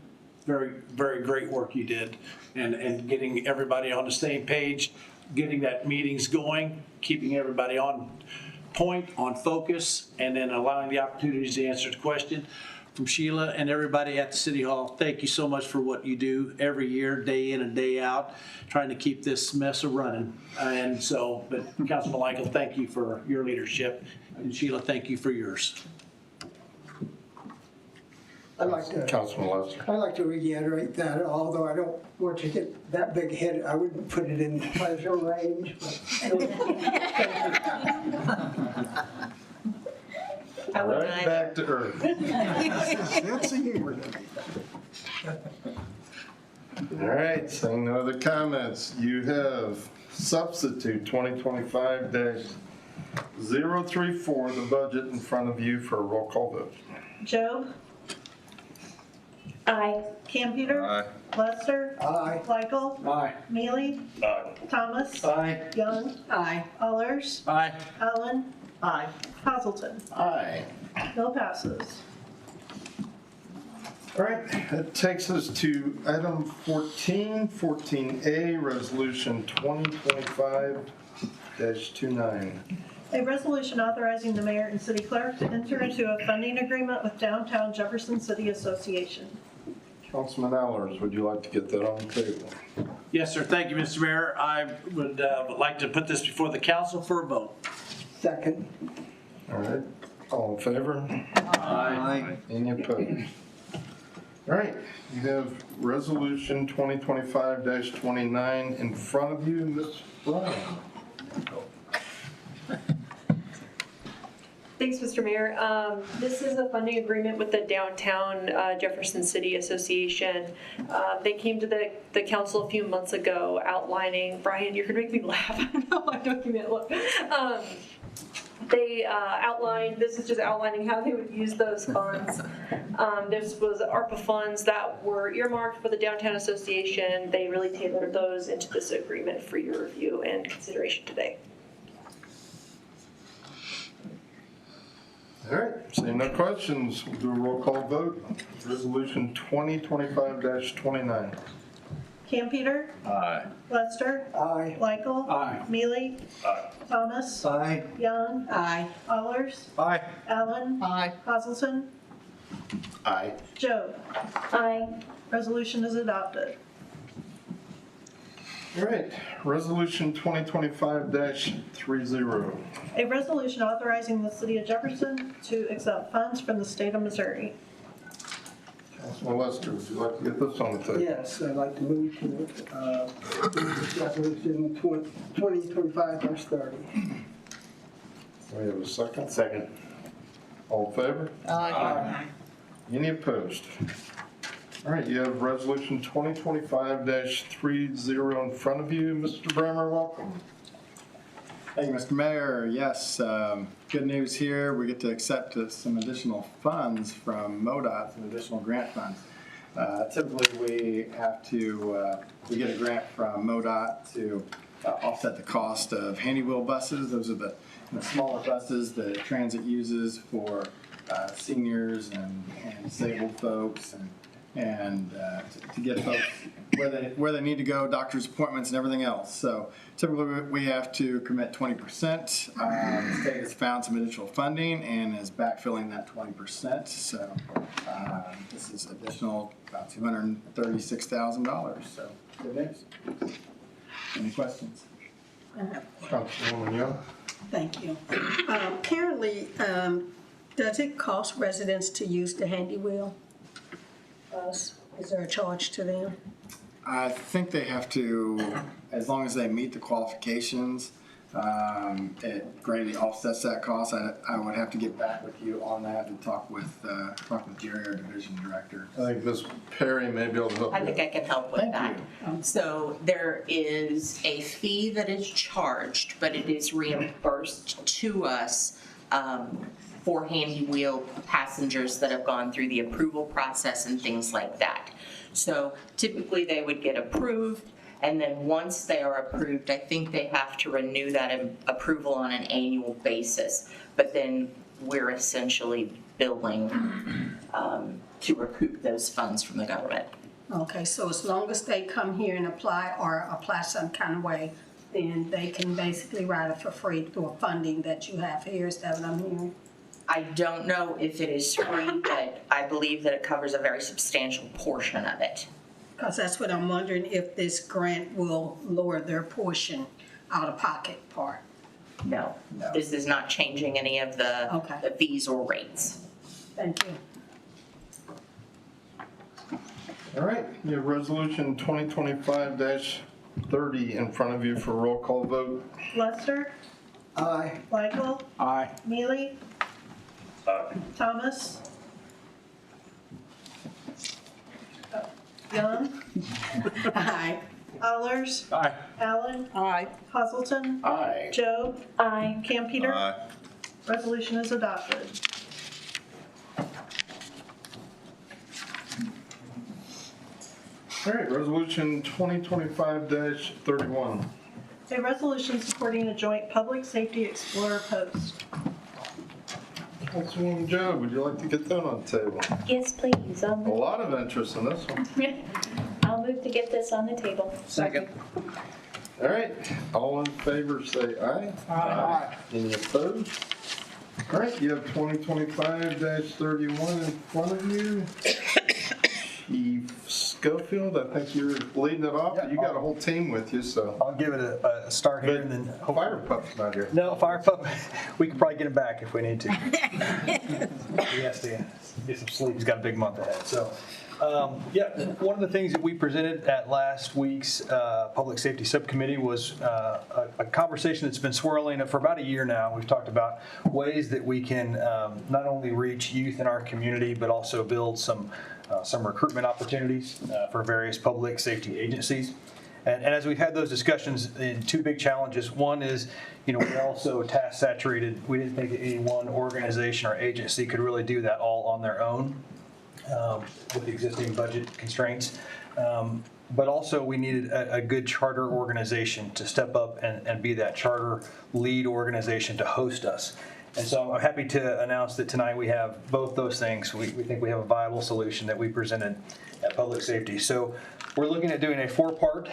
Very, very great work you did, and getting everybody on the same page, getting that meetings going, keeping everybody on point, on focus, and then allowing the opportunities to answer the question. From Sheila and everybody at the City Hall, thank you so much for what you do every year, day in and day out, trying to keep this mess running. And so, but Councilman Lykel, thank you for your leadership, and Sheila, thank you for yours. I'd like to reiterate that, although I don't want you to get that big head, I wouldn't put it in the pleasure range. All right, back to earth. That's the humor. All right, seeing no other comments, you have substitute 2025-034, the budget in front of you for a roll call vote. Joe? Aye. Campeter? Aye. Lester? Aye. Lykel? Aye. Mealy? Aye. Thomas? Aye. Young? Aye. Allers? Aye. Allen? Aye. Hazelton? Aye. Bill passes. All right, that takes us to item 14A, resolution 2025-29. A resolution authorizing the mayor and city clerk to enter into a funding agreement with Downtown Jefferson City Association. Councilman Allers, would you like to get that on the table? Yes, sir. Thank you, Mr. Mayor. I would like to put this before the council for a vote. Second. All right, all in favor? Aye. Any opposed? All right, you have resolution 2025-29 in front of you, Ms. Ryan. Thanks, Mr. Mayor. This is a funding agreement with the Downtown Jefferson City Association. They came to the council a few months ago outlining, Brian, you're gonna make me laugh. I don't know why I'm making it look. They outlined, this is just outlining how they would use those funds. This was ARPA funds that were earmarked for the Downtown Association. They really tailored those into this agreement for your review and consideration today. All right, seeing no questions, we'll do a roll call vote. Resolution 2025-29. Campeter? Aye. Lester? Aye. Lykel? Aye. Mealy? Aye. Thomas? Aye. Young? Aye. Allers? Aye. Allen? Aye. Hazelton? Aye. Joe? Aye. Resolution is adopted. All right, resolution 2025-30. A resolution authorizing the city of Jefferson to accept funds from the state of Missouri. Councilman Lester, would you like to get this on the table? Yes, I'd like to move to resolution 2025-30. We have a second? Second. All in favor? Aye. Any opposed? All right, you have resolution 2025-30 in front of you. Mr. Brammer, welcome. Thank you, Mr. Mayor. Yes, good news here. We get to accept some additional funds from MoDOT, some additional grant funds. Typically, we get a grant from MoDOT to offset the cost of handy wheel buses. Those are the smaller buses that transit uses for seniors and disabled folks and to get folks where they need to go, doctor's appointments and everything else. So typically we have to commit 20%. The state has found some additional funding and is backfilling that 20%. So this is additional about $236,000. So good news. Any questions? Councilwoman Young? Thank you. Currently, does it cost residents to use the handy wheel? Is there a charge to them? I think they have to, as long as they meet the qualifications, it greatly offsets that cost. I would have to get back with you on that and talk with Jerry, our division director. I think Ms. Perry may be able to help you. I think I can help with that. So there is a fee that is charged, but it is reimbursed to us for handy wheel passengers that have gone through the approval process and things like that. So typically they would get approved, and then once they are approved, I think they have to renew that approval on an annual basis. But then we're essentially billing to recoup those funds from the government. Okay, so as long as they come here and apply or apply some kind of way, then they can basically ride it for free through a funding that you have here, is that what I'm hearing? I don't know if it is free, but I believe that it covers a very substantial portion of it. Because that's what I'm wondering, if this grant will lower their portion out-of-pocket part. No, this is not changing any of the fees or rates. Thank you. All right, you have resolution 2025-30 in front of you for roll call vote. Lester? Aye. Michael? Aye. Mealy? Thomas? Young? Aye. Allers? Aye. Allen? Aye. Hazelton? Aye. Joe? Aye. Campeter? Aye. Resolution is adopted. All right, resolution 2025-31. A resolution supporting a joint public safety explorer post. Councilwoman Joe, would you like to get that on the table? Yes, please. A lot of interest in this one. I'll move to get this on the table. Second. All right, all in favor say aye. Aye. Any opposed? All right, you have 2025-31 in front of you. Chief Schofield, I think you're leading it off. You got a whole team with you, so. I'll give it a start here and then. Fire Pup's not here. No, Fire Pup, we could probably get him back if we need to. He has to get some sleep. He's got a big month ahead. So, yeah, one of the things that we presented at last week's Public Safety Subcommittee was a conversation that's been swirling for about a year now. We've talked about ways that we can not only reach youth in our community, but also build some recruitment opportunities for various public safety agencies. And as we've had those discussions, two big challenges. One is, we're also task saturated. We didn't think that any one organization or agency could really do that all on their own with the existing budget constraints. But also we needed a good charter organization to step up and be that charter lead organization to host us. And so I'm happy to announce that tonight we have both those things. We think we have a viable solution that we presented at Public Safety. So we're looking at doing a 4-part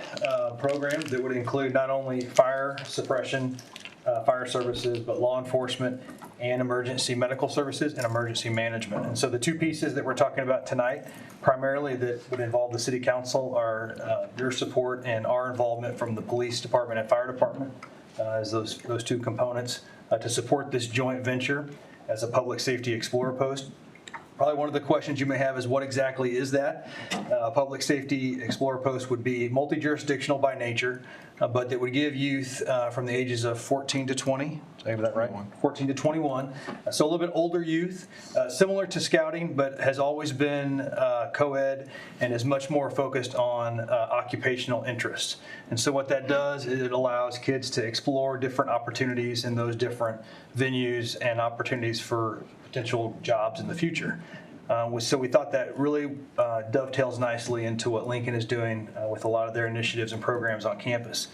program that would include not only fire suppression, fire services, but law enforcement and emergency medical services and emergency management. And so the two pieces that we're talking about tonight, primarily that would involve the City Council, are your support and our involvement from the police department and fire department as those two components to support this joint venture as a public safety explorer post. Probably one of the questions you may have is what exactly is that? Public safety explorer post would be multi-jurisdictional by nature, but that would give youth from the ages of 14 to 20, did I have that right? 14 to 21, so a little bit older youth, similar to scouting, but has always been co-ed and is much more focused on occupational interests. And so what that does is it allows kids to explore different opportunities in those different venues and opportunities for potential jobs in the future. So we thought that really dovetails nicely into what Lincoln is doing with a lot of their initiatives and programs on campus.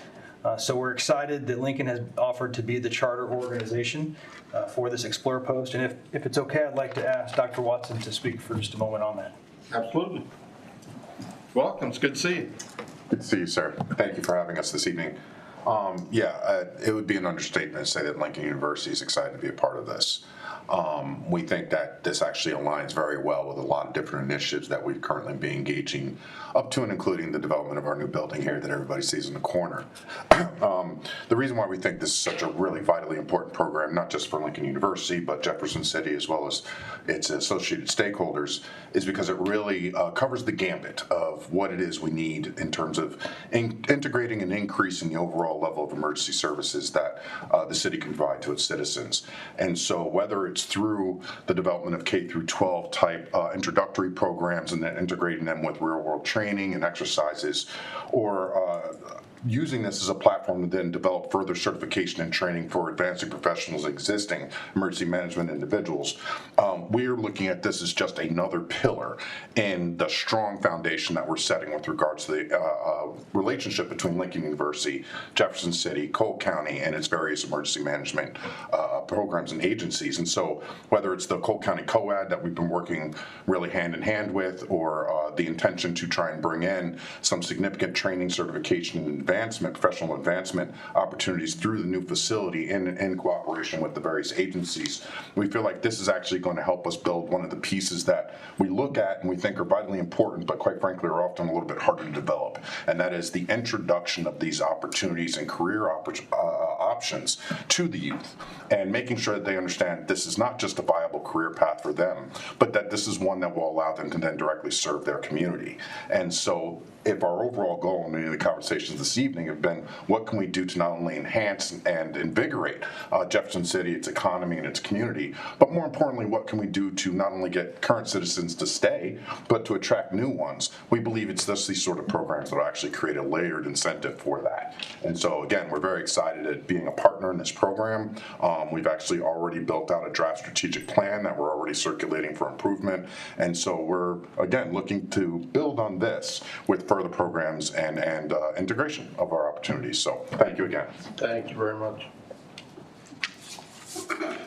So we're excited that Lincoln has offered to be the charter organization for this Explorer Post. And if it's okay, I'd like to ask Dr. Watson to speak for just a moment on that. Absolutely. Welcome, it's good to see you. Good to see you, sir. Thank you for having us this evening. It would be an understatement to say that Lincoln University is excited to be a part of this. We think that this actually aligns very well with a lot of different initiatives that we've currently been engaging up to and including the development of our new building here that everybody sees in the corner. The reason why we think this is such a really vitally important program, not just for Lincoln University, but Jefferson City as well as its associated stakeholders, is because it really covers the gambit of what it is we need in terms of integrating and increasing the overall level of emergency services that the city can provide to its citizens. And so whether it's it's through the development of K through 12 type introductory programs and then integrating them with real world training and exercises, or using this as a platform to then develop further certification and training for advancing professionals, existing emergency management individuals. We're looking at this as just another pillar in the strong foundation that we're setting with regards to the relationship between Lincoln University, Jefferson City, Cole County, and its various emergency management programs and agencies. And so whether it's the Cole County COAD that we've been working really hand in hand with, or the intention to try and bring in some significant training, certification, and advancement, professional advancement opportunities through the new facility in cooperation with the various agencies, we feel like this is actually going to help us build one of the pieces that we look at and we think are vitally important, but quite frankly are often a little bit harder to develop. And that is the introduction of these opportunities and career options to the youth, and making sure that they understand this is not just a viable career path for them, but that this is one that will allow them to then directly serve their community. And so if our overall goal in many of the conversations this evening have been, what can we do to not only enhance and invigorate Jefferson City, its economy, and its community, but more importantly, what can we do to not only get current citizens to stay, but to attract new ones? We believe it's just these sort of programs that will actually create a layered incentive for that. And so again, we're very excited at being a partner in this program. We've actually already built out a draft strategic plan that we're already circulating for improvement. And so we're, again, looking to build on this with further programs and integration of our opportunities. So thank you again. Thank you very much.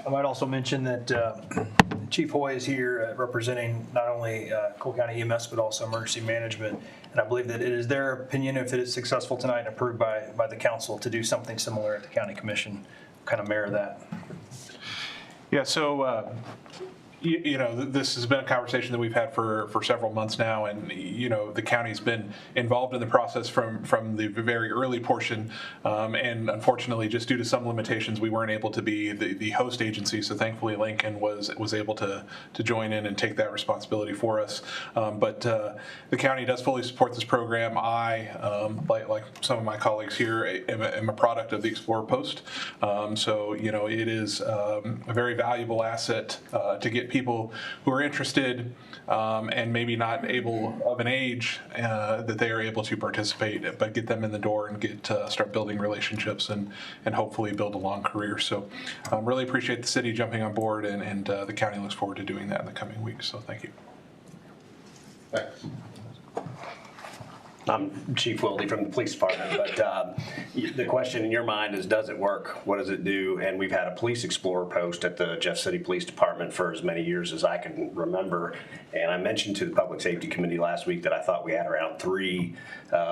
I might also mention that Chief Hoy is here representing not only Cole County EMS, but also emergency management. And I believe that it is their opinion, if it is successful tonight and approved by the council, to do something similar at the county commission, kind of mirror that. Yeah, so this has been a conversation that we've had for several months now, and the county's been involved in the process from the very early portion, and unfortunately, just due to some limitations, we weren't able to be the host agency. So thankfully, Lincoln was able to join in and take that responsibility for us. But the county does fully support this program. I, like some of my colleagues here, am a product of the Explorer Post. So it is a very valuable asset to get people who are interested and maybe not able of an age that they are able to participate, but get them in the door and start building relationships and hopefully build a long career. So really appreciate the city jumping on board, and the county looks forward to doing that in the coming weeks. So thank you. Thanks. I'm Chief Wilde from the police department, but the question in your mind is, does it work? What does it do? And we've had a police explorer post at the Jeff City Police Department for as many years as I can remember. And I mentioned to the Public Safety Committee last week that I thought we had around 3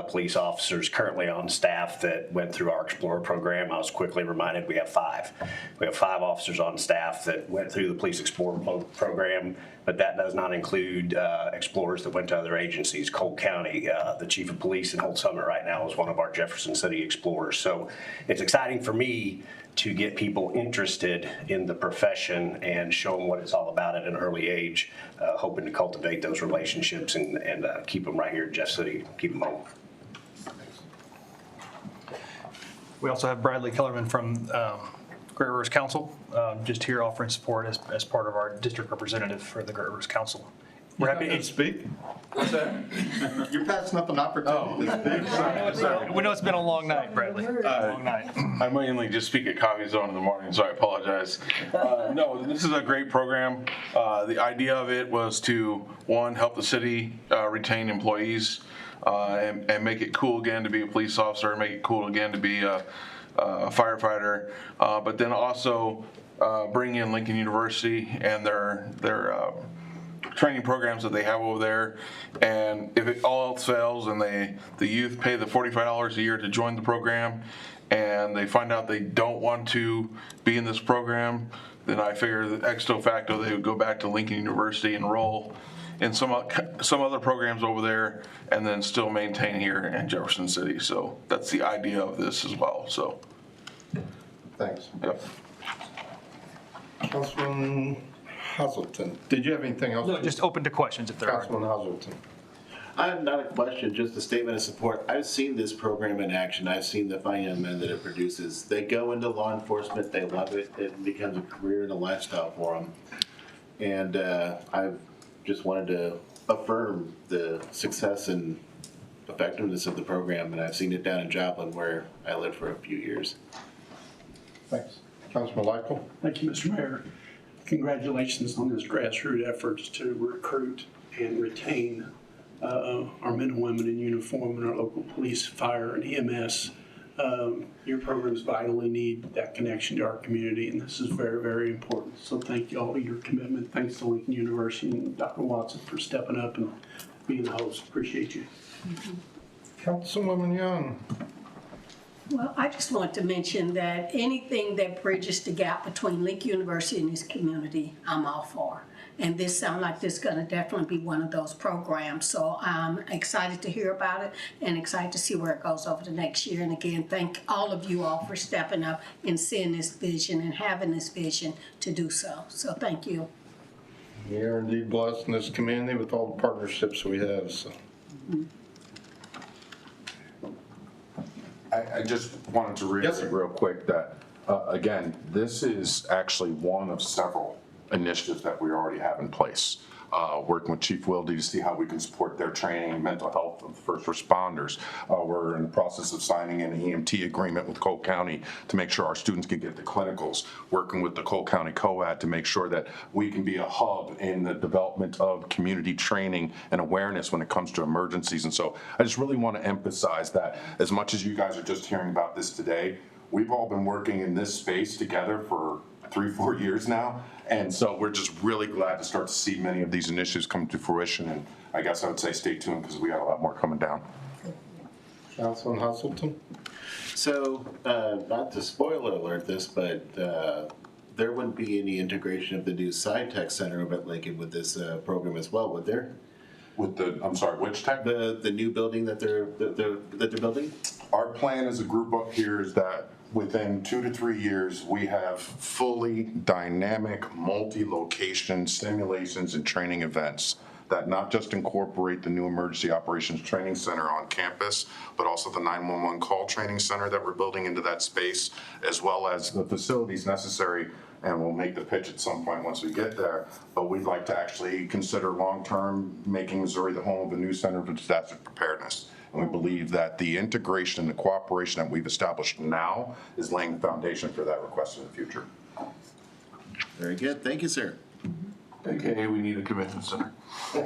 police officers currently on staff that went through our Explorer program. I was quickly reminded we have 5. We have 5 officers on staff that went through the Police Explorer program, but that does not include explorers that went to other agencies. Cole County, the Chief of Police in Holt Summit right now is one of our Jefferson City explorers. So it's exciting for me to get people interested in the profession and show them what it's all about at an early age, hoping to cultivate those relationships and keep them right here in Jeff City, keep them home. We also have Bradley Kellerman from Great Rivers Council, just here offering support as part of our district representative for the Great Rivers Council. We're happy to speak. What's that? You're passing up an opportunity to speak. Sorry. We know it's been a long night, Bradley. Long night. I mainly just speak at Coffee Zone in the morning, so I apologize. No, this is a great program. The idea of it was to, 1, help the city retain employees and make it cool again to be a police officer, make it cool again to be a firefighter, but then also bring in Lincoln University and their training programs that they have over there. And if it all else fails and the youth pay the $45 a year to join the program and they find out they don't want to be in this program, then I figure that ex facto they would go back to Lincoln University, enroll in some other programs over there, and then still maintain here in Jefferson City. So that's the idea of this as well. So thanks. Yep. Councilman Hazelton, did you have anything else? No, just open to questions if there are. Councilman Hazelton. I have not a question, just a statement of support. I've seen this program in action. I've seen the fine young men that it produces. They go into law enforcement, they love it, it becomes a career and a lifestyle for them. And I've just wanted to affirm the success and effectiveness of the program, and I've seen it down in Joplin where I lived for a few years. Thanks. Councilman Michael? Thank you, Mr. Mayor. Congratulations on this grassroots efforts to recruit and retain our men and women in uniform in our local police, fire, and EMS. Your programs vitally need that connection to our community, and this is very, very important. So thank you all for your commitment. Thanks to Lincoln University and Dr. Watson for stepping up and being the host. Appreciate you. Councilwoman Young. Well, I just want to mention that anything that bridges the gap between Lincoln University and this community, I'm all for. And this sounds like this is going to definitely be one of those programs. So I'm excited to hear about it and excited to see where it goes over the next year. And again, thank all of you all for stepping up and seeing this vision and having this vision to do so. So thank you. We are indeed blessed in this community with all the partnerships we have. So. I just wanted to reiterate real quick that, again, this is actually one of several initiatives that we already have in place. Working with Chief Wilde to see how we can support their training and mental health of first responders. We're in the process of signing an EMT agreement with Cole County to make sure our students can get the clinicals. Working with the Cole County COAD to make sure that we can be a hub in the development of community training and awareness when it comes to emergencies. And so I just really want to emphasize that as much as you guys are just hearing about this today, we've all been working in this space together for 3-4 years now. And so we're just really glad to start to see many of these initiatives come to fruition. And I guess I would say stay tuned because we got a lot more coming down. Councilman Hustleton? So, not to spoiler alert this, but there wouldn't be any integration of the new SciTech Center over at Lincoln with this program as well, would there? With the, I'm sorry, which tech? The new building that they're building? Our plan as a group up here is that within 2 to 3 years, we have fully dynamic, multi-location simulations and training events that not just incorporate the new Emergency Operations Training Center on campus, but also the 911 call training center that we're building into that space, as well as the facilities necessary. And we'll make the pitch at some point once we get there. But we'd like to actually consider long-term making Missouri the home of a new center for disaster preparedness. And we believe that the integration and the cooperation that we've established now is laying the foundation for that request in the future. Very good. Thank you, sir. AKA, we need a convention center. You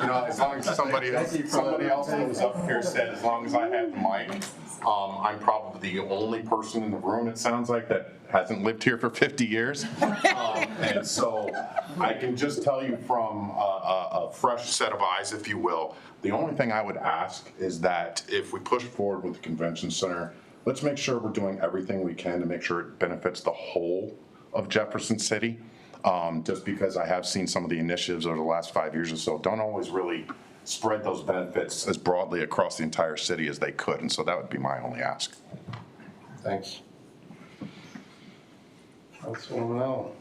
know, as long as somebody else that was up here said, as long as I have the mic, I'm probably the only person in the room, it sounds like, that hasn't lived here for 50 years. And so I can just tell you from a fresh set of eyes, if you will, the only thing I would ask is that if we push forward with the convention center, let's make sure we're doing everything we can to make sure it benefits the whole of Jefferson City. Just because I have seen some of the initiatives over the last 5 years or so don't always really spread those benefits as broadly across the entire city as they could. And so that would be my only ask. Thanks. Councilwoman Allen.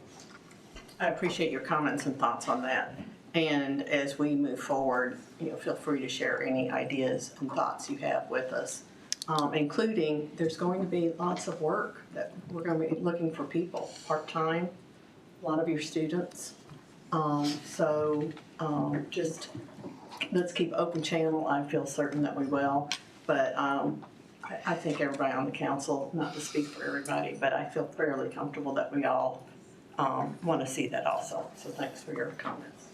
I appreciate your comments and thoughts on that. And as we move forward, feel free to share any ideas and thoughts you have with us, including there's going to be lots of work that we're going to be looking for people, part-time, a lot of your students. Just let's keep open channel. I feel certain that we will. But I think everybody on the council, not to speak for everybody, but I feel fairly comfortable that we all want to see that also. So thanks for your comments.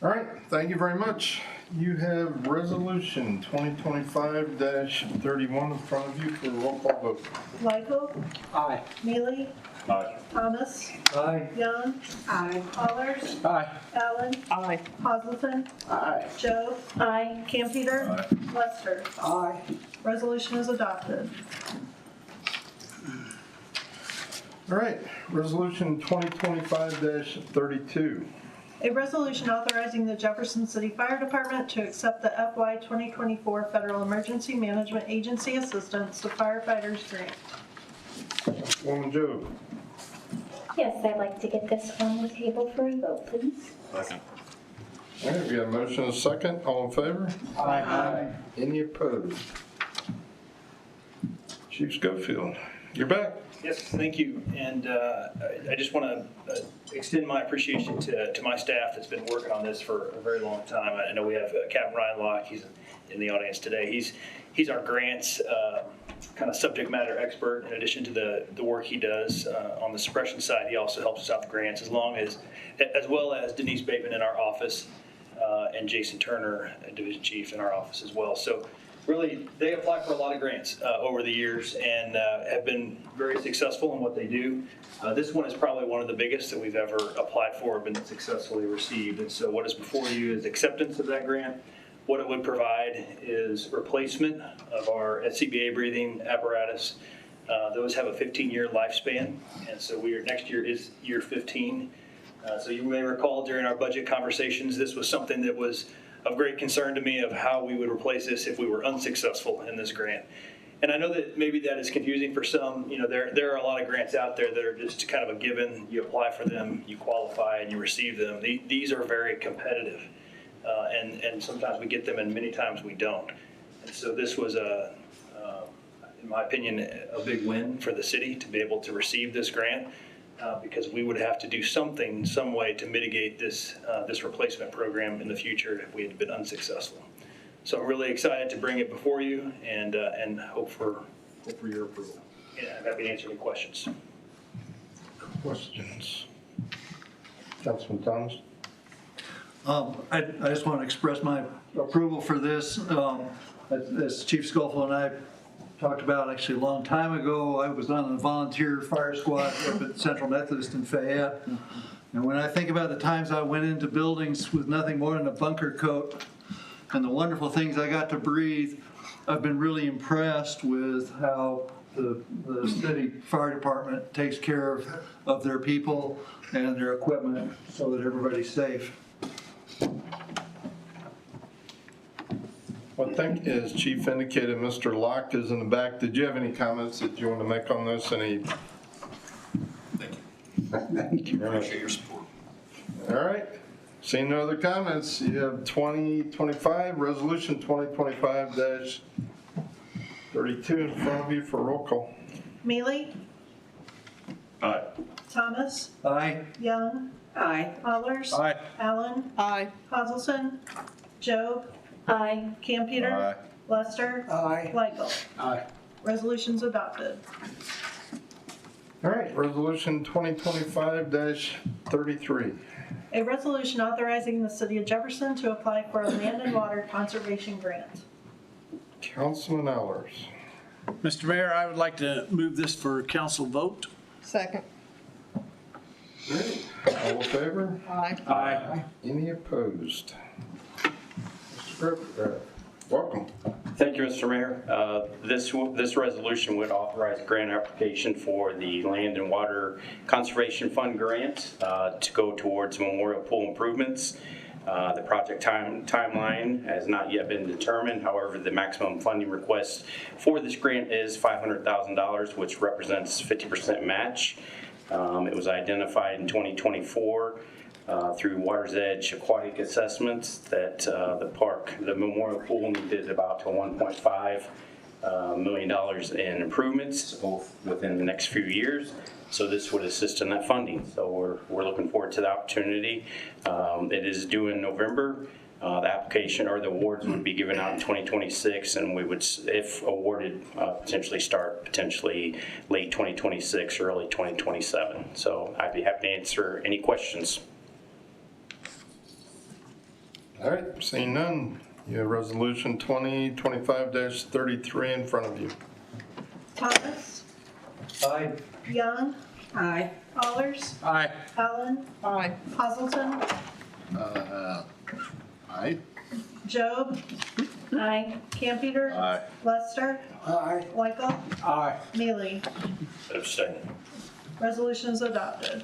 All right, thank you very much. You have resolution 2025-31 in front of you for a roll call vote. Michael? Aye. Mealy? Aye. Thomas? Aye. Young? Aye. Allers? Aye. Allen? Aye. Hazelton? Aye. Joe? Aye. Campeter? Aye. Lester? Aye. Resolution is adopted. All right, resolution 2025-32. A resolution authorizing the Jefferson City Fire Department to accept the FY 2024 Federal Emergency Management Agency Assistance to Firefighters Grant. Woman Joe. Yes, I'd like to get this on the table for a vote, please. Second. All right, we got a motion and a second. All in favor? Aye. Any opposed? Chief Schofield, you're back. Yes, thank you. And I just want to extend my appreciation to my staff that's been working on this for a very long time. I know we have Captain Ryan Locke, he's in the audience today. He's our grants kind of subject matter expert. In addition to the work he does on the suppression side, he also helps us out with grants, as well as Denise Bateman in our office and Jason Turner, Division Chief in our office as well. So really, they apply for a lot of grants over the years and have been very successful in what they do. This one is probably one of the biggest that we've ever applied for or been successfully received. And so what is before you is acceptance of that grant. What it would provide is replacement of our SCBA breathing apparatus. Those have a 15-year lifespan, and so next year is year 15. So you may recall during our budget conversations, this was something that was of great concern to me of how we would replace this if we were unsuccessful in this grant. And I know that maybe that is confusing for some. You know, there are a lot of grants out there that are just kind of a given. You apply for them, you qualify, and you receive them. These are very competitive, and sometimes we get them, and many times we don't. And so this was in my opinion, a big win for the city to be able to receive this grant. Because we would have to do something, some way to mitigate this replacement program in the future if we had been unsuccessful. So I'm really excited to bring it before you and hope for your approval. And I'm happy to answer any questions. Questions? Councilman Thomas? I just want to express my approval for this. As Chief Schofield and I talked about actually a long time ago, I was on the volunteer fire squad up at Central Methodist in Fayette. And when I think about the times I went into buildings with nothing more than a bunker coat and the wonderful things I got to breathe, I've been really impressed with how the city fire department takes care of their people and their equipment so that everybody's safe. Well, I think as Chief indicated, Mr. Locke is in the back. Did you have any comments that you want to make on this? Thank you. Appreciate your support. All right. Seeing no other comments, you have 2025, Resolution 2025-32 in front of you for roll call. Mealy? Aye. Thomas? Aye. Young? Aye. Allers? Aye. Allen? Aye. Hazelton? Job? Aye. Campeter? Aye. Lester? Aye. Michael? Aye. Resolution's adopted. All right, Resolution 2025-33. A resolution authorizing the city of Jefferson to apply for a land and water conservation grant. Councilman Allers. Mr. Mayor, I would like to move this for council vote. Second. All in favor? Aye. Aye. Any opposed? Mr. Griffith, welcome. Thank you, Mr. Mayor. This resolution would authorize a grant application for the Land and Water Conservation Fund grant to go towards memorial pool improvements. The project timeline has not yet been determined. However, the maximum funding request for this grant is $500,000, which represents 50% match. It was identified in 2024 through Water's Edge aquatic assessments that the memorial pool needed about $1.5 million in improvements both within the next few years. So this would assist in that funding. So we're looking forward to the opportunity. It is due in November. The application or the awards would be given out in 2026, and we would, if awarded, potentially start late 2026, early 2027. So I'd be happy to answer any questions. All right, seeing none, you have Resolution 2025-33 in front of you. Thomas? Aye. Young? Aye. Allers? Aye. Allen? Aye. Hazelton? Aye. Job? Aye. Campeter? Aye. Lester? Aye. Michael? Aye. Mealy? Abstain. Resolution is adopted.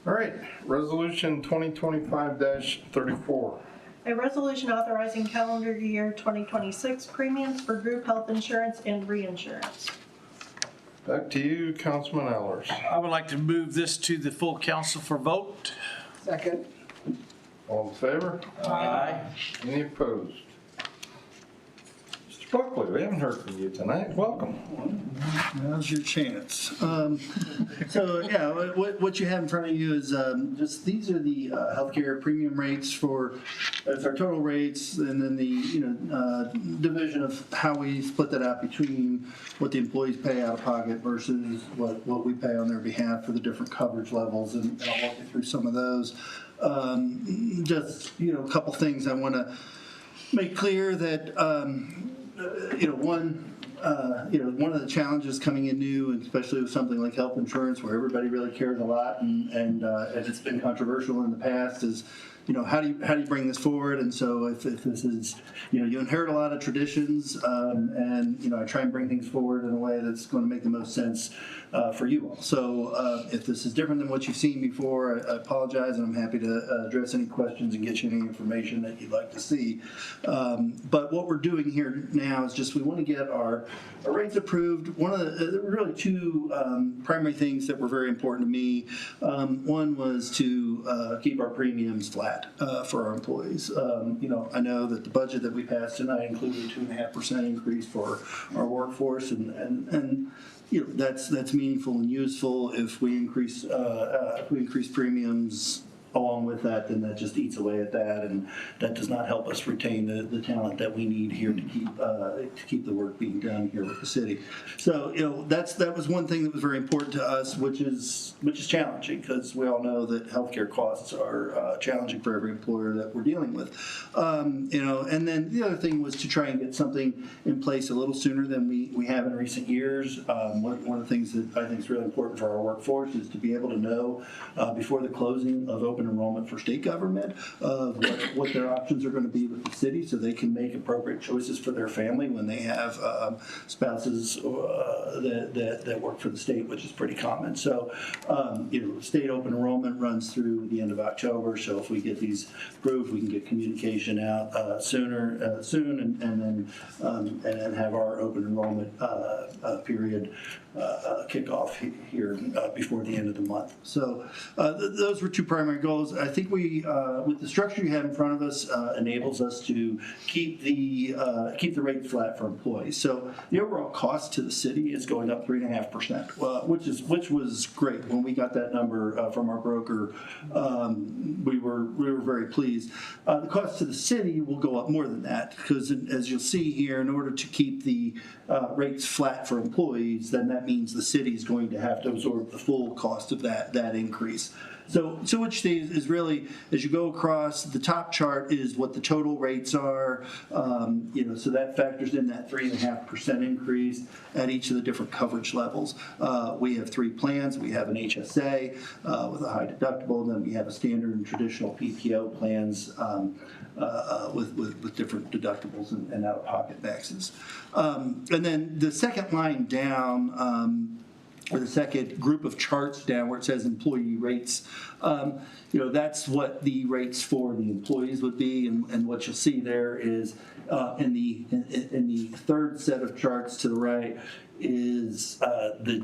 All right, Resolution 2025-34. A resolution authorizing calendar year 2026 premiums for group health insurance and reinsurance. Back to you, Councilman Allers. I would like to move this to the full council for vote. Second. All in favor? Aye. Any opposed? Mr. Buckley, we haven't heard from you tonight. Welcome. Now's your chance. So yeah, what you have in front of you is just these are the healthcare premium rates for it's our total rates, and then the division of how we split that out between what the employees pay out of pocket versus what we pay on their behalf for the different coverage levels, and I'll walk you through some of those. Just a couple things I want to make clear that one of the challenges coming in new, and especially with something like health insurance where everybody really cares a lot, and it's been controversial in the past, is how do you bring this forward? And so if this is you inherit a lot of traditions, and I try and bring things forward in a way that's going to make the most sense for you all. So if this is different than what you've seen before, I apologize, and I'm happy to address any questions and get you any information that you'd like to see. But what we're doing here now is just we want to get our rates approved. One of the really two primary things that were very important to me. One was to keep our premiums flat for our employees. I know that the budget that we passed tonight included a 2.5% increase for our workforce, and that's meaningful and useful. If we increase premiums along with that, then that just eats away at that, and that does not help us retain the talent that we need here to keep the work being done here with the city. So that was one thing that was very important to us, which is challenging, because we all know that healthcare costs are challenging for every employer that we're dealing with. And then the other thing was to try and get something in place a little sooner than we have in recent years. One of the things that I think is really important for our workforce is to be able to know before the closing of open enrollment for state government of what their options are going to be with the city, so they can make appropriate choices for their family when they have spouses that work for the state, which is pretty common. So state open enrollment runs through the end of October, so if we get these approved, we can get communication out soon, and then have our open enrollment period kick off here before the end of the month. So those were two primary goals. I think we, with the structure you have in front of us, enables us to keep the rate flat for employees. So the overall cost to the city is going up 3.5%, which was great. When we got that number from our broker, we were very pleased. The cost to the city will go up more than that, because as you'll see here, in order to keep the rates flat for employees, then that means the city is going to have to absorb the full cost of that increase. So what you see is really, as you go across, the top chart is what the total rates are, so that factors in that 3.5% increase at each of the different coverage levels. We have 3 plans. We have an HSA with a high deductible, and then we have a standard and traditional PPO plans with different deductibles and out-of-pocket maxes. And then the second line down, or the second group of charts down where it says employee rates, that's what the rates for the employees would be, and what you'll see there is in the third set of charts to the right is the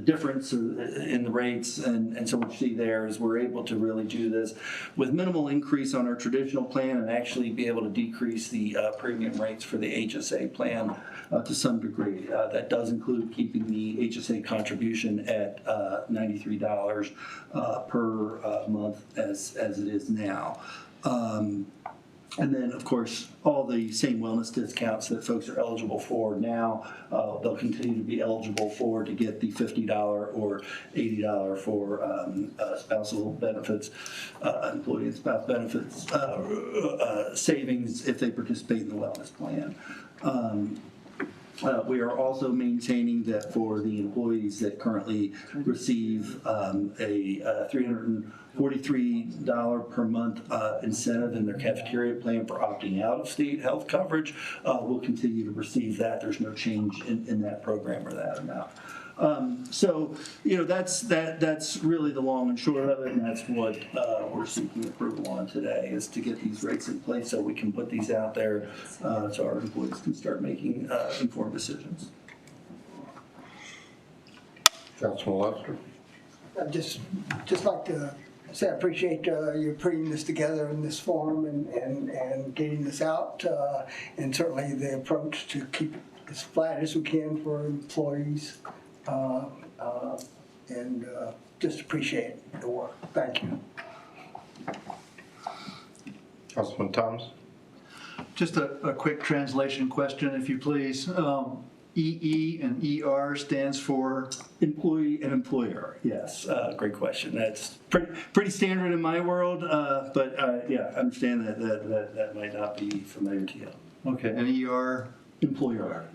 difference in the rates, and so what you see there is we're able to really do this with minimal increase on our traditional plan, and actually be able to decrease the premium rates for the HSA plan to some degree. That does include keeping the HSA contribution at $93 per month as it is now. And then, of course, all the same wellness discounts that folks are eligible for now, they'll continue to be eligible for to get the $50 or $80 for spousal benefits, employee and spouse benefits savings if they participate in the wellness plan. We are also maintaining that for the employees that currently receive a $343 per month incentive in their cafeteria plan for opting out of state health coverage, will continue to receive that. There's no change in that program or that amount. So, that's really the long and short of it, and that's what we're seeking approval on today, is to get these rates in place so we can put these out there so our employees can start making informed decisions. Councilman Lester? I'd just like to say I appreciate you putting this together in this form and getting this out, and certainly the approach to keep it as flat as we can for employees, and just appreciate the work. Thank you. Councilman Thomas? Just a quick translation question, if you please. EE and ER stands for? Employee and employer, yes. Great question. That's pretty standard in my world, but yeah, I understand that might not be familiar to you. Okay, and ER? Employer.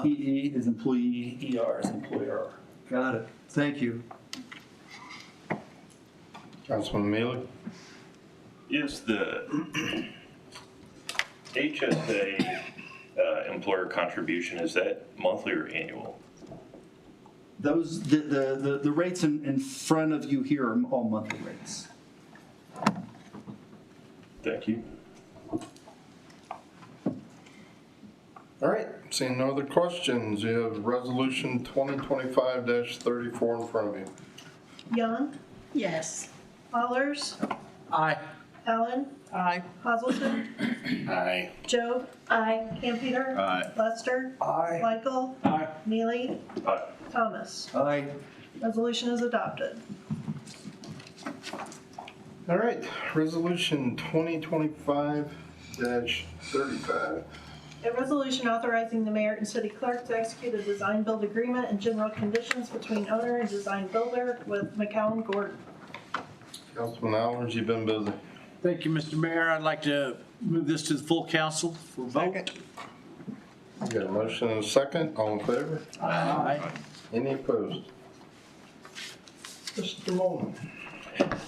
EE is employee, ER is employer. Got it. Thank you. Councilman Mealy? Is the HSA employer contribution, is that monthly or annual? Those, the rates in front of you here are all monthly rates. Thank you. All right, seeing no other questions, you have Resolution 2025-34 in front of you. Young, Yes. Allers, Aye. Allen, Aye. Hazelton, Aye. Joe, Aye. Campeter, Aye. Lester, Aye. Michael, Aye. Mealy, Aye. Thomas. Aye. Resolution is adopted. All right, Resolution 2025-35. A resolution authorizing the mayor and city clerk to execute a design-build agreement and general conditions between owner and design builder with McCown Gordon. Councilman Allers, you've been busy. Thank you, Mr. Mayor. I'd like to move this to the full council for vote. You got a motion and a second, all in favor? Aye. Any opposed? Mr. Mullen?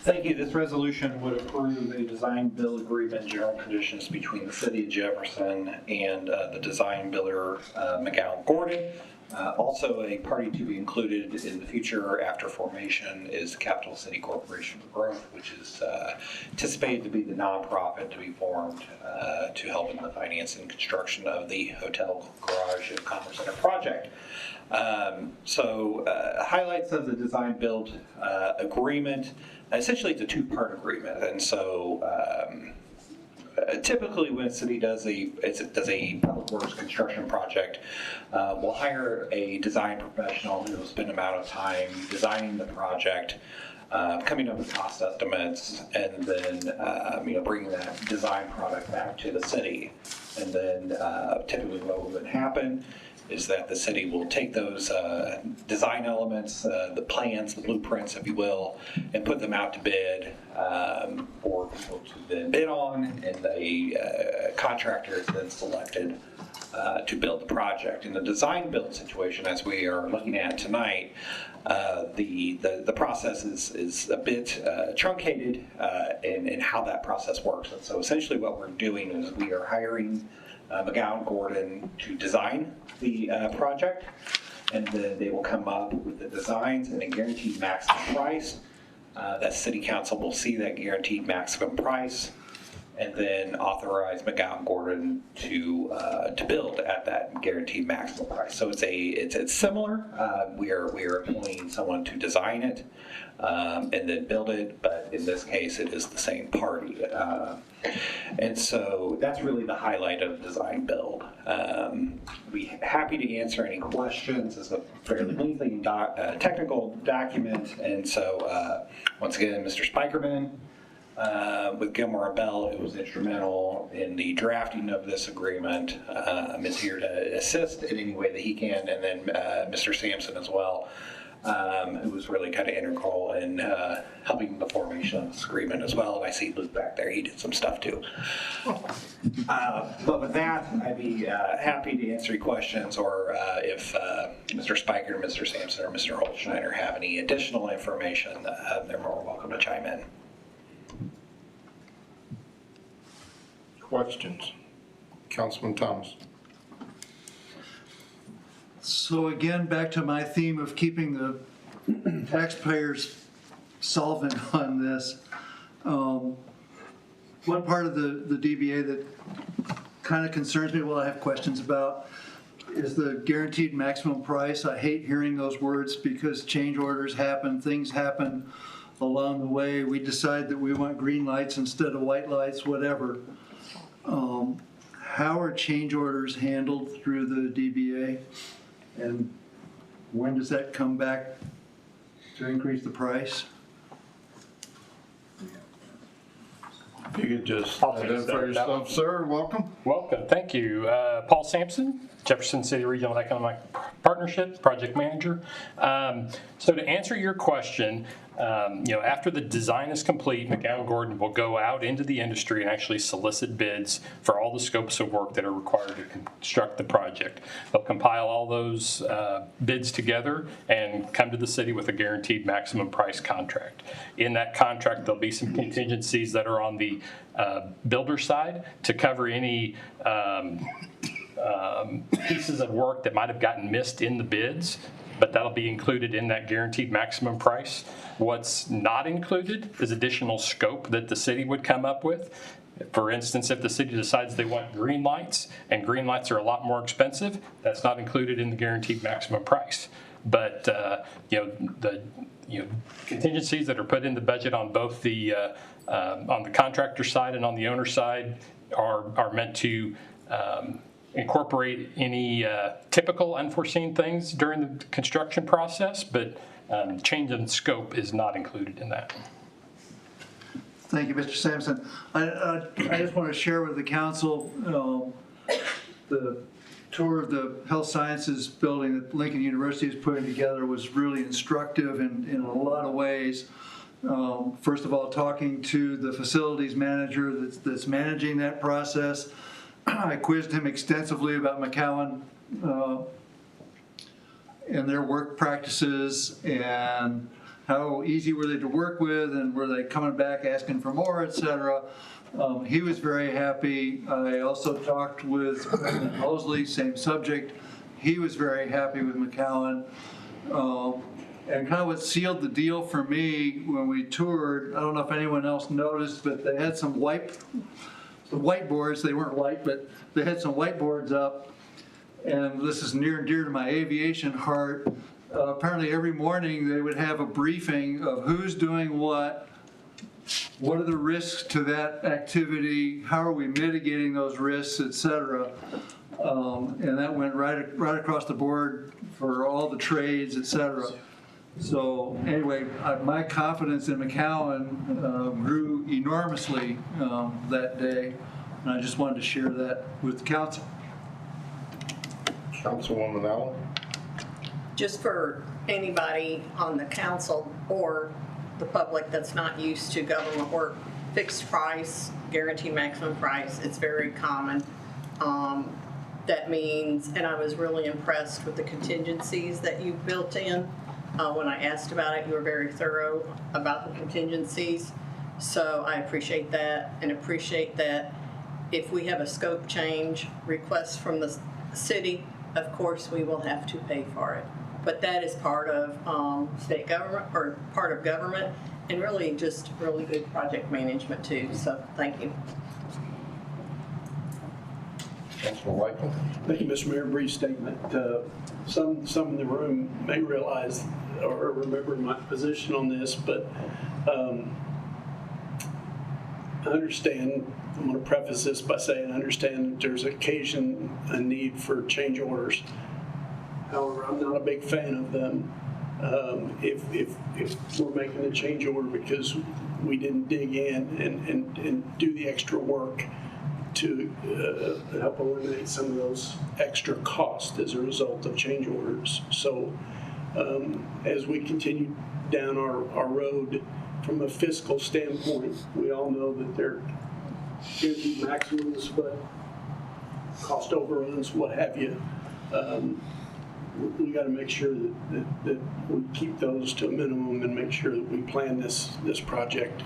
Thank you. This resolution would approve a design build agreement and general conditions between the city of Jefferson and the design builder, McGowan Gordon. Also, a party to be included in the future after formation is the Capital City Corporation for Growth, which is anticipated to be the nonprofit to be formed to help in the finance and construction of the hotel, garage, and commerce center project. Highlights of the design build agreement. Essentially, it's a two-part agreement, and so typically when a city does a public works construction project, we'll hire a design professional who will spend amount of time designing the project, coming up with cost estimates, and then bringing that design product back to the city. And then typically what will then happen is that the city will take those design elements, the plans, the blueprints, if you will, and put them out to bid for people to then bid on, and a contractor is then selected to build the project. In the design build situation, as we are looking at tonight, the process is a bit truncated in how that process works. And so essentially what we're doing is we are hiring McGowan Gordon to design the project, and then they will come up with the designs and a guaranteed maximum price. That city council will see that guaranteed maximum price and then authorize McGowan Gordon to build at that guaranteed maximum price. So it's similar. We are employing someone to design it and then build it, but in this case it is the same party. And so that's really the highlight of design build. Be happy to answer any questions. It's a fairly lengthy technical document, and so once again, Mr. Spikerman with Gilmore & Bell, who was instrumental in the drafting of this agreement, is here to assist in any way that he can, and then Mr. Sampson as well, who was really kind of integral in helping the formation of this agreement as well. And I see Luke back there, he did some stuff too. But with that, I'd be happy to answer your questions, or if Mr. Spiker, Mr. Sampson, or Mr. Holtschneider have any additional information, they're more welcome to chime in. Questions? Councilman Thomas. So again, back to my theme of keeping the taxpayers solvent on this. One part of the DBA that kind of concerns me, well, I have questions about, is the guaranteed maximum price. I hate hearing those words because change orders happen, things happen along the way. We decide that we want green lights instead of white lights, whatever. How are change orders handled through the DBA? And when does that come back to increase the price? If you could just identify yourself, sir. Welcome. Welcome. Thank you. Paul Sampson, Jefferson City Regional Economic Partnership Project Manager. So to answer your question, after the design is complete, McGowan Gordon will go out into the industry and actually solicit bids for all the scopes of work that are required to construct the project. They'll compile all those bids together and come to the city with a guaranteed maximum price contract. In that contract, there'll be some contingencies that are on the builder side to cover any pieces of work that might have gotten missed in the bids, but that'll be included in that guaranteed maximum price. What's not included is additional scope that the city would come up with. For instance, if the city decides they want green lights, and green lights are a lot more expensive, that's not included in the guaranteed maximum price. But the contingencies that are put in the budget on both the on the contractor side and on the owner side are meant to incorporate any typical unforeseen things during the construction process, but change in scope is not included in that. Thank you, Mr. Sampson. I just want to share with the council the tour of the health sciences building that Lincoln University is putting together was really instructive in a lot of ways. First of all, talking to the facilities manager that's managing that process. I quizzed him extensively about McGowan and their work practices and how easy were they to work with and were they coming back asking for more, et cetera. He was very happy. I also talked with President Mosley, same subject. He was very happy with McGowan. And kind of what sealed the deal for me when we toured, I don't know if anyone else noticed, but they had some whiteboards. They weren't white, but they had some whiteboards up. And this is near and dear to my aviation heart. Apparently every morning they would have a briefing of who's doing what are the risks to that activity, how are we mitigating those risks, et cetera. And that went right across the board for all the trades, et cetera. So anyway, my confidence in McGowan grew enormously that day, and I just wanted to share that with the council. Councilwoman Allen. Just for anybody on the council or the public that's not used to government work, fixed price, guaranteed maximum price, it's very common. That means, and I was really impressed with the contingencies that you built in. When I asked about it, you were very thorough about the contingencies. So I appreciate that, and appreciate that if we have a scope change request from the city, of course we will have to pay for it. But that is part of state government, or part of government, and really just really good project management too. So thank you. Councilman White. Thank you, Mr. Mayor. Brief statement. Some in the room may realize or remember my position on this, but I understand. I'm going to preface this by saying I understand that there's occasion a need for change orders. However, I'm not a big fan of them. If we're making a change order because we didn't dig in and do the extra work to help eliminate some of those extra costs as a result of change orders. So as we continue down our road from a fiscal standpoint, we all know that there should be maximums, but cost overruns, what have you. We got to make sure that we keep those to a minimum and make sure that we plan this project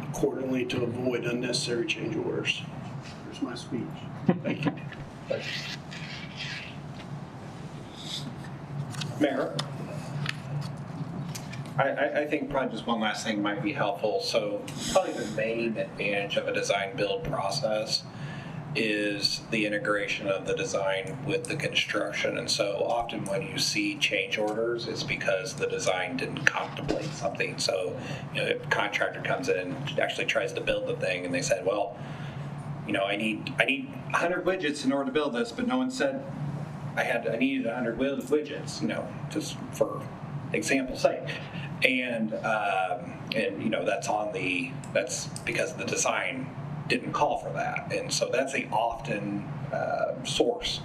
accordingly to avoid unnecessary change orders. My speech. Thank you. Mayor, I think probably just one last thing might be helpful. So probably the main advantage of a design build process is the integration of the design with the construction. And so often when you see change orders, it's because the design didn't contemplate something. So, if a contractor comes in and actually tries to build the thing and they said, well, I need 100 widgets in order to build this, but no one said I needed 100 widgets, just for example's sake. And that's because the design didn't call for that. And so that's the often source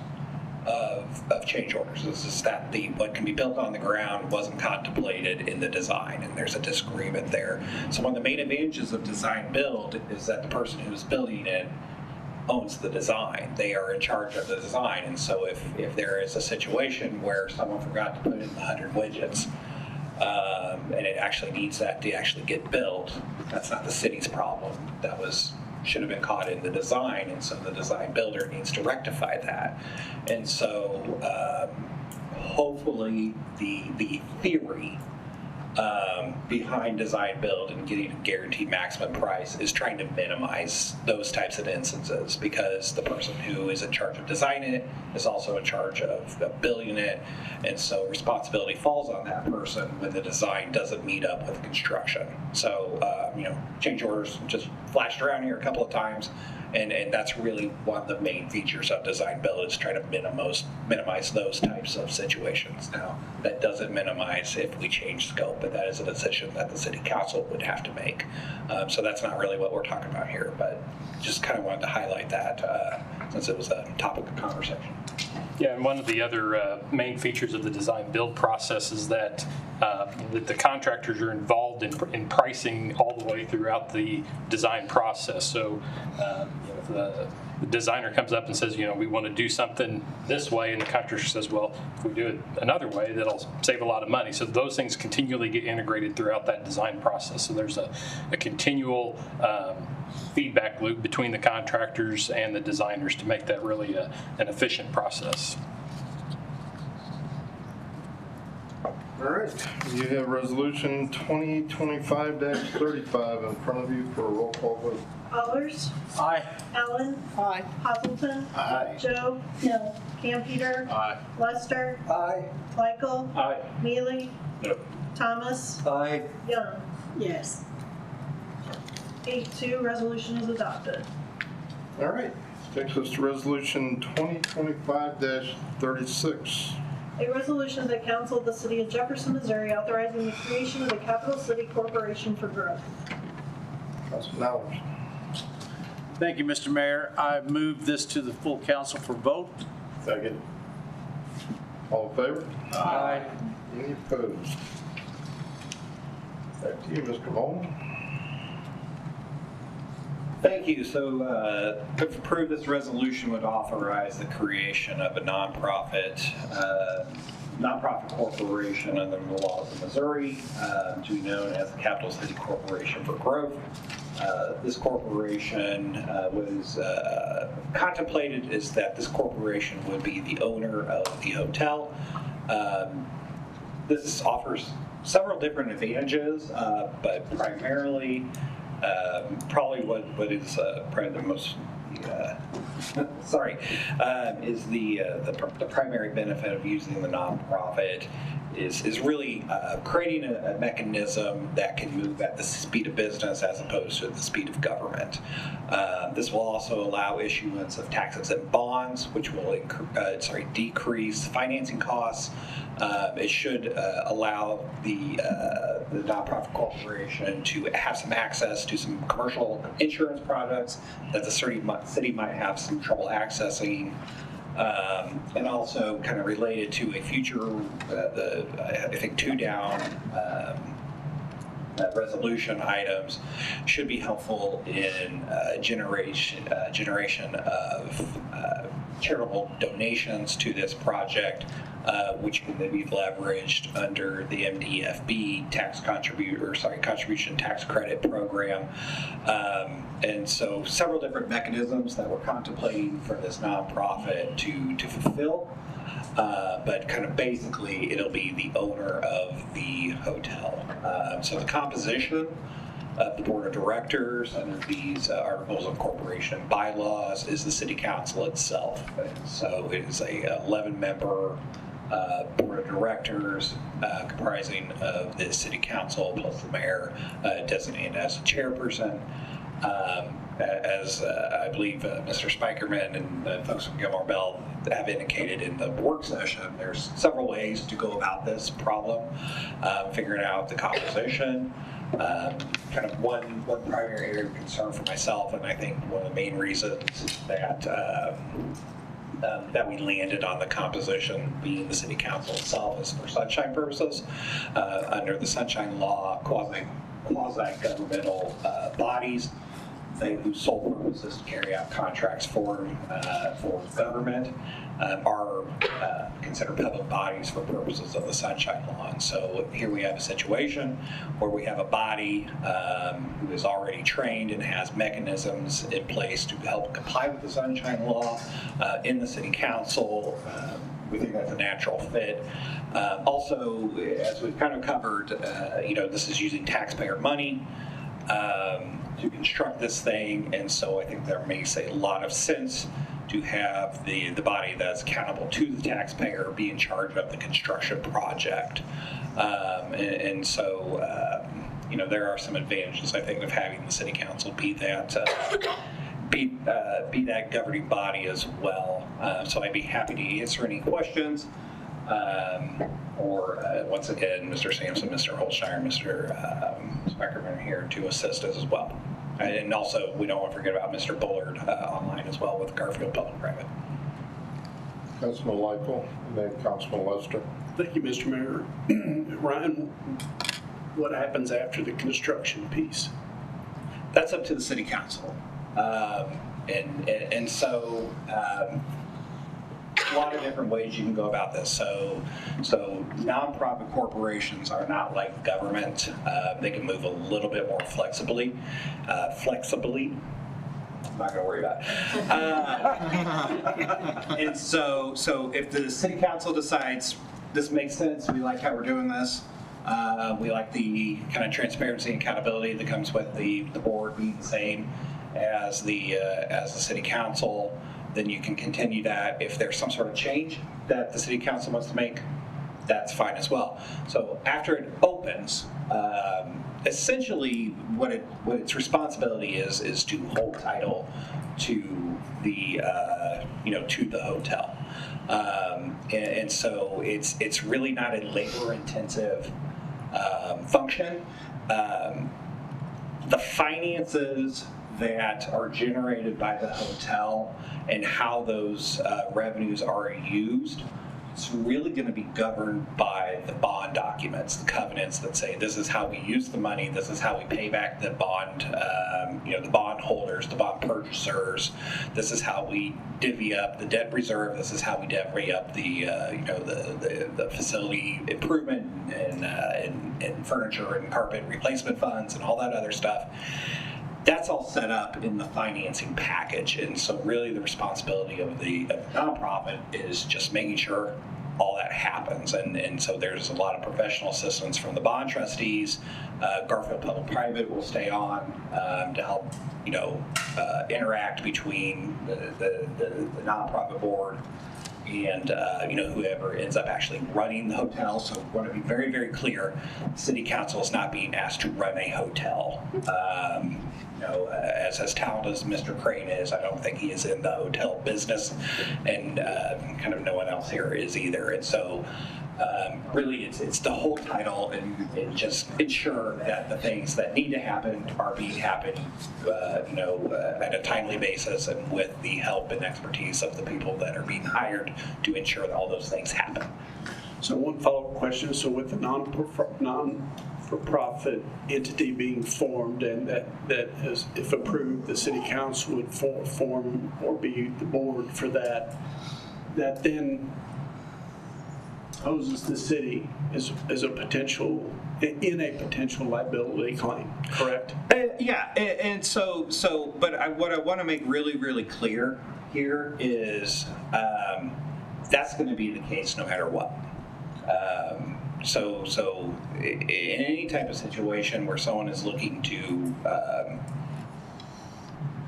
of change orders. Is just that what can be built on the ground wasn't contemplated in the design, and there's a disagreement there. So one of the main advantages of design build is that the person who's building it owns the design. They are in charge of the design. And so if there is a situation where someone forgot to put in 100 widgets, and it actually needs that to actually get built, that's not the city's problem. That should have been caught in the design, and so the design builder needs to rectify that. And so hopefully the theory behind design build and getting a guaranteed maximum price is trying to minimize those types of instances, because the person who is in charge of designing it is also in charge of building it, and so responsibility falls on that person when the design doesn't meet up with construction. So change orders just flashed around here a couple of times, and that's really one of the main features of design build, is trying to minimize those types of situations. Now, that doesn't minimize if we change scope, but that is a decision that the city council would have to make. So that's not really what we're talking about here, but just kind of wanted to highlight that since it was a topic of conversation. Yeah, and one of the other main features of the design build process is that the contractors are involved in pricing all the way throughout the design process. So if the designer comes up and says, we want to do something this way, and the contractor says, well, if we do it another way, that'll save a lot of money. So those things continually get integrated throughout that design process. So there's a continual feedback loop between the contractors and the designers to make that really an efficient process. All right, you have resolution 2025-35 in front of you for a roll call vote. Allers? Aye. Allen? Aye. Hazelton? Aye. Joe? No. Campeter? Aye. Lester? Aye. Michael? Aye. Mealy? No. Thomas? Aye. Young? Yes. 8-2, resolution is adopted. All right, takes us to resolution 2025-36. A resolution of the Council of the City of Jefferson, Missouri, authorizing the creation of the Capital City Corporation for Growth. Councilman Allers. Thank you, Mr. Mayor. I move this to the full council for vote. Second. All in favor? Aye. Any opposed? Back to you, Mr. Bowman. Thank you. So to approve this resolution would authorize the creation of a nonprofit corporation under the laws of Missouri to be known as the Capital City Corporation for Growth. This corporation was contemplated is that this corporation would be the owner of the hotel. This offers several different advantages, but primarily probably what is probably the most is the primary benefit of using the nonprofit is really creating a mechanism that can move at the speed of business as opposed to the speed of government. This will also allow issuance of tax-exempt bonds, which will decrease financing costs. It should allow the nonprofit corporation to have some access to some commercial insurance products that the city might have some trouble accessing. And also kind of related to a future, I think 2 down resolution items should be helpful in generation of charitable donations to this project, which can then be leveraged under the MDFB contribution tax credit program. And so several different mechanisms that we're contemplating for this nonprofit to fulfill. but kind of basically it'll be the owner of the hotel. So the composition of the board of directors under these articles of incorporation and bylaws is the city council itself. So it is a 11-member board of directors comprising of the city council plus the mayor designated as a chairperson. As I believe Mr. Spikerman and folks from Gilmore Bell have indicated in the work session, there's several ways to go about this problem, figuring out the composition. Kind of one primary area of concern for myself, and I think one of the main reasons that that we landed on the composition being the city council itself is for sunshine purposes. Under the sunshine law, quasi-governmental bodies, whose sole purpose is to carry out contracts for government, are considered public bodies for purposes of the sunshine law. And so here we have a situation where we have a body who is already trained and has mechanisms in place to help comply with the sunshine law in the city council. We think that's a natural fit. Also, as we've kind of covered, this is using taxpayer money to construct this thing, and so I think there makes a lot of sense to have the body that's accountable to the taxpayer be in charge of the construction project. And so, there are some advantages, I think, of having the city council be that governing body as well. So I'd be happy to answer any questions. Or once again, Mr. Sampson, Mr. Holstein, Mr. Speckerman here to assist us as well. And also, we don't want to forget about Mr. Bullard online as well with Garfield Public Private. Councilman Lightfoot, and then Councilman Lester. Thank you, Mr. Mayor. Ryan, what happens after the construction piece? That's up to the city council. And so a lot of different ways you can go about this. So nonprofit corporations are not like government. They can move a little bit more flexibly. I'm not going to worry about it. And so if the city council decides this makes sense, we like how we're doing this, we like the kind of transparency and accountability that comes with the board being the same as the city council, then you can continue that. If there's some sort of change that the city council wants to make, that's fine as well. So after it opens, essentially what its responsibility is to hold title to the to the hotel, and so it's really not a labor intensive function. The finances that are generated by the hotel and how those revenues are used, it's really going to be governed by the bond documents, the covenants that say this is how we use the money, this is how we pay back the bond, the bond holders, the bond purchasers, this is how we divvy up the debt reserve, this is how we divvy up the facility improvement and furniture and carpet replacement funds and all that other stuff. That's all set up in the financing package, and so really the responsibility of the nonprofit is just making sure all that happens, and so there's a lot of professional assistance from the bond trustees. Garfield Public Private will stay on to help interact between the nonprofit board and whoever ends up actually running the hotel. So we want to be very, very clear, city council is not being asked to run a hotel. As talented as Mr. Crane is, I don't think he is in the hotel business, and kind of no one else here is either. And so really it's the whole title and just ensure that the things that need to happen are being happening at a timely basis and with the help and expertise of the people that are being hired to ensure that all those things happen. So one follow-up question. So with the non-for-profit entity being formed, and that is, if approved, the city council would form or be the board for that then poses the city as a potential liability claim, correct? Yeah, and so what I want to make really, really clear here is that's going to be the case no matter what. So in any type of situation where someone is looking to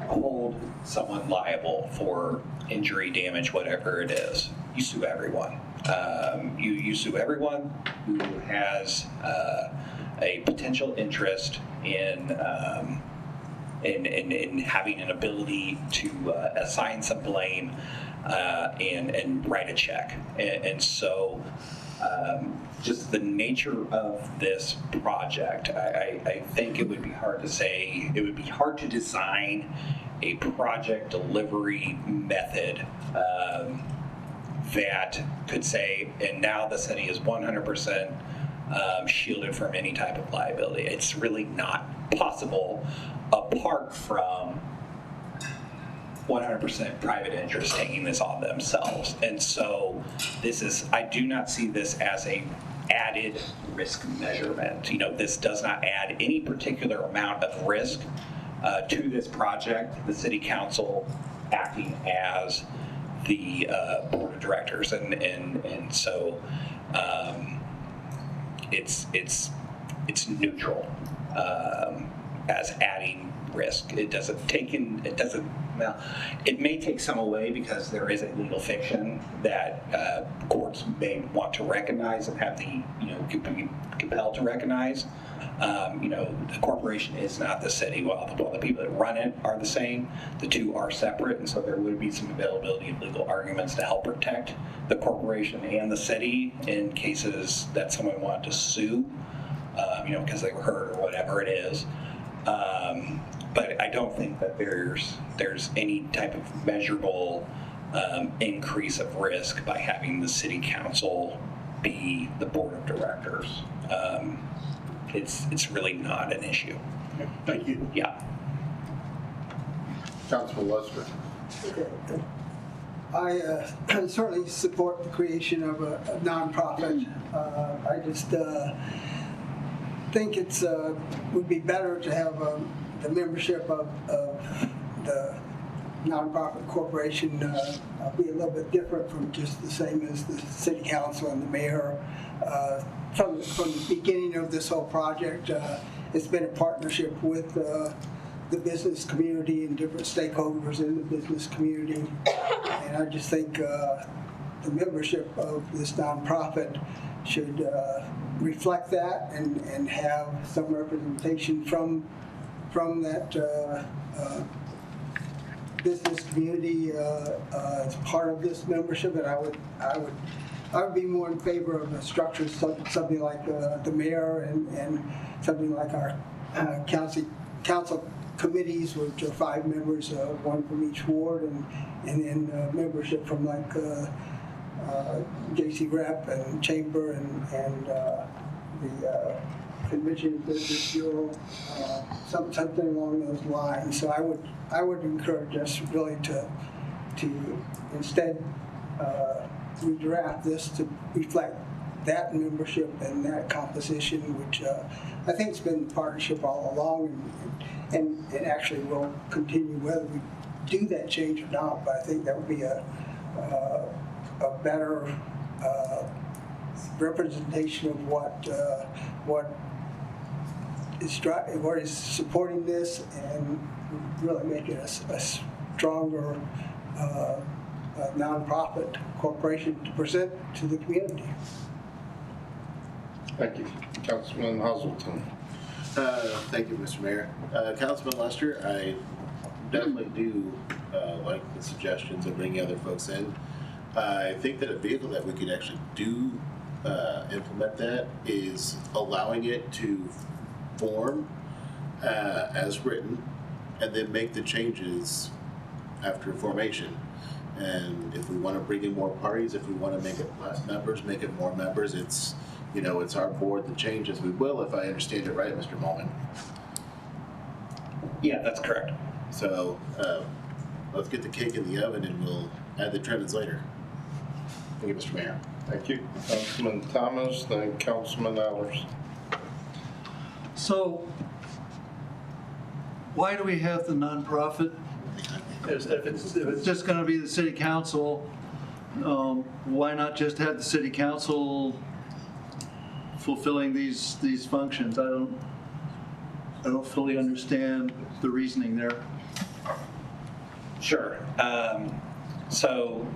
hold someone liable for injury, damage, whatever it is, you sue everyone. You sue everyone who has a potential interest in having an ability to assign some blame and write a check. And so just the nature of this project, I think it would be hard to say, it would be hard to design a project delivery method that could say, and now the city is 100% shielded from any type of liability. It's really not possible apart from 100% private interest taking this on themselves. And so I do not see this as a added risk measurement. This does not add any particular amount of risk to this project. The city council acting as the board of directors, and so it's neutral as adding risk. It may take some away because there is a legal fiction that courts may want to recognize and have be compelled to recognize. The corporation is not the city. While the people that run it are the same, the two are separate, and so there would be some availability of legal arguments to help protect the corporation and the city in cases that someone wanted to sue, because they were hurt or whatever it is. But I don't think that there's any type of measurable increase of risk by having the city council be the board of directors. It's really not an issue. Thank you. Yeah. Councilman Lester. I certainly support the creation of a nonprofit. I just think it's would be better to have the membership of the nonprofit corporation be a little bit different from just the same as the city council and the mayor. From the beginning of this whole project, it's been a partnership with the business community and different stakeholders in the business community. And I just think the membership of this nonprofit should reflect that and have some representation from that business community as part of this membership. And I would be more in favor of a structure, something like the mayor and something like our council committees, which are 5 members, one from each ward, and then membership from like JC Rep and Chamber and the Convention and Business Bureau, something along those lines. So I would encourage us really to instead redraft this to reflect that membership and that composition, which I think has been the partnership all along, and it actually will continue whether we do that change or not. But I think that would be a better representation of what is supporting this, and really make it a stronger nonprofit corporation to present to the community. Thank you. Councilman Hazelton. Thank you, Mr. Mayor. Councilman Lester, I definitely do like the suggestions of bringing other folks in. I think that a vehicle that we could actually do implement that is allowing it to form as written and then make the changes after formation. And if we want to bring in more parties, if we want to make it less members, make it more members, it's our board that changes. We will, if I understand it right, Mr. Mullin. Yeah, that's correct. So let's get the cake in the oven and we'll add the trimmings later. Thank you, Mr. Mayor. Thank you. Councilman Thomas, then Councilman Allers. So why do we have the nonprofit? If it's just going to be the city council, why not just have the city council fulfilling these functions? I don't fully understand the reasoning there. Sure. So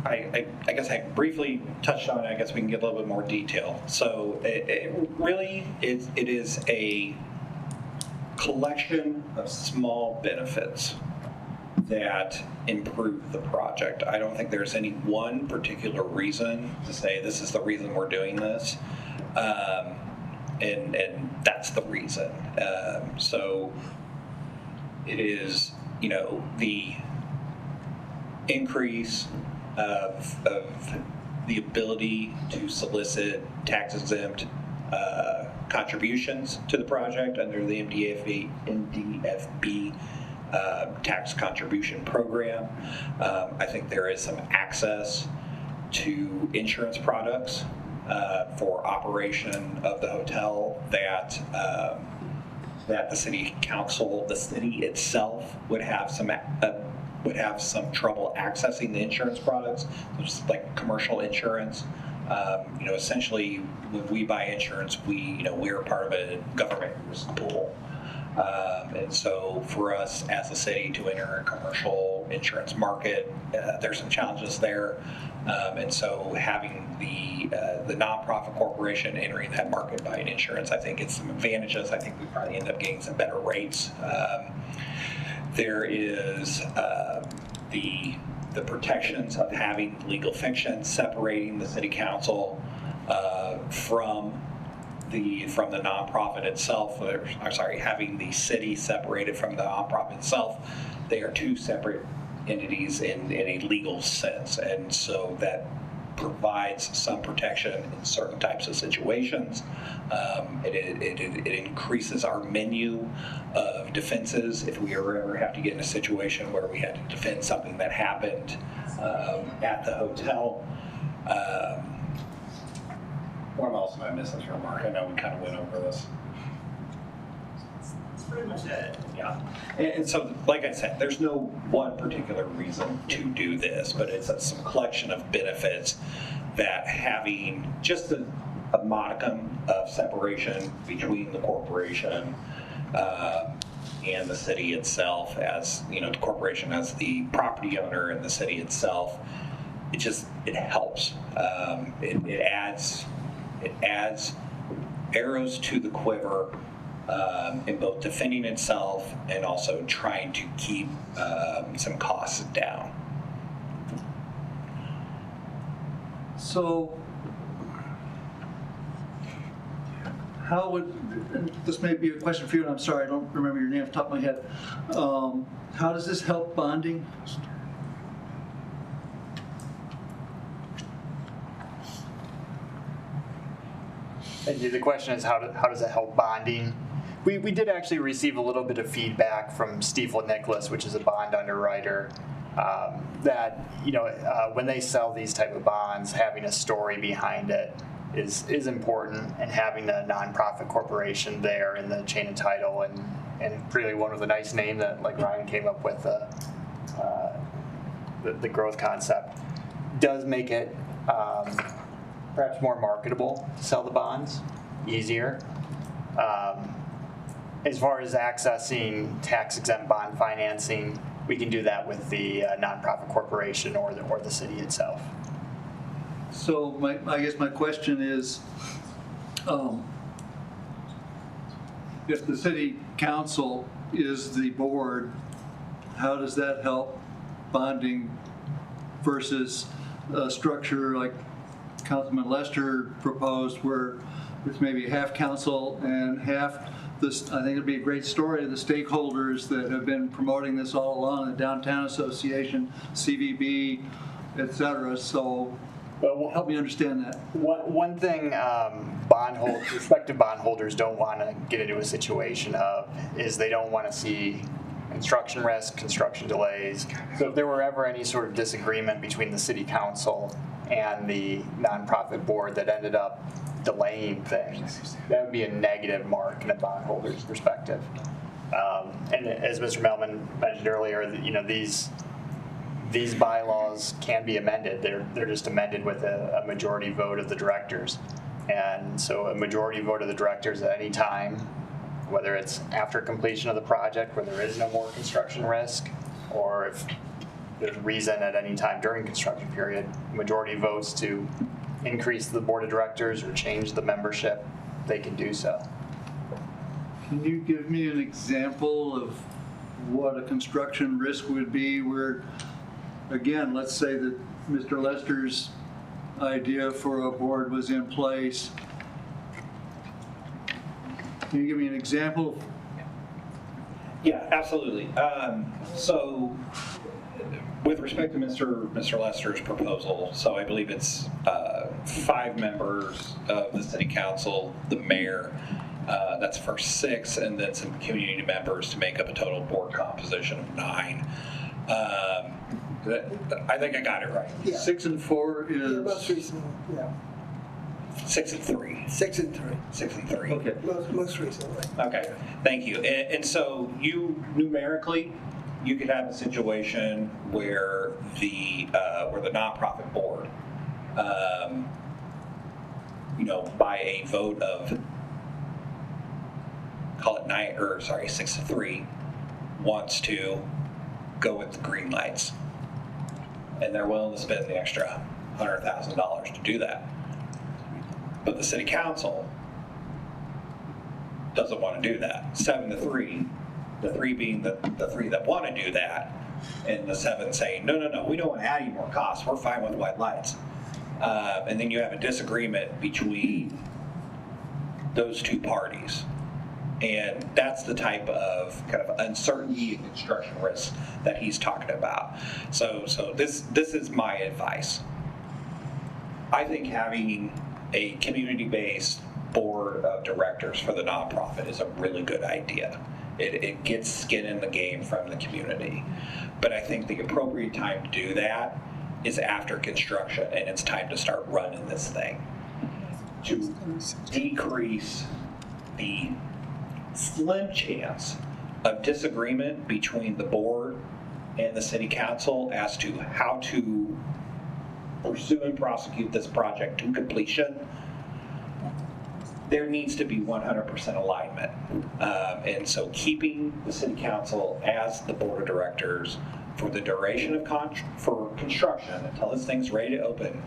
I guess I briefly touched on it. I guess we can get a little bit more detail. So it is a collection of small benefits that improve the project. I don't think there's any one particular reason to say this is the reason we're doing this. And that's the reason. So it is, the increase of the ability to solicit tax-exempt contributions to the project under the MDFB tax contribution program. I think there is some access to insurance products for operation of the hotel that the city council, the city itself would have some trouble accessing the insurance products, just like commercial insurance. Essentially, when we buy insurance, we're part of a government risk pool. And so for us as a city to enter a commercial insurance market, there's some challenges there. And so having the nonprofit corporation entering that market buying insurance, I think it's some advantages. I think we probably end up getting some better rates. There is the protections of having legal fiction separating the city council from the nonprofit itself. Having the city separated from the nonprofit itself. They are two separate entities in a legal sense, and so that provides some protection in certain types of situations. It increases our menu of defenses if we ever have to get in a situation where we had to defend something that happened at the hotel. What else am I missing here, Mark? I know we kind of went over this. That's pretty much it. Yeah. And so, like I said, there's no one particular reason to do this, but it's some collection of benefits that having just a modicum of separation between the corporation and the city itself, as the corporation as the property owner and the city itself, it helps. It adds arrows to the quiver in both defending itself and also trying to keep some costs down. So how would, and this may be a question for you, and I'm sorry, I don't remember your name off the top of my head. How does this help bonding? And the question is, how does it help bonding? We did actually receive a little bit of feedback from Stiefel Nicholas, which is a bond underwriter, that when they sell these type of bonds, having a story behind it is important, and having a nonprofit corporation there in the chain of title and really one with a nice name that like Ryan came up with, the growth concept, does make it perhaps more marketable to sell the bonds, easier. As far as accessing tax-exempt bond financing, we can do that with the nonprofit corporation or the city itself. So I guess my question is, if the city council is the board, how does that help bonding versus a structure like Councilman Lester proposed, where it's maybe half council and half this? I think it'd be a great story of the stakeholders that have been promoting this all along, the Downtown Association, CVB, et cetera. So help me understand that. One thing prospective bondholders don't want to get into a situation of is they don't want to see construction risk, construction delays. So if there were ever any sort of disagreement between the city council and the nonprofit board that ended up delaying things, that would be a negative mark in a bondholder's perspective. And as Mr. Melman mentioned earlier, these these bylaws can be amended. They're just amended with a majority vote of the directors. And so a majority vote of the directors at any time, whether it's after completion of the project where there is no more construction risk, or if there's reason at any time during construction period, majority votes to increase the board of directors or change the membership, they can do so. Can you give me an example of what a construction risk would be where, again, let's say that Mr. Lester's idea for a board was in place. Can you give me an example? Yeah, absolutely. So with respect to Mr. Lester's proposal, so I believe it's 5 members of the city council, the mayor, that's for 6, and then some community members to make up a total board composition of 9. I think I got it right. Yeah. 6 and 4 is. Yeah, most recent, yeah. 6 and 3. 6 and 3. 6 and 3. Okay. Most recently. Okay, thank you. And so you numerically, you could have a situation where the nonprofit board, by a vote of, call it 6 to 3, wants to go with the green lights, and they're willing to spend the extra $100,000 to do that. But the city council doesn't want to do that. 7 to 3, the 3 being the 3 that want to do that, and the 7 saying, no, we don't want to add any more costs. We're fine with white lights. And then you have a disagreement between those 2 parties. And that's the type of kind of uncertainty and construction risk that he's talking about. So this is my advice. I think having a community-based board of directors for the nonprofit is a really good idea. It gets skin in the game from the community. But I think the appropriate time to do that is after construction, and it's time to start running this thing to decrease the slim chance of disagreement between the board and the city council as to how to pursue and prosecute this project to completion. There needs to be 100% alignment. And so keeping the city council as the board of directors for the duration of for construction until this thing's ready to open,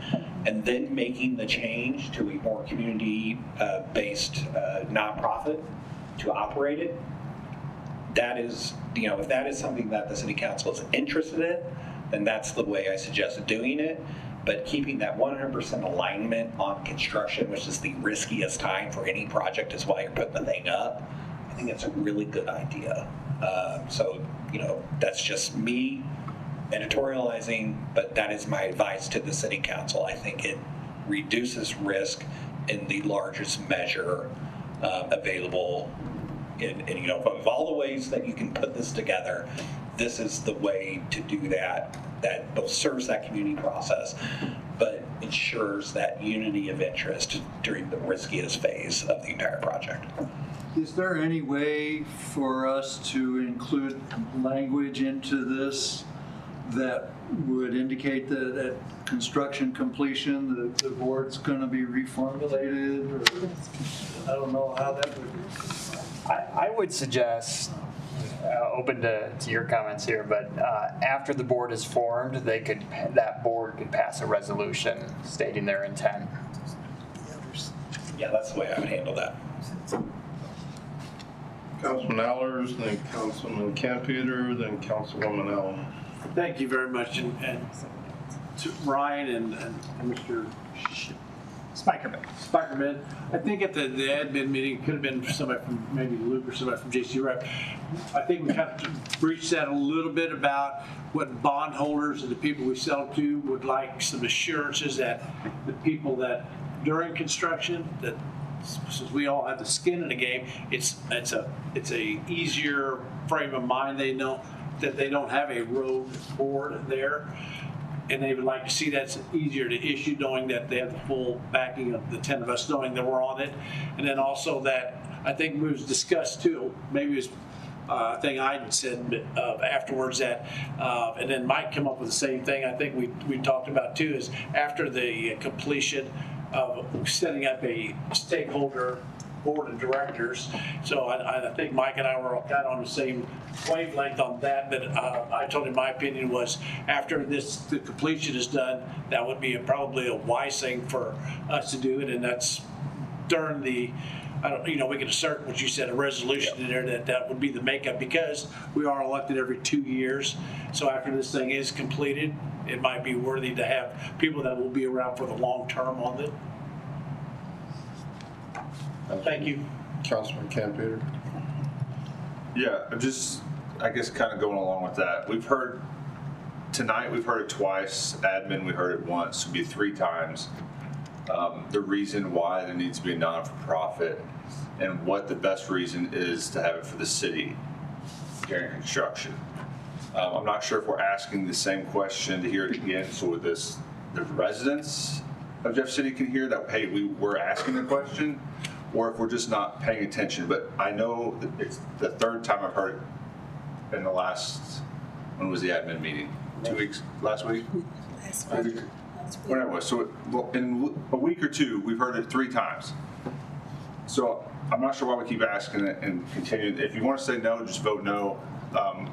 and then making the change to a more community-based nonprofit to operate it, that is, if that is something that the city council is interested in, then that's the way I suggest doing it. But keeping that 100% alignment on construction, which is the riskiest time for any project, is why you're putting the thing up, I think that's a really good idea. So, that's just me editorializing, but that is my advice to the city council. I think it reduces risk in the largest measure available. Of all the ways that you can put this together, this is the way to do that both serves that community process, but ensures that unity of interest during the riskiest phase of the entire project. Is there any way for us to include language into this that would indicate that at construction completion, the board's going to be reformulated? Or I don't know how that would. I would suggest, open to your comments here, but after the board is formed, that board could pass a resolution stating their intent. Yeah, that's the way I would handle that. Councilman Allers, then Councilman Campeter, then Councilwoman Allen. Thank you very much, and to Ryan and Mr. Spikerman. I think at the admin meeting, it could have been somebody from maybe Luke or somebody from JC Rep. I think we kind of breached that a little bit about what bondholders and the people we sell to would like some assurances that the people that during construction, that since we all have the skin in the game, it's a easier frame of mind. They know that they don't have a rogue board there, and they would like to see that's easier to issue, knowing that they have the full backing of the 10 of us, knowing that we're on it. And then also that I think was discussed too, maybe it was thing I said afterwards that, and then Mike came up with the same thing I think we talked about too, is after the completion of setting up a stakeholder board of directors. So I think Mike and I were kind of on the same wavelength on that, but I told him my opinion was after the completion is done, that would be probably a wise thing for us to do it, and that's during the, we can assert what you said, a resolution in there that would be the makeup, because we are elected every 2 years. So after this thing is completed, it might be worthy to have people that will be around for the long term on it. Thank you. Councilman Campeter. Yeah, I guess kind of going along with that. We've heard it twice, admin, we heard it once, would be 3 times. The reason why there needs to be a non-for-profit and what the best reason is to have it for the city during construction. I'm not sure if we're asking the same question to hear it again, so with this, the residents of Jeff City can hear that, hey, we're asking the question, or if we're just not paying attention. But I know that it's the 3rd time I've heard it in the last, when was the admin meeting? 2 weeks, last week? Last week. Whatever it was. So in a week or 2, we've heard it 3 times. So I'm not sure why we keep asking it and continue. If you want to say no, just vote no.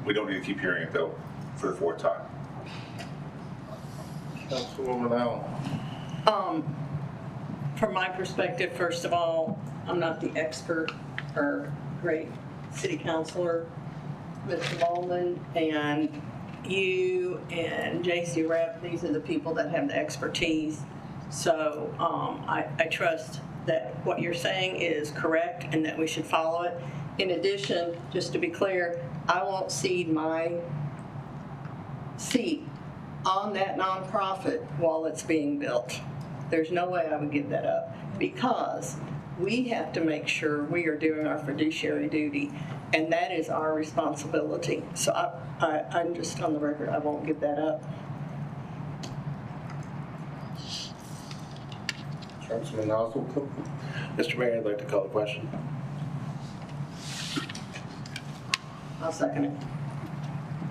We don't need to keep hearing it though for the 4th time. Councilwoman Allen. From my perspective, first of all, I'm not the expert or great city councilor, Mr. Ballman, and you and J.C. Rep, these are the people that have the expertise. So I trust that what you're saying is correct and that we should follow it. In addition, just to be clear, I won't cede my seat on that nonprofit while it's being built. There's no way I would give that up, because we have to make sure we are doing our fiduciary duty, and that is our responsibility. So I'm just on the record, I won't give that up. Councilman Oswald. Mr. Mayor, I'd like to call the question. I'll second it.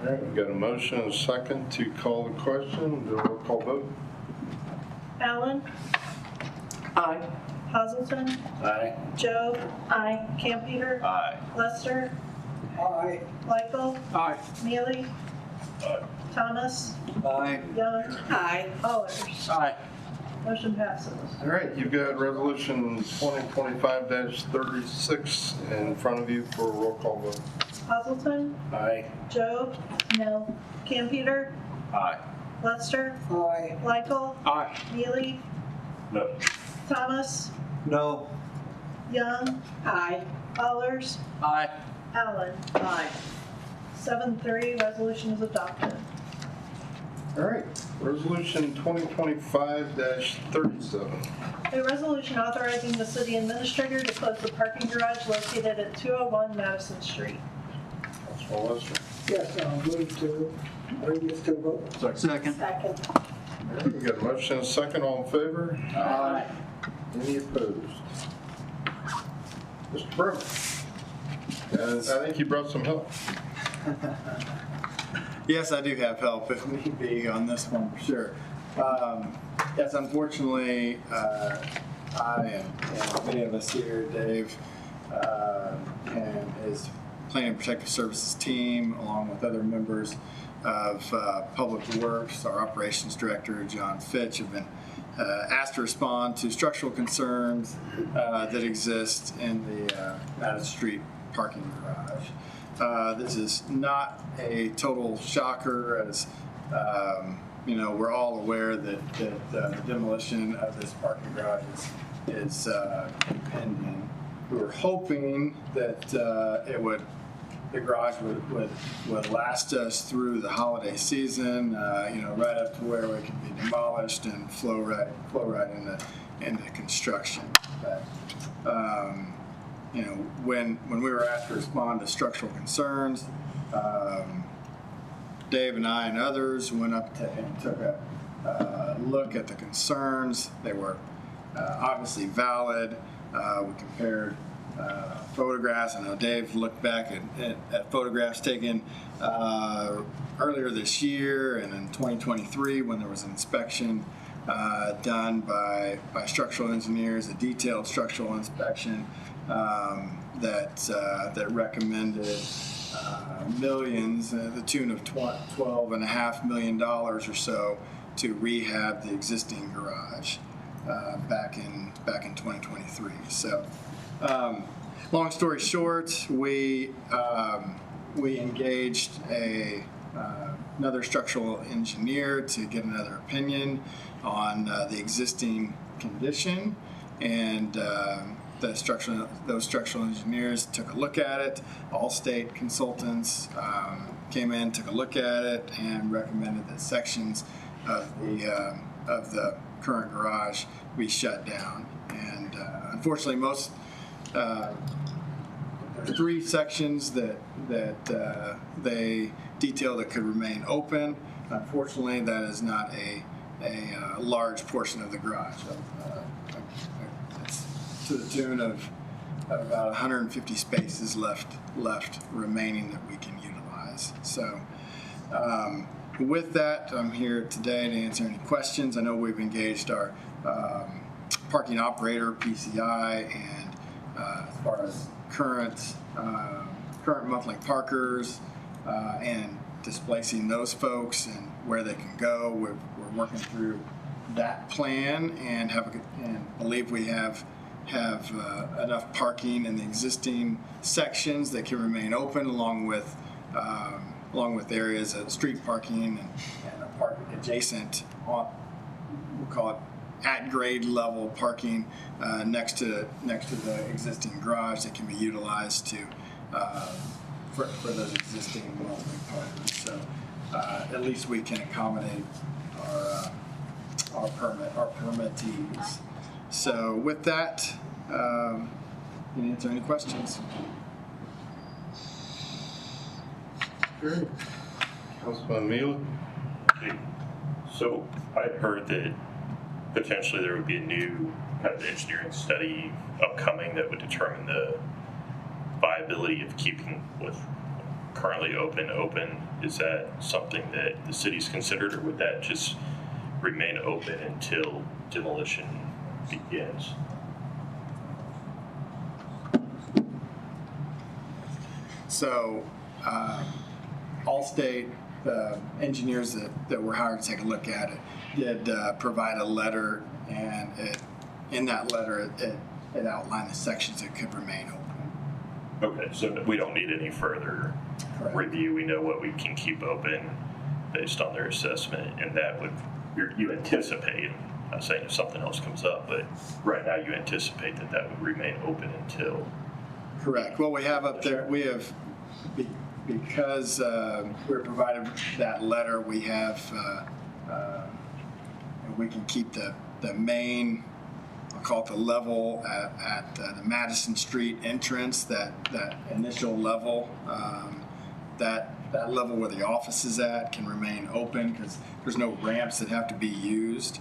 All right, we've got a motion and a second to call the question. Do a roll call vote. Allen? Aye. Hazelton? Aye. Joe? Aye. Campeter? Aye. Lester? Aye. Michael? Aye. Neely? Aye. Thomas? Aye. Young? Aye. Allers? Aye. Motion passes. All right, you've got resolution 2025-36 in front of you for a roll call vote. Hazelton? Aye. Joe? No. Campeter? Aye. Lester? Aye. Michael? Aye. Neely? No. Thomas? No. Young? Aye. Allers? Aye. Allen? Aye. 7-3, resolution is adopted. All right, resolution 2025-37. A resolution authorizing the city administrator to close the parking garage located at 201 Madison Street. Councilman Lester. Yes, I'll move to bring this to a vote. Second. Second. All right, we've got a motion and a second. All in favor? Aye. Any opposed? Mr. Berman. And I think you brought some help. Yes, I do have help if need be on this one, for sure. Yes, unfortunately, I and many of us here, Dave, and his Planning and Protective Services team, along with other members of Public Works, our Operations Director, John Fitch, have been asked to respond to structural concerns that exist in the Madison Street parking garage. This is not a total shocker, as we're all aware that the demolition of this parking garage is impending. We were hoping that the garage would last us through the holiday season, right up to where we could be demolished and flow right into construction. But, when we were asked to respond to structural concerns, Dave and I and others went up and took a look at the concerns. They were obviously valid. We compared photographs. I know Dave looked back at photographs taken earlier this year and in 2023 when there was an inspection done by structural engineers, a detailed structural inspection that recommended millions, the tune of $12.5 million or so, to rehab the existing garage back in 2023. So, long story short, we engaged another structural engineer to get another opinion on the existing condition, and those structural engineers took a look at it. Allstate consultants came in, took a look at it, and recommended that sections of the current garage be shut down. And unfortunately, most there's 3 sections that they detailed that could remain open. Unfortunately, that is not a large portion of the garage. It's to the tune of about 150 spaces left remaining that we can utilize. So with that, I'm here today to answer any questions. I know we've engaged our parking operator, PCI, and as far as current monthly parkers and displacing those folks and where they can go, we're working through that plan and believe we have enough parking in the existing sections that can remain open, along with areas of street parking and a park adjacent we'll call it at grade level parking next to the existing garage that can be utilized to for those existing monthly parkers. So at least we can accommodate our permittees. So with that, can you answer any questions? Sure. Councilman Mealy? So I heard that potentially there would be a new kind of engineering study upcoming that would determine the viability of keeping what's currently open. Is that something that the city's considered, or would that just remain open until demolition begins? So Allstate, the engineers that were hired to take a look at it, did provide a letter, and in that letter it outlined the sections that could remain open. Okay, so we don't need any further review. We know what we can keep open based on their assessment, and that would, you anticipate, I'm not saying if something else comes up, but right now you anticipate that would remain open until. Correct. Well, we have up there, we have, because we're provided that letter, we have, we can keep the main, I'll call it the level at the Madison Street entrance, that initial level, that level where the office is at can remain open because there's no ramps that have to be used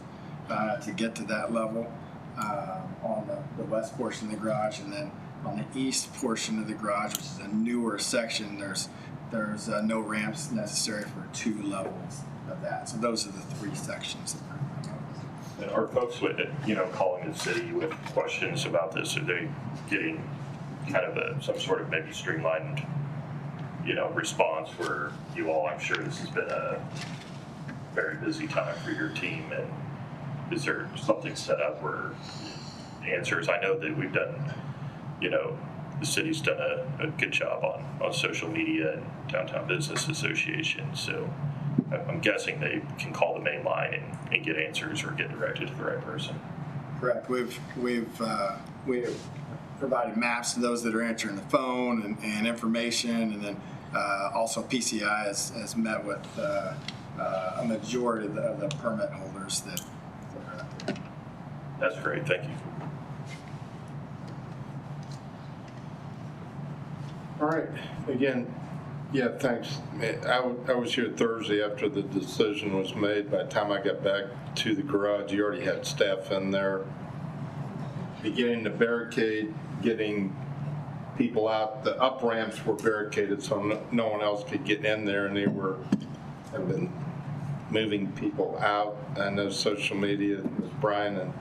to get to that level on the west portion of the garage. And then on the east portion of the garage, which is a newer section, there's no ramps necessary for 2 levels of that. So those are the 3 sections that are And are folks calling the city with questions about this? Are they getting kind of some sort of maybe streamlined, response where you all, I'm sure this has been a very busy time for your team, and is there something set up where answers? I know that we've done, the city's done a good job on social media and Downtown Business Association, so I'm guessing they can call the main line and get answers or get directed to the right person. Correct. We've provided maps to those that are answering the phone and information, and then also PCI has met with a majority of the permit holders that are out there. That's great. Thank you. All right. Again, yeah, thanks. I was here Thursday after the decision was made. By the time I got back to the garage, you already had staff in there beginning to barricade, getting people out. The up ramps were barricaded, so no one else could get in there, and they have been moving people out. I know social media, Brian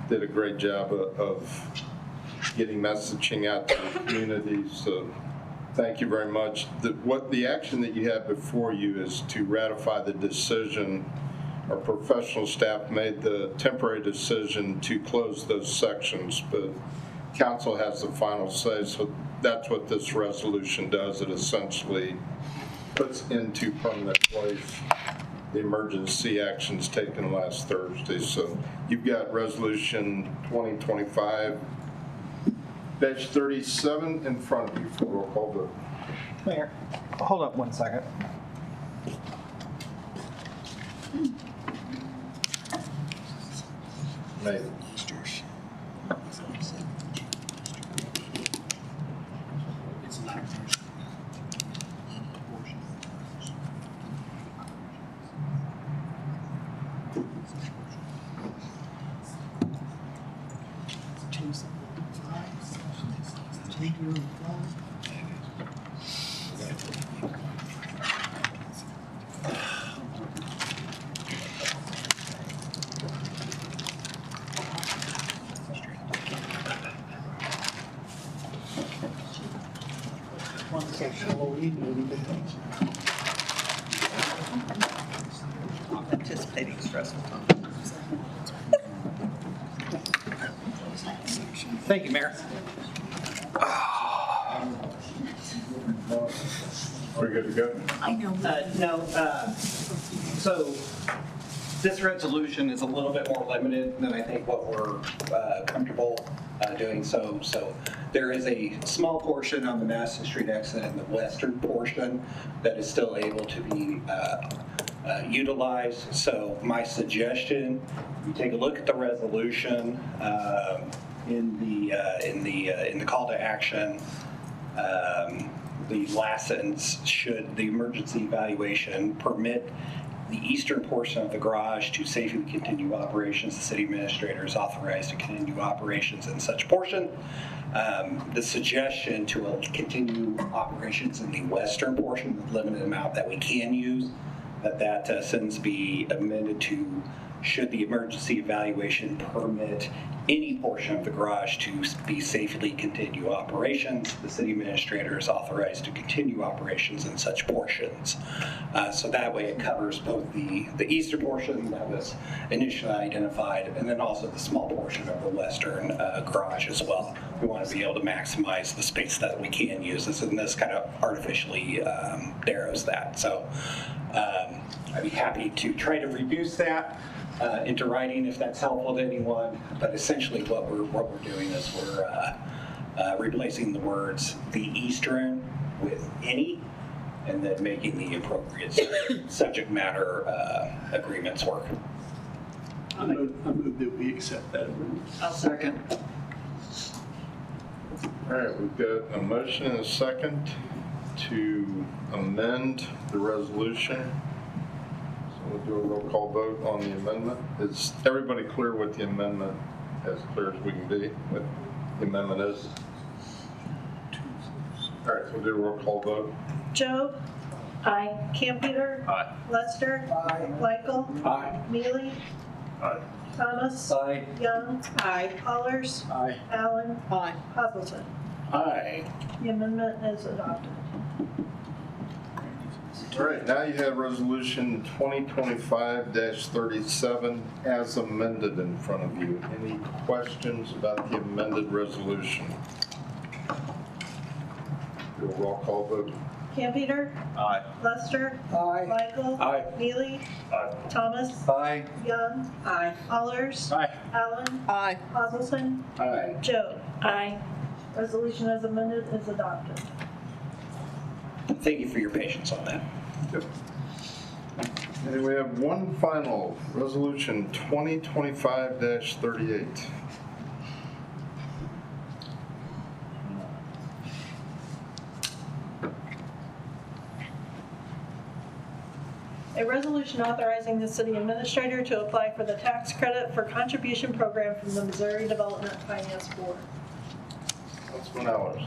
did a great job of getting messaging out to the community, so thank you very much. The action that you have before you is to ratify the decision. Our professional staff made the temporary decision to close those sections, but council has the final say, so that's what this resolution does. It essentially puts into permanent place the emergency actions taken last Thursday. So you've got resolution 2025-37 in front of you for roll call vote. Mayor, hold up one second. Nathan. Anticipating stressful times. Thank you, Mayor. We're good to go? I know. So this resolution is a little bit more limited than I think what we're comfortable doing. So there is a small portion on the Madison Street exit in the western portion that is still able to be utilized. So my suggestion, you take a look at the resolution in the call to action. The last sentence, should the emergency evaluation permit the eastern portion of the garage to safely continue operations, the city administrator is authorized to continue operations in such portion. The suggestion to continue operations in the western portion, the limited amount that we can use, that sentence be amended to, should the emergency evaluation permit any portion of the garage to be safely continue operations, the city administrator is authorized to continue operations in such portions. So that way it covers both the eastern portion that was initially identified and then also the small portion of the western garage as well. We want to be able to maximize the space that we can use, and this kind of artificially narrows that. So I'd be happy to try to reduce that into writing if that's helpful to anyone, but essentially what we're doing is we're replacing the words "the eastern" with "any," and then making the appropriate subject matter agreements work. I move that we accept that agreement. I'll second. All right, we've got a motion and a second to amend the resolution. We'll do a roll call vote on the amendment. Is everybody clear with the amendment, as clear as we can be, what the amendment is? All right, so we'll do a roll call vote. Joe? Aye. Campeter? Aye. Lester? Aye. Michael? Aye. Mealy? Aye. Thomas? Aye. Young? Aye. Allers? Aye. Allen? Aye. Hazelton? Aye. The amendment is adopted. All right, now you have resolution 2025-37 as amended in front of you. Any questions about the amended resolution? Do a roll call vote. Campeter? Aye. Lester? Aye. Michael? Aye. Mealy? Aye. Thomas? Aye. Young? Aye. Allers? Aye. Allen? Aye. Hazelton? Aye. Joe? Aye. Resolution as amended is adopted. Thank you for your patience on that. And we have one final, resolution 2025-38. A resolution authorizing the city administrator to apply for the tax credit for contribution program from the Missouri Development Finance Board. Councilman Allers.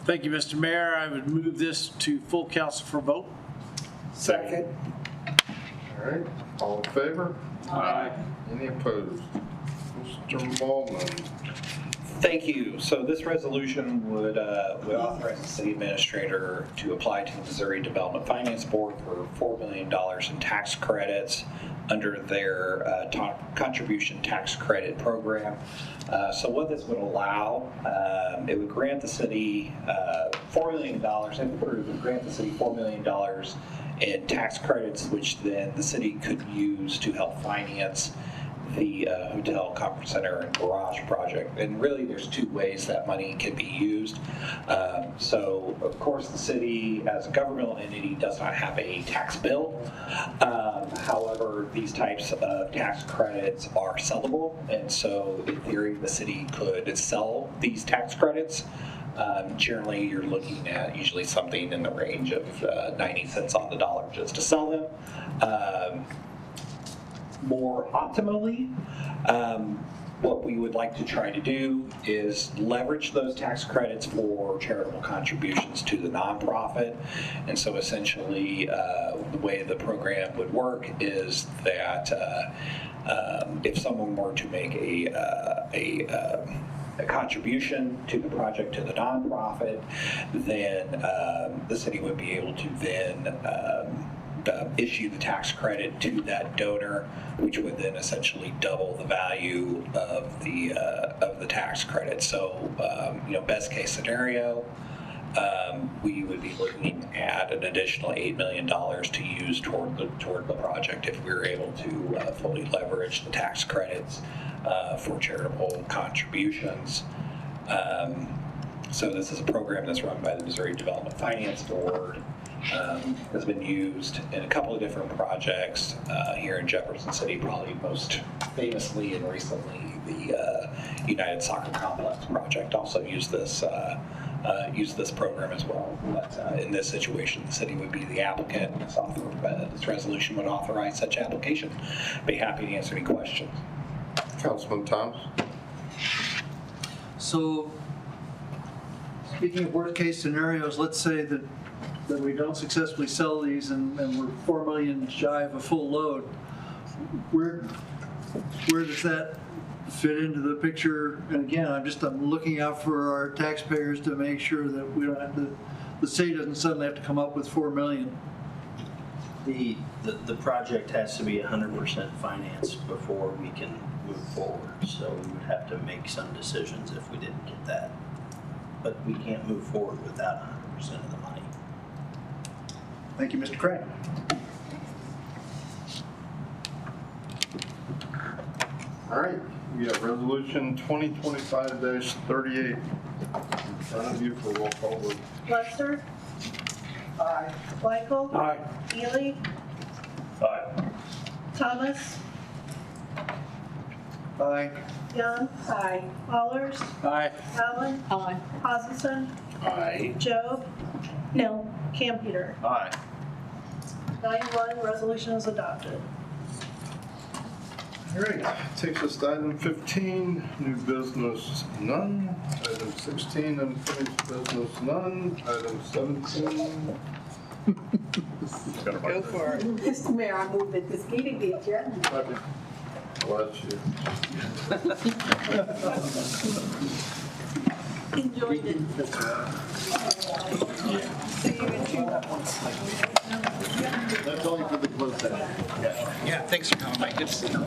Thank you, Mr. Mayor. I would move this to full council for vote. Second. All right, all in favor? Aye. Any opposed? Mr. Ballman. Thank you. So this resolution would authorize the city administrator to apply to the Missouri Development Finance Board for $4 million in tax credits under their contribution tax credit program. So what this would allow, it would grant the city $4 million, if approved, it would grant the city $4 million in tax credits, which then the city could use to help finance the hotel, conference center, and garage project. And really, there's two ways that money can be used. So, of course, the city, as a governmental entity, does not have a tax bill. However, these types of tax credits are sellable, and so, in theory, the city could sell these tax credits. Generally, you're looking at usually something in the range of 90 cents on the dollar just to sell them. More optimally, what we would like to try to do is leverage those tax credits for charitable contributions to the nonprofit. And so essentially, the way the program would work is that if someone were to make a contribution to the project to the nonprofit, then the city would be able to then issue the tax credit to that donor, which would then essentially double the value of the tax credit. So, best case scenario, we would be looking at an additional $8 million to use toward the project if we were able to fully leverage the tax credits for charitable contributions. So this is a program that's run by the Missouri Development Finance Board. Has been used in a couple of different projects here in Jefferson City, probably most famously and recently the United Soccer Complex project also used this program as well. But in this situation, the city would be the applicant. This resolution would authorize such application. Be happy to answer any questions. Councilman Thomas. So, speaking of worst case scenarios, let's say that we don't successfully sell these and we're 4 million shy of a full load. Where does that fit into the picture? And again, I'm looking out for our taxpayers to make sure that we don't have the city doesn't suddenly have to come up with 4 million. The project has to be 100% financed before we can move forward. So we would have to make some decisions if we didn't get that. But we can't move forward without 100% of the money. Thank you, Mr. Crane. All right, we have resolution 2025-38 in front of you for roll call vote. Lester? Aye. Michael? Aye. Ely? Aye. Thomas? Aye. Young? Aye. Allers? Aye. Allen? Aye. Hazelton? Aye. Job? No. Campeter? Aye. 9-1, resolution is adopted. All right, takes us to item 15, new business, none. Item 16, unfinished business, none. Item 17. Go for it. Mr. Mayor, I move that this meeting be adjourned. Bless you. Enjoyed it. That's only for the closed session. Yeah, thanks for coming, Mike. Good to see you.